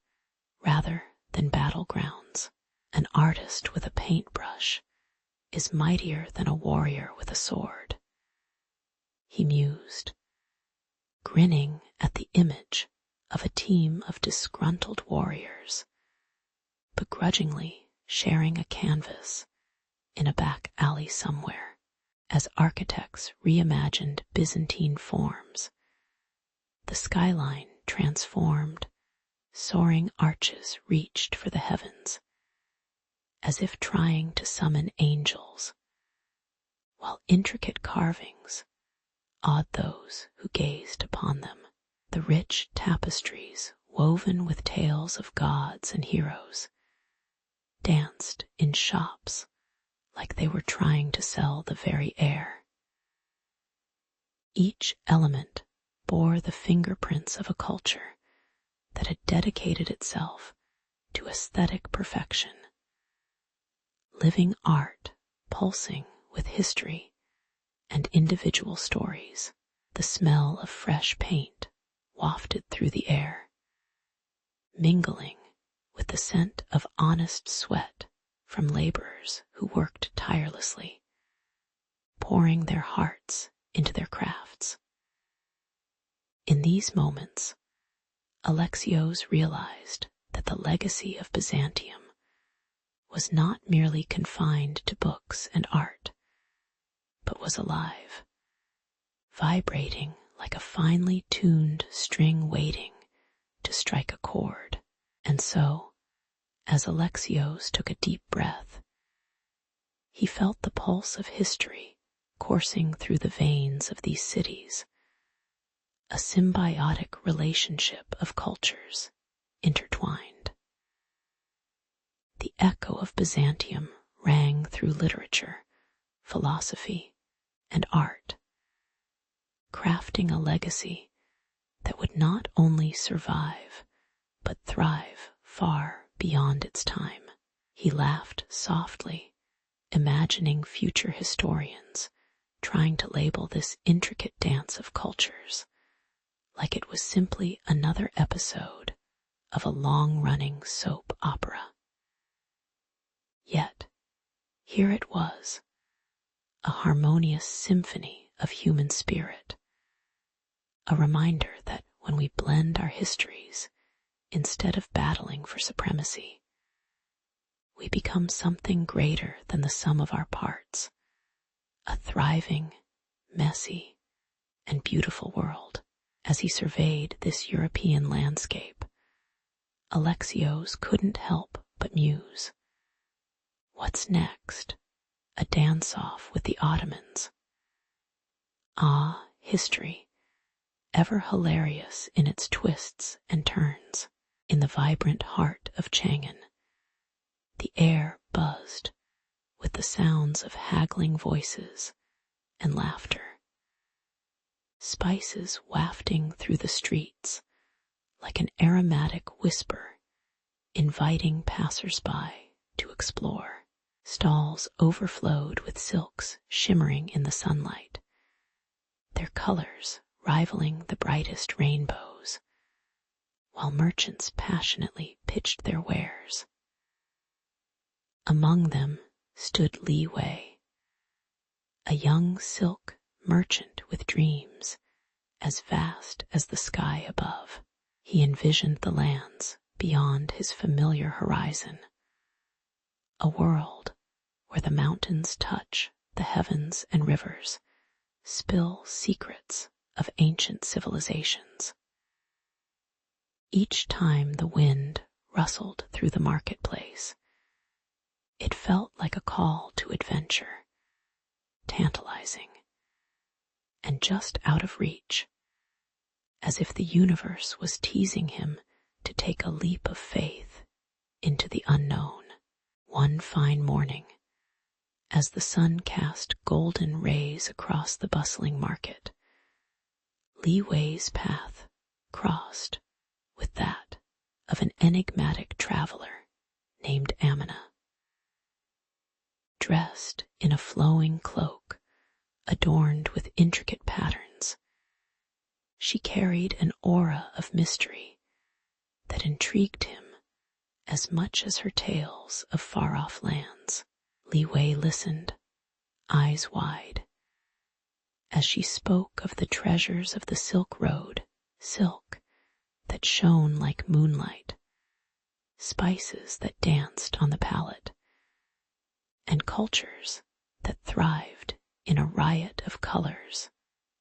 rather than battlegrounds. An artist with a paintbrush is mightier than a warrior with a sword, he mused, grinning at the image of a team of disgruntled warriors begrudgingly sharing a canvas in a back alley somewhere as architects reimagined Byzantine forms. The skyline transformed, soaring arches reached for the heavens, as if trying to summon angels, while intricate carvings awed those who gazed upon them. The rich tapestries, woven with tales of gods and heroes, danced in shops like they were trying to sell the very air. Each element bore the fingerprints of a culture that had dedicated itself to aesthetic perfection. Living art pulsing with history and individual stories, the smell of fresh paint wafted through the air, mingling with the scent of honest sweat from laborers who worked tirelessly, pouring their hearts into their crafts. In these moments, Alexios realized that the legacy of Byzantium was not merely confined to books and art, but was alive, vibrating like a finely tuned string waiting to strike a chord. And so, as Alexios took a deep breath, he felt the pulse of history coursing through the veins of these cities, a symbiotic relationship of cultures intertwined. The echo of Byzantium rang through literature, philosophy, and art, crafting a legacy that would not only survive, but thrive far beyond its time. He laughed softly, imagining future historians trying to label this intricate dance of cultures like it was simply another episode of a long-running soap opera. Yet, here it was, a harmonious symphony of human spirit, a reminder that when we blend our histories, instead of battling for supremacy, we become something greater than the sum of our parts, a thriving, messy, and beautiful world. As he surveyed this European landscape, Alexios couldn't help but muse. What's next? A dance-off with the Ottomans? Ah, history, ever hilarious in its twists and turns. In the vibrant heart of Chang'an, the air buzzed with the sounds of haggling voices and laughter, spices wafting through the streets like an aromatic whisper, inviting passers-by to explore. Stalls overflowed with silks shimmering in the sunlight, their colors rivaling the brightest rainbows, while merchants passionately pitched their wares. Among them stood Li Wei, a young silk merchant with dreams as vast as the sky above. He envisioned the lands beyond his familiar horizon, a world where the mountains touch the heavens and rivers spill secrets of ancient civilizations. Each time the wind rustled through the marketplace, it felt like a call to adventure, tantalizing, and just out of reach, as if the universe was teasing him to take a leap of faith into the unknown. One fine morning, as the sun cast golden rays across the bustling market, Li Wei's path crossed with that of an enigmatic traveler named Amina. Dressed in a flowing cloak adorned with intricate patterns, she carried an aura of mystery that intrigued him as much as her tales of far-off lands. Li Wei listened, eyes wide, as she spoke of the treasures of the Silk Road, silk that shone like moonlight, spices that danced on the palate, and cultures that thrived in a riot of colors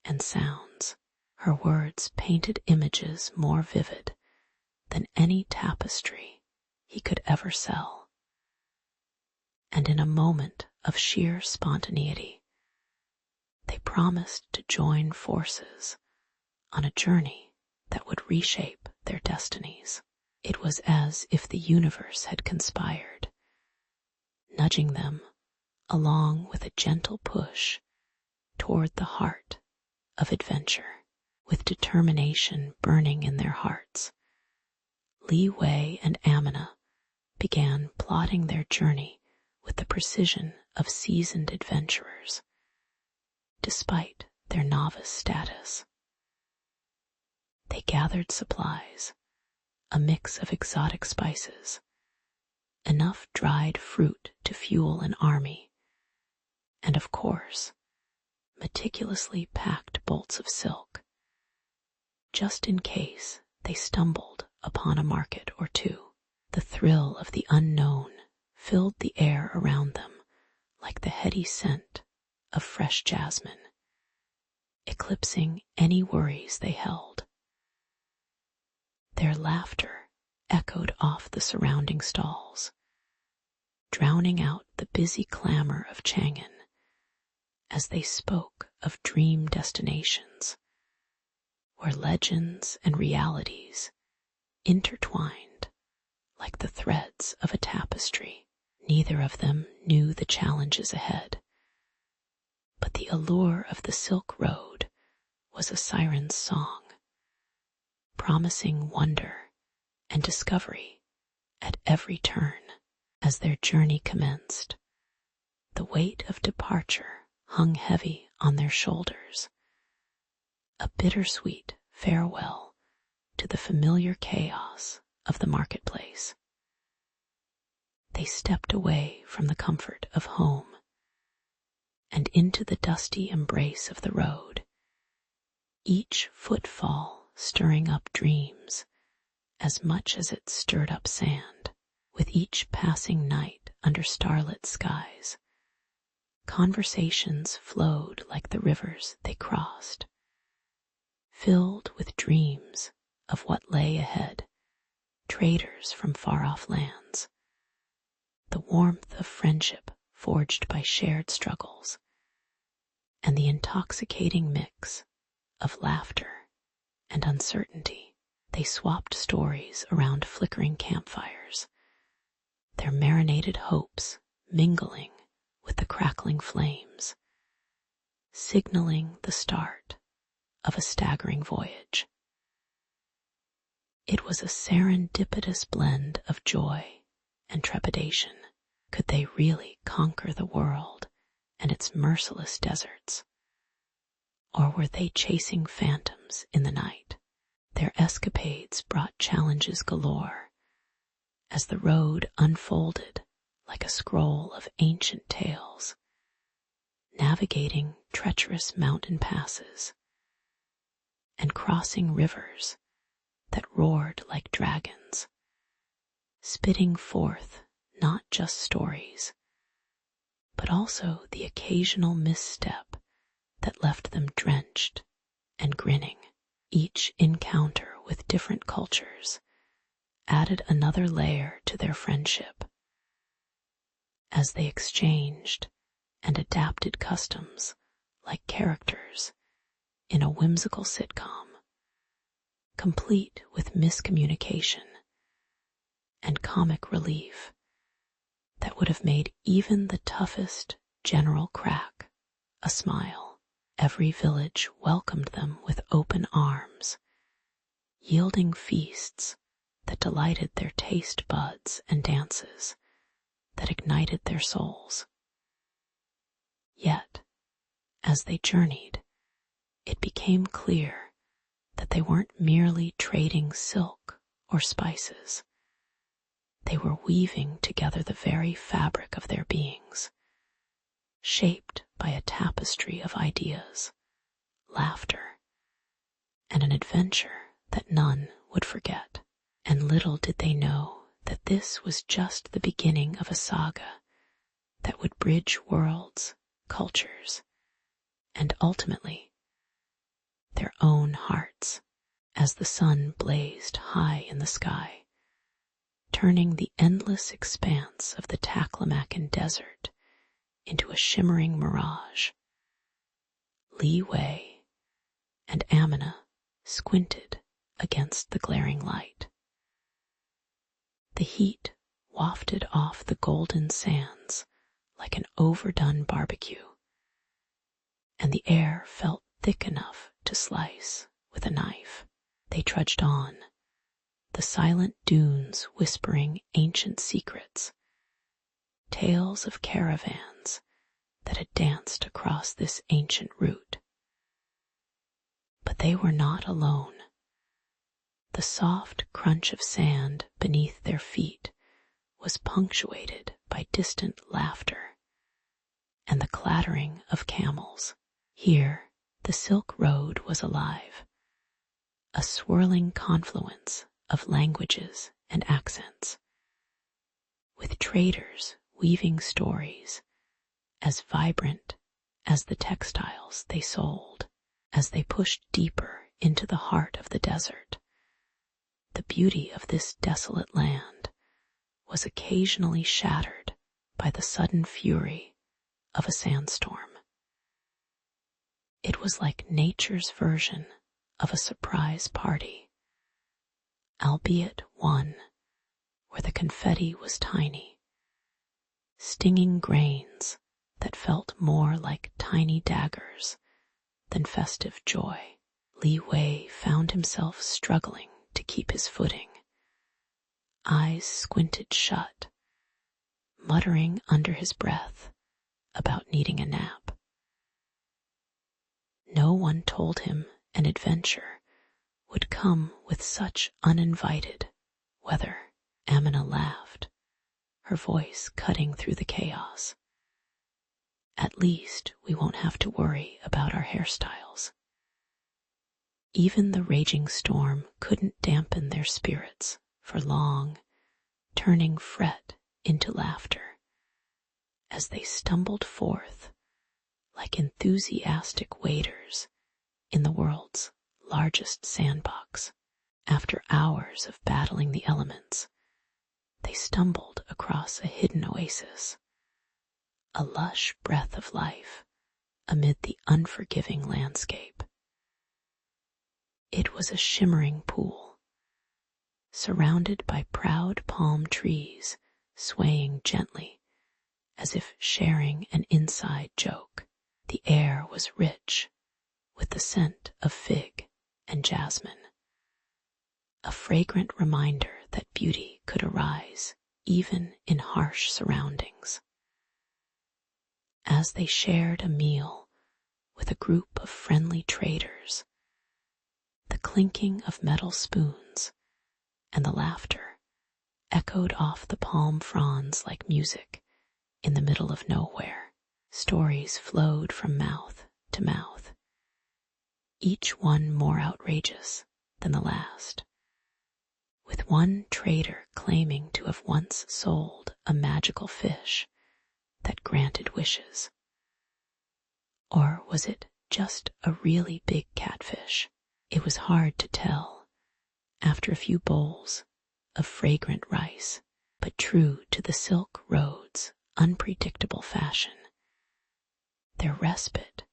and sounds. Her words painted images more vivid than any tapestry he could ever sell. And in a moment of sheer spontaneity, they promised to join forces on a journey that would reshape their destinies. It was as if the universe had conspired, nudging them along with a gentle push toward the heart of adventure. With determination burning in their hearts, Li Wei and Amina began plotting their journey with the precision of seasoned adventurers, despite their novice status. They gathered supplies, a mix of exotic spices, enough dried fruit to fuel an army, and of course, meticulously packed bolts of silk, just in case they stumbled upon a market or two. The thrill of the unknown filled the air around them like the heady scent of fresh jasmine, eclipsing any worries they held. Their laughter echoed off the surrounding stalls, drowning out the busy clamor of Chang'an as they spoke of dream destinations where legends and realities intertwined like the threads of a tapestry. Neither of them knew the challenges ahead, but the allure of the Silk Road was a siren's song, promising wonder and discovery at every turn. As their journey commenced, the weight of departure hung heavy on their shoulders, a bittersweet farewell to the familiar chaos of the marketplace. They stepped away from the comfort of home and into the dusty embrace of the road, each footfall stirring up dreams as much as it stirred up sand. With each passing night under starlit skies, conversations flowed like the rivers they crossed, filled with dreams of what lay ahead, traders from far-off lands, the warmth of friendship forged by shared struggles, and the intoxicating mix of laughter and uncertainty. They swapped stories around flickering campfires, their marinated hopes mingling with the crackling flames, signaling the start of a staggering voyage. It was a serendipitous blend of joy and trepidation. Could they really conquer the world and its merciless deserts? Or were they chasing phantoms in the night? Their escapades brought challenges galore, as the road unfolded like a scroll of ancient tales, navigating treacherous mountain passes and crossing rivers that roared like dragons, spitting forth not just stories, but also the occasional misstep that left them drenched and grinning. Each encounter with different cultures added another layer to their friendship, as they exchanged and adapted customs like characters in a whimsical sitcom, complete with miscommunication and comic relief that would have made even the toughest general crack a smile. Every village welcomed them with open arms, yielding feasts that delighted their taste buds and dances that ignited their souls. Yet, as they journeyed, it became clear that they weren't merely trading silk or spices. They were weaving together the very fabric of their beings, shaped by a tapestry of ideas, laughter, and an adventure that none would forget. And little did they know that this was just the beginning of a saga that would bridge worlds, cultures, and ultimately their own hearts. As the sun blazed high in the sky, turning the endless expanse of the Taklamakan Desert into a shimmering mirage, Li Wei and Amina squinted against the glaring light. The heat wafted off the golden sands like an overdone barbecue, and the air felt thick enough to slice with a knife. They trudged on, the silent dunes whispering ancient secrets, tales of caravans that had danced across this ancient route. But they were not alone. The soft crunch of sand beneath their feet was punctuated by distant laughter and the clattering of camels. Here, the Silk Road was alive, a swirling confluence of languages and accents, with traders weaving stories as vibrant as the textiles they sold. As they pushed deeper into the heart of the desert, the beauty of this desolate land was occasionally shattered by the sudden fury of a sandstorm. It was like nature's version of a surprise party, albeit one where the confetti was tiny, stinging grains that felt more like tiny daggers than festive joy. Li Wei found himself struggling to keep his footing, eyes squinted shut, muttering under his breath about needing a nap. No one told him an adventure would come with such uninvited weather. Amina laughed, her voice cutting through the chaos. At least we won't have to worry about our hairstyles. Even the raging storm couldn't dampen their spirits for long, turning fret into laughter as they stumbled forth like enthusiastic waders in the world's largest sandbox. After hours of battling the elements, they stumbled across a hidden oasis, a lush breath of life amid the unforgiving landscape. It was a shimmering pool, surrounded by proud palm trees swaying gently as if sharing an inside joke. The air was rich with the scent of fig and jasmine, a fragrant reminder that beauty could arise even in harsh surroundings. As they shared a meal with a group of friendly traders, the clinking of metal spoons and the laughter echoed off the palm fronds like music in the middle of nowhere. Stories flowed from mouth to mouth, each one more outrageous than the last, with one trader claiming to have once sold a magical fish that granted wishes. Or was it just a really big catfish? It was hard to tell after a few bowls of fragrant rice, but true to the Silk Road's unpredictable fashion, their respite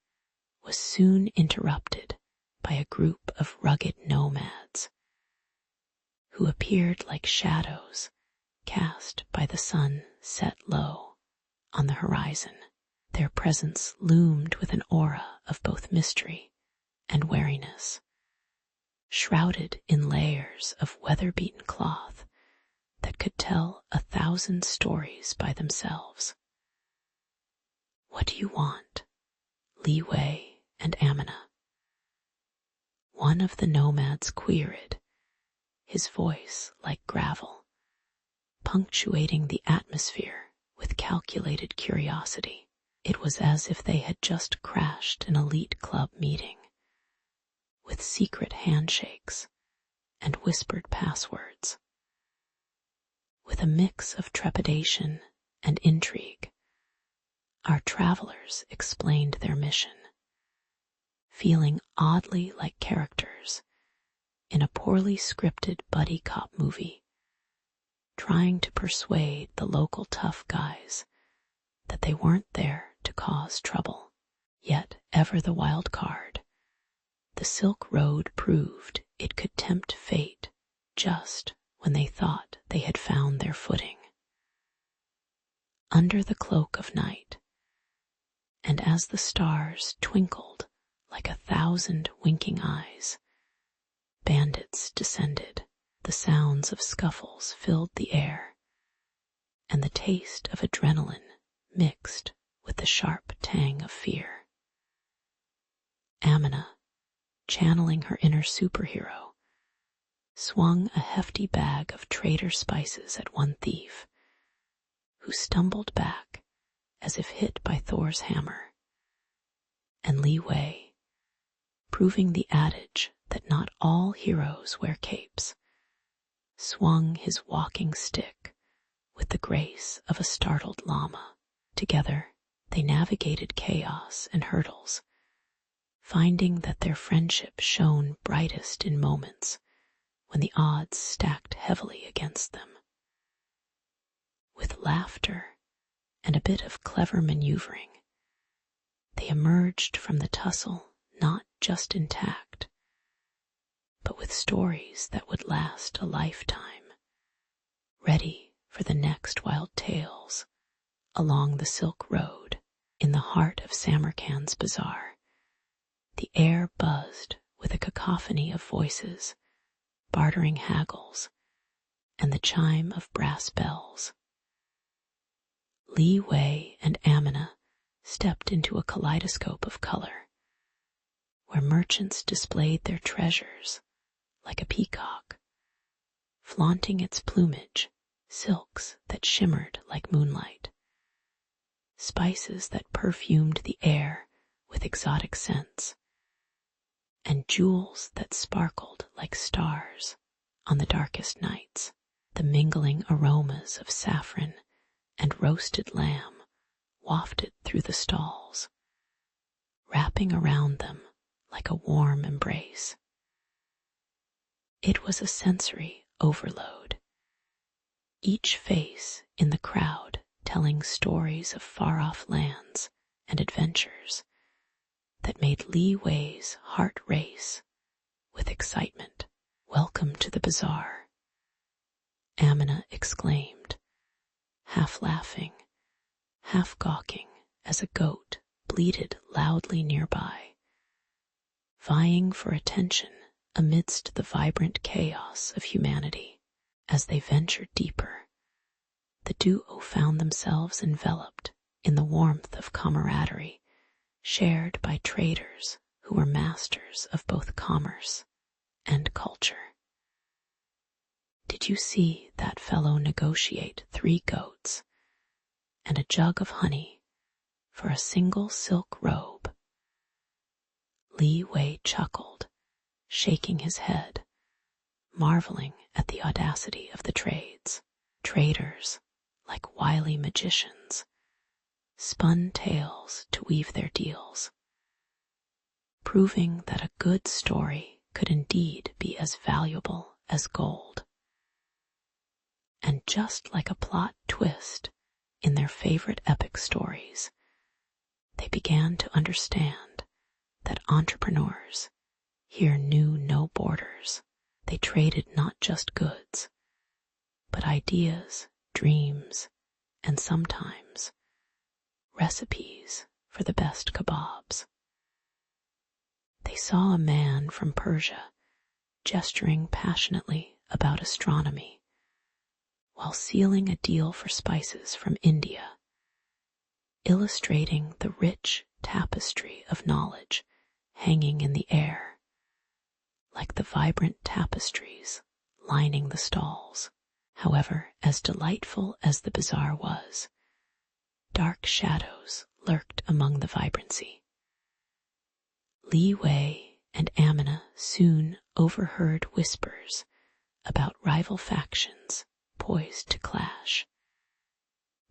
was soon interrupted by a group of rugged nomads who appeared like shadows cast by the sun set low on the horizon. Their presence loomed with an aura of both mystery and wariness, shrouded in layers of weather-beaten cloth that could tell 1,000 stories by themselves. "What do you want?" Li Wei and Amina. One of the nomads queried, his voice like gravel, punctuating the atmosphere with calculated curiosity. It was as if they had just crashed an elite club meeting, with secret handshakes and whispered passwords. With a mix of trepidation and intrigue, our travelers explained their mission, feeling oddly like characters in a poorly scripted buddy cop movie, trying to persuade the local tough guys that they weren't there to cause trouble. Yet, ever the wild card, the Silk Road proved it could tempt fate just when they thought they had found their footing. Under the cloak of night, and as the stars twinkled like 1,000 winking eyes, bandits descended. The sounds of scuffles filled the air, and the taste of adrenaline mixed with the sharp tang of fear. Amina, channeling her inner superhero, swung a hefty bag of traitor spices at one thief, who stumbled back as if hit by Thor's hammer. And Li Wei, proving the adage that not all heroes wear capes, swung his walking stick with the grace of a startled llama. Together, they navigated chaos and hurdles, finding that their friendship shone brightest in moments when the odds stacked heavily against them. With laughter and a bit of clever maneuvering, they emerged from the tussle not just intact, but with stories that would last a lifetime, ready for the next wild tales along the Silk Road. In the heart of Samarkand's bazaar, the air buzzed with a cacophony of voices, bartering haggles, and the chime of brass bells. Li Wei and Amina stepped into a kaleidoscope of color, where merchants displayed their treasures like a peacock, flaunting its plumage, silks that shimmered like moonlight, spices that perfumed the air with exotic scents, and jewels that sparkled like stars on the darkest nights. The mingling aromas of saffron and roasted lamb wafted through the stalls, wrapping around them like a warm embrace. It was a sensory overload, each face in the crowd telling stories of far-off lands and adventures that made Li Wei's heart race with excitement. "Welcome to the bazaar," Amina exclaimed, half laughing, half gawking as a goat bleated loudly nearby, vying for attention amidst the vibrant chaos of humanity. As they ventured deeper, the duo found themselves enveloped in the warmth of camaraderie shared by traders who were masters of both commerce and culture. "Did you see that fellow negotiate 3 goats and a jug of honey for a single silk robe?" Li Wei chuckled, shaking his head, marveling at the audacity of the trades. Traders, like wily magicians, spun tales to weave their deals, proving that a good story could indeed be as valuable as gold. And just like a plot twist in their favorite epic stories, they began to understand that entrepreneurs here knew no borders. They traded not just goods, but ideas, dreams, and sometimes recipes for the best kebabs. They saw a man from Persia gesturing passionately about astronomy while sealing a deal for spices from India, illustrating the rich tapestry of knowledge hanging in the air, like the vibrant tapestries lining the stalls. However, as delightful as the bazaar was, dark shadows lurked among the vibrancy. Li Wei and Amina soon overheard whispers about rival factions poised to clash,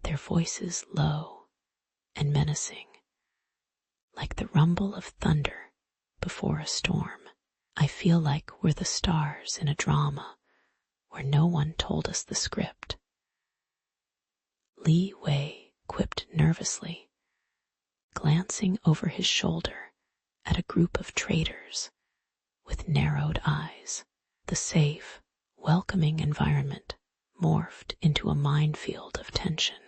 their voices low and menacing, like the rumble of thunder before a storm. I feel like we're the stars in a drama where no one told us the script. Li Wei quipped nervously, glancing over his shoulder at a group of traders with narrowed eyes. The safe, welcoming environment morphed into a minefield of tension,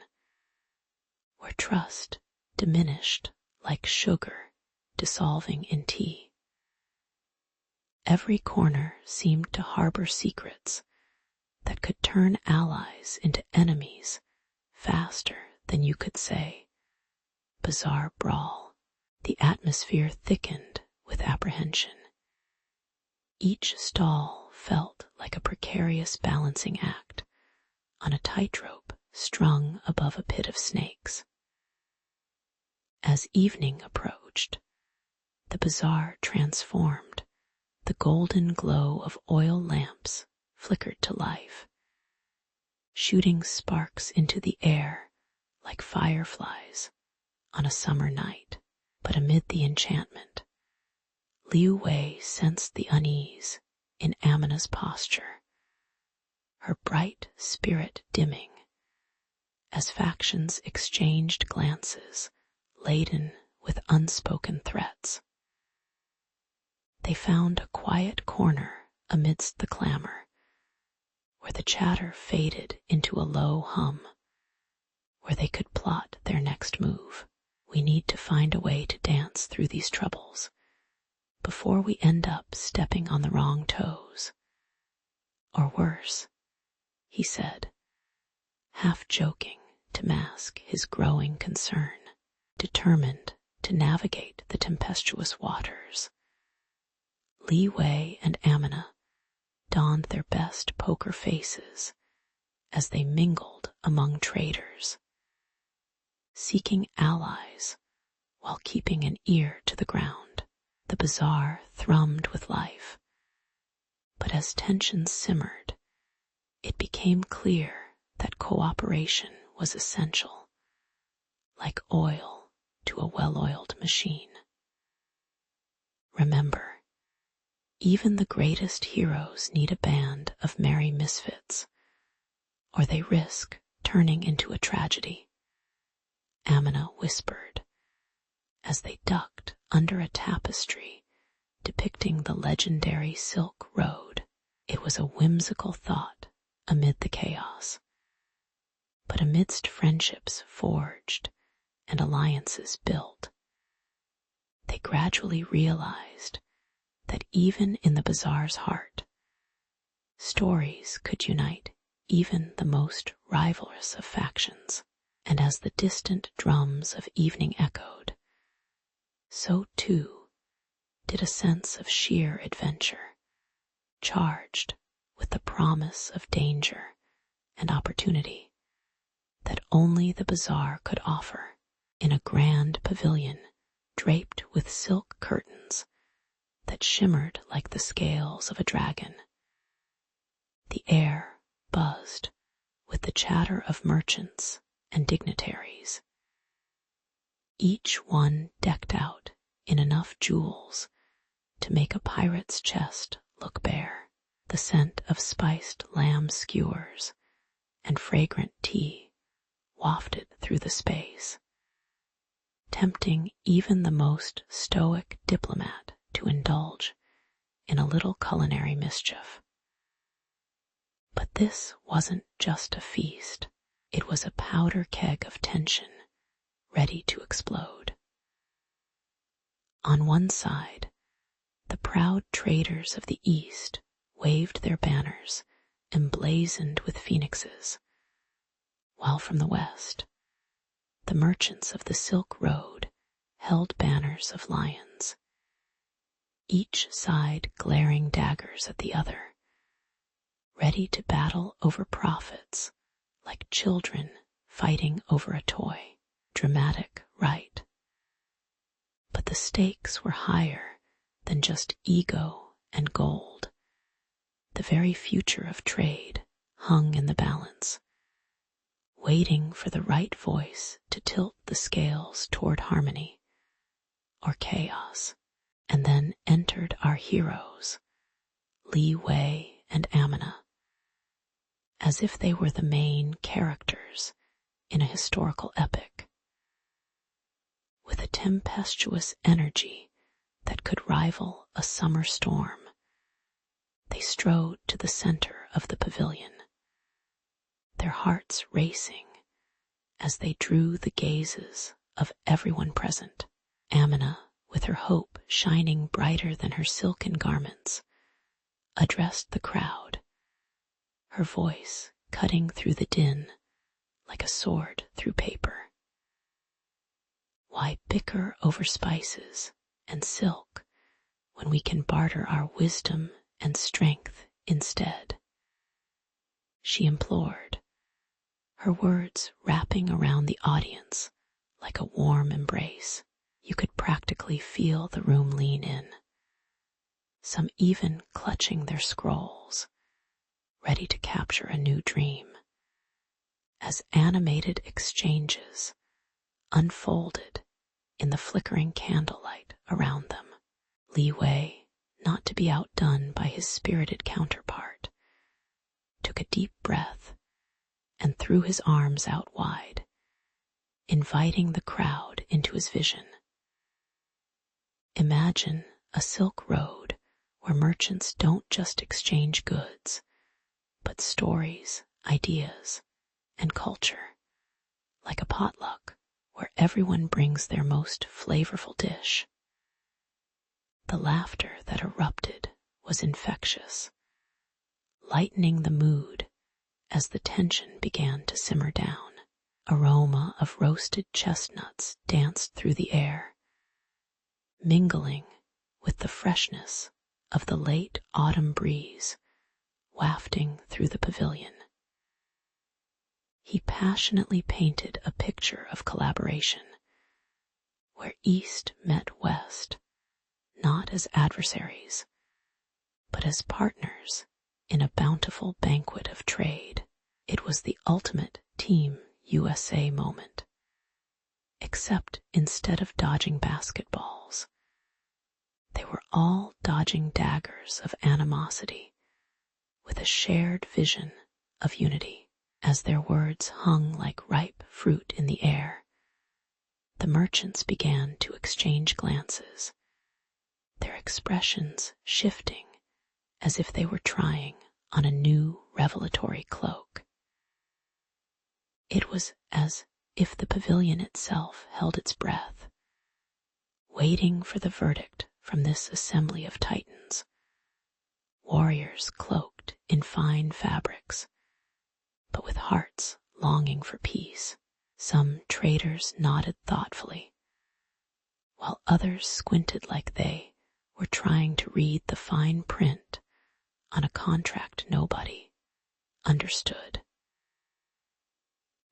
where trust diminished like sugar dissolving in tea. Every corner seemed to harbor secrets that could turn allies into enemies faster than you could say. Bizarre brawl. The atmosphere thickened with apprehension. Each stall felt like a precarious balancing act on a tightrope strung above a pit of snakes. As evening approached, the bazaar transformed. The golden glow of oil lamps flickered to life, shooting sparks into the air like fireflies on a summer night. But amid the enchantment, Liu Wei sensed the unease in Amina's posture, her bright spirit dimming as factions exchanged glances laden with unspoken threats. They found a quiet corner amidst the clamor, where the chatter faded into a low hum, where they could plot their next move. We need to find a way to dance through these troubles before we end up stepping on the wrong toes. Or worse, he said, half joking to mask his growing concern, determined to navigate the tempestuous waters. Li Wei and Amina donned their best poker faces as they mingled among traders, seeking allies while keeping an ear to the ground. The bazaar thrummed with life, but as tensions simmered, it became clear that cooperation was essential, like oil to a well-oiled machine. Remember, even the greatest heroes need a band of merry misfits, or they risk turning into a tragedy, Amina whispered, as they ducked under a tapestry depicting the legendary Silk Road. It was a whimsical thought amid the chaos, but amidst friendships forged and alliances built, they gradually realized that even in the bazaar's heart, stories could unite even the most rivalrous of factions. And as the distant drums of evening echoed, so too did a sense of sheer adventure, charged with the promise of danger and opportunity that only the bazaar could offer. In a grand pavilion draped with silk curtains that shimmered like the scales of a dragon, the air buzzed with the chatter of merchants and dignitaries, each one decked out in enough jewels to make a pirate's chest look bare. The scent of spiced lamb skewers and fragrant tea wafted through the space, tempting even the most stoic diplomat to indulge in a little culinary mischief. But this wasn't just a feast. It was a powder keg of tension, ready to explode. On one side, the proud traders of the East waved their banners emblazoned with phoenixes, while from the West, the merchants of the Silk Road held banners of lions, each side glaring daggers at the other, ready to battle over profits like children fighting over a toy. Dramatic, right? But the stakes were higher than just ego and gold. The very future of trade hung in the balance, waiting for the right voice to tilt the scales toward harmony or chaos. And then entered our heroes, Li Wei and Amina, as if they were the main characters in a historical epic. With a tempestuous energy that could rival a summer storm, they strode to the center of the pavilion, their hearts racing as they drew the gazes of everyone present. Amina, with her hope shining brighter than her silken garments, addressed the crowd, her voice cutting through the din like a sword through paper. Why bicker over spices and silk when we can barter our wisdom and strength instead? She implored, her words wrapping around the audience like a warm embrace. You could practically feel the room lean in, some even clutching their scrolls, ready to capture a new dream, as animated exchanges unfolded in the flickering candlelight around them. Li Wei, not to be outdone by his spirited counterpart, took a deep breath and threw his arms out wide, inviting the crowd into his vision. Imagine a Silk Road where merchants don't just exchange goods, but stories, ideas, and culture, like a potluck where everyone brings their most flavorful dish. The laughter that erupted was infectious, lightening the mood as the tension began to simmer down. Aroma of roasted chestnuts danced through the air, mingling with the freshness of the late autumn breeze wafting through the pavilion. He passionately painted a picture of collaboration, where East met West, not as adversaries, but as partners in a bountiful banquet of trade. It was the ultimate Team USA moment. Except instead of dodging basketballs, they were all dodging daggers of animosity with a shared vision of unity. As their words hung like ripe fruit in the air, the merchants began to exchange glances, their expressions shifting as if they were trying on a new revelatory cloak. It was as if the pavilion itself held its breath, waiting for the verdict from this assembly of titans, warriors cloaked in fine fabrics, but with hearts longing for peace. Some traders nodded thoughtfully, while others squinted like they were trying to read the fine print on a contract nobody understood.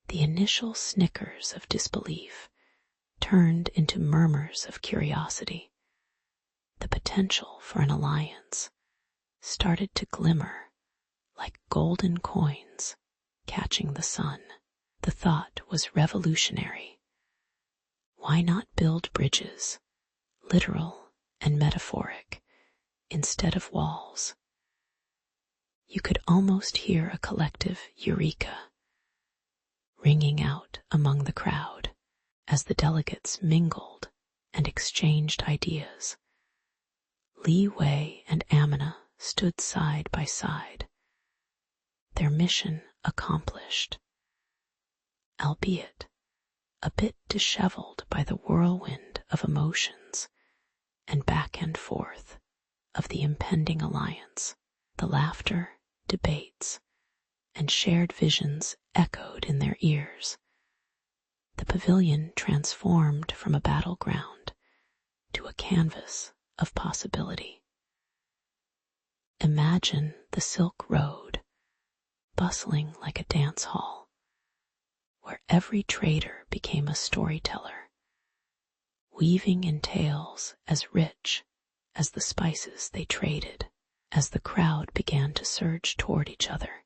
The initial snickers of disbelief turned into murmurs of curiosity. The potential for an alliance started to glimmer like golden coins catching the sun. The thought was revolutionary. Why not build bridges, literal and metaphoric, instead of walls? You could almost hear a collective eureka ringing out among the crowd as the delegates mingled and exchanged ideas. Li Wei and Amina stood side by side, their mission accomplished, albeit a bit disheveled by the whirlwind of emotions and back and forth of the impending alliance. The laughter, debates, and shared visions echoed in their ears. The pavilion transformed from a battleground to a canvas of possibility. Imagine the Silk Road, bustling like a dance hall, where every trader became a storyteller, weaving in tales as rich as the spices they traded. As the crowd began to surge toward each other,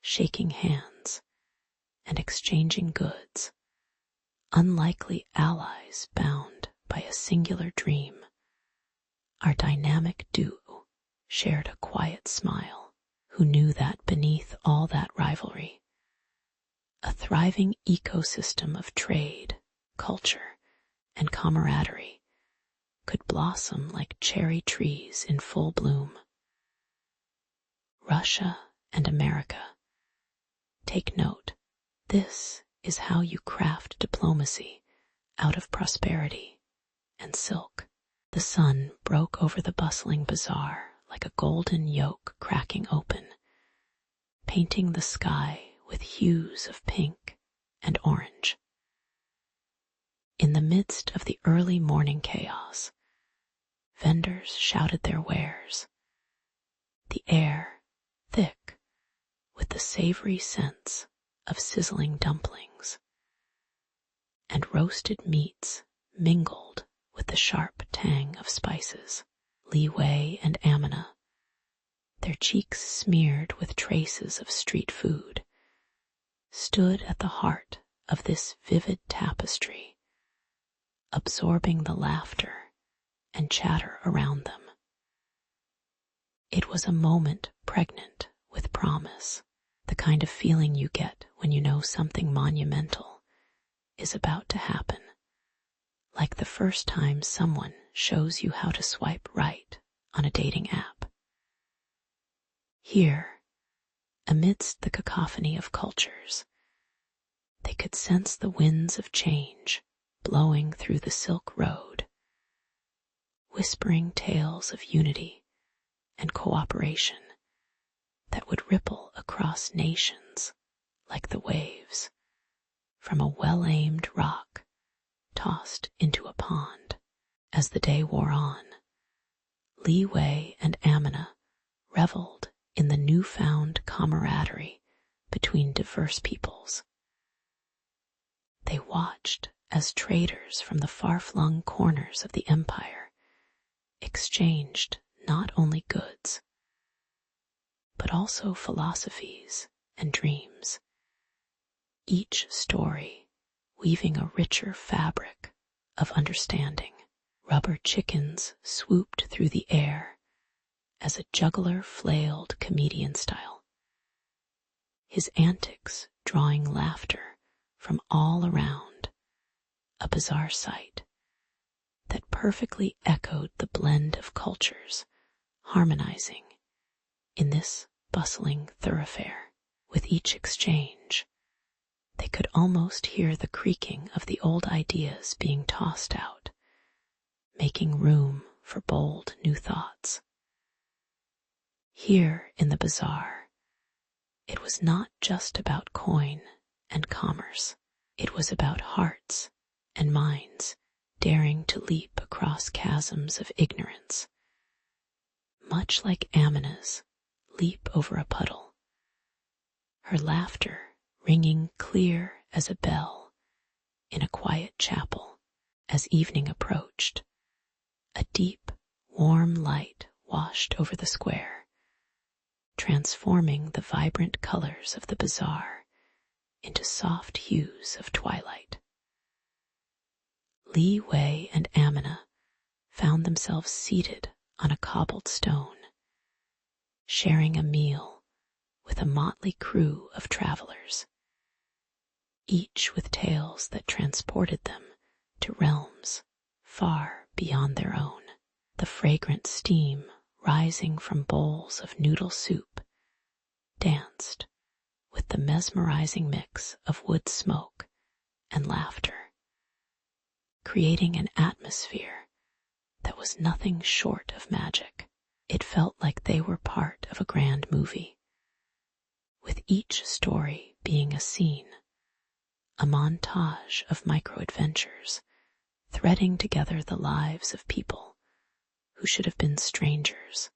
shaking hands and exchanging goods, unlikely allies bound by a singular dream. Our dynamic duo shared a quiet smile, who knew that beneath all that rivalry, a thriving ecosystem of trade, culture, and camaraderie could blossom like cherry trees in full bloom. Russia and America, take note, this is how you craft diplomacy out of prosperity and silk. The sun broke over the bustling bazaar like a golden yolk cracking open, painting the sky with hues of pink and orange. In the midst of the early morning chaos, vendors shouted their wares, the air thick with the savory scents of sizzling dumplings, and roasted meats mingled with the sharp tang of spices. Li Wei and Amina, their cheeks smeared with traces of street food, stood at the heart of this vivid tapestry, absorbing the laughter and chatter around them. It was a moment pregnant with promise, the kind of feeling you get when you know something monumental is about to happen, like the first time someone shows you how to swipe right on a dating app. Here, amidst the cacophony of cultures, they could sense the winds of change blowing through the Silk Road, whispering tales of unity and cooperation that would ripple across nations like the waves from a well-aimed rock tossed into a pond. As the day wore on, Li Wei and Amina reveled in the newfound camaraderie between diverse peoples. They watched as traders from the far-flung corners of the empire exchanged not only goods, but also philosophies and dreams, each story weaving a richer fabric of understanding. Rubber chickens swooped through the air as a juggler flailed comedian style, his antics drawing laughter from all around, a bizarre sight that perfectly echoed the blend of cultures harmonizing in this bustling thoroughfare. With each exchange, they could almost hear the creaking of the old ideas being tossed out, making room for bold new thoughts. Here in the bazaar, it was not just about coin and commerce. It was about hearts and minds daring to leap across chasms of ignorance, much like Amina's leap over a puddle, her laughter ringing clear as a bell in a quiet chapel. As evening approached, a deep, warm light washed over the square, transforming the vibrant colors of the bazaar into soft hues of twilight. Li Wei and Amina found themselves seated on a cobbled stone, sharing a meal with a motley crew of travelers, each with tales that transported them to realms far beyond their own. The fragrant steam rising from bowls of noodle soup danced with the mesmerizing mix of wood smoke and laughter, creating an atmosphere that was nothing short of magic. It felt like they were part of a grand movie, with each story being a scene, a montage of micro-adventures threading together the lives of people who should have been strangers,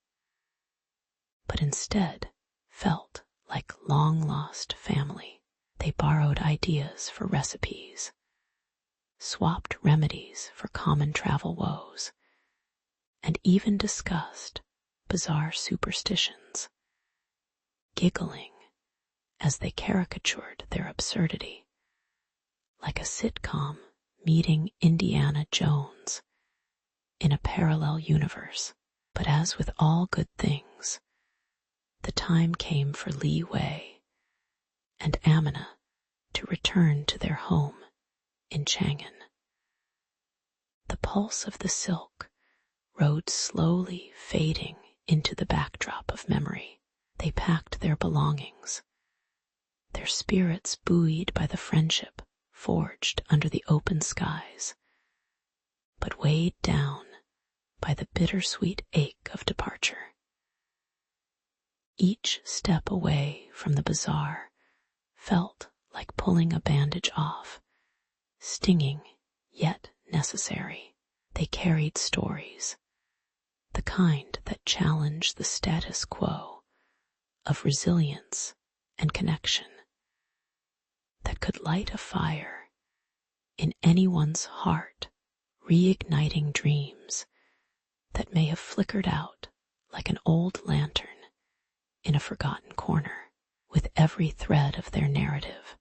but instead felt like long-lost family. They borrowed ideas for recipes, swapped remedies for common travel woes, and even discussed bizarre superstitions, giggling as they caricatured their absurdity, like a sitcom meeting Indiana Jones in a parallel universe. But as with all good things, the time came for Li Wei and Amina to return to their home in Chang'an. The pulse of the silk rode slowly fading into the backdrop of memory. They packed their belongings, their spirits buoyed by the friendship forged under the open skies, but weighed down by the bittersweet ache of departure. Each step away from the bazaar felt like pulling a bandage off, stinging yet necessary. They carried stories, the kind that challenge the status quo, of resilience and connection, that could light a fire in anyone's heart, reigniting dreams that may have flickered out like an old lantern in a forgotten corner. With every thread of their narrative,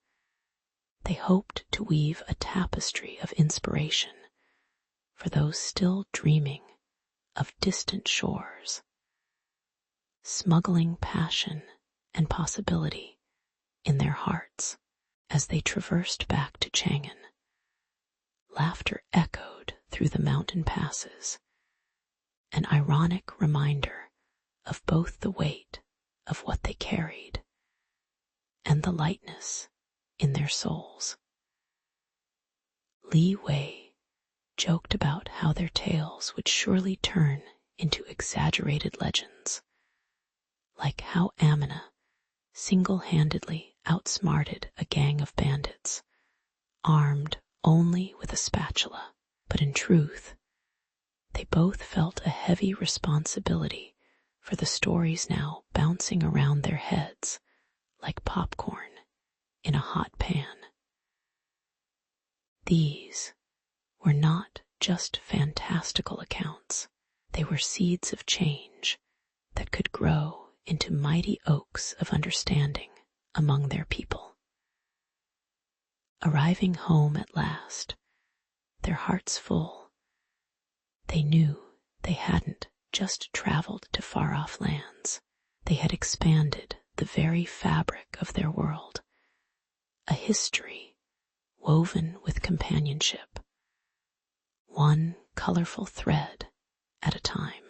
they hoped to weave a tapestry of inspiration for those still dreaming of distant shores, smuggling passion and possibility in their hearts. As they traversed back to Chang'an, laughter echoed through the mountain passes, an ironic reminder of both the weight of what they carried and the lightness in their souls. Li Wei joked about how their tales would surely turn into exaggerated legends, like how Amina single-handedly outsmarted a gang of bandits, armed only with a spatula. But in truth, they both felt a heavy responsibility for the stories now bouncing around their heads like popcorn in a hot pan. These were not just fantastical accounts. They were seeds of change that could grow into mighty oaks of understanding among their people. Arriving home at last, their hearts full, they knew they hadn't just traveled to far-off lands. They had expanded the very fabric of their world, a history woven with companionship, one colorful thread at a time.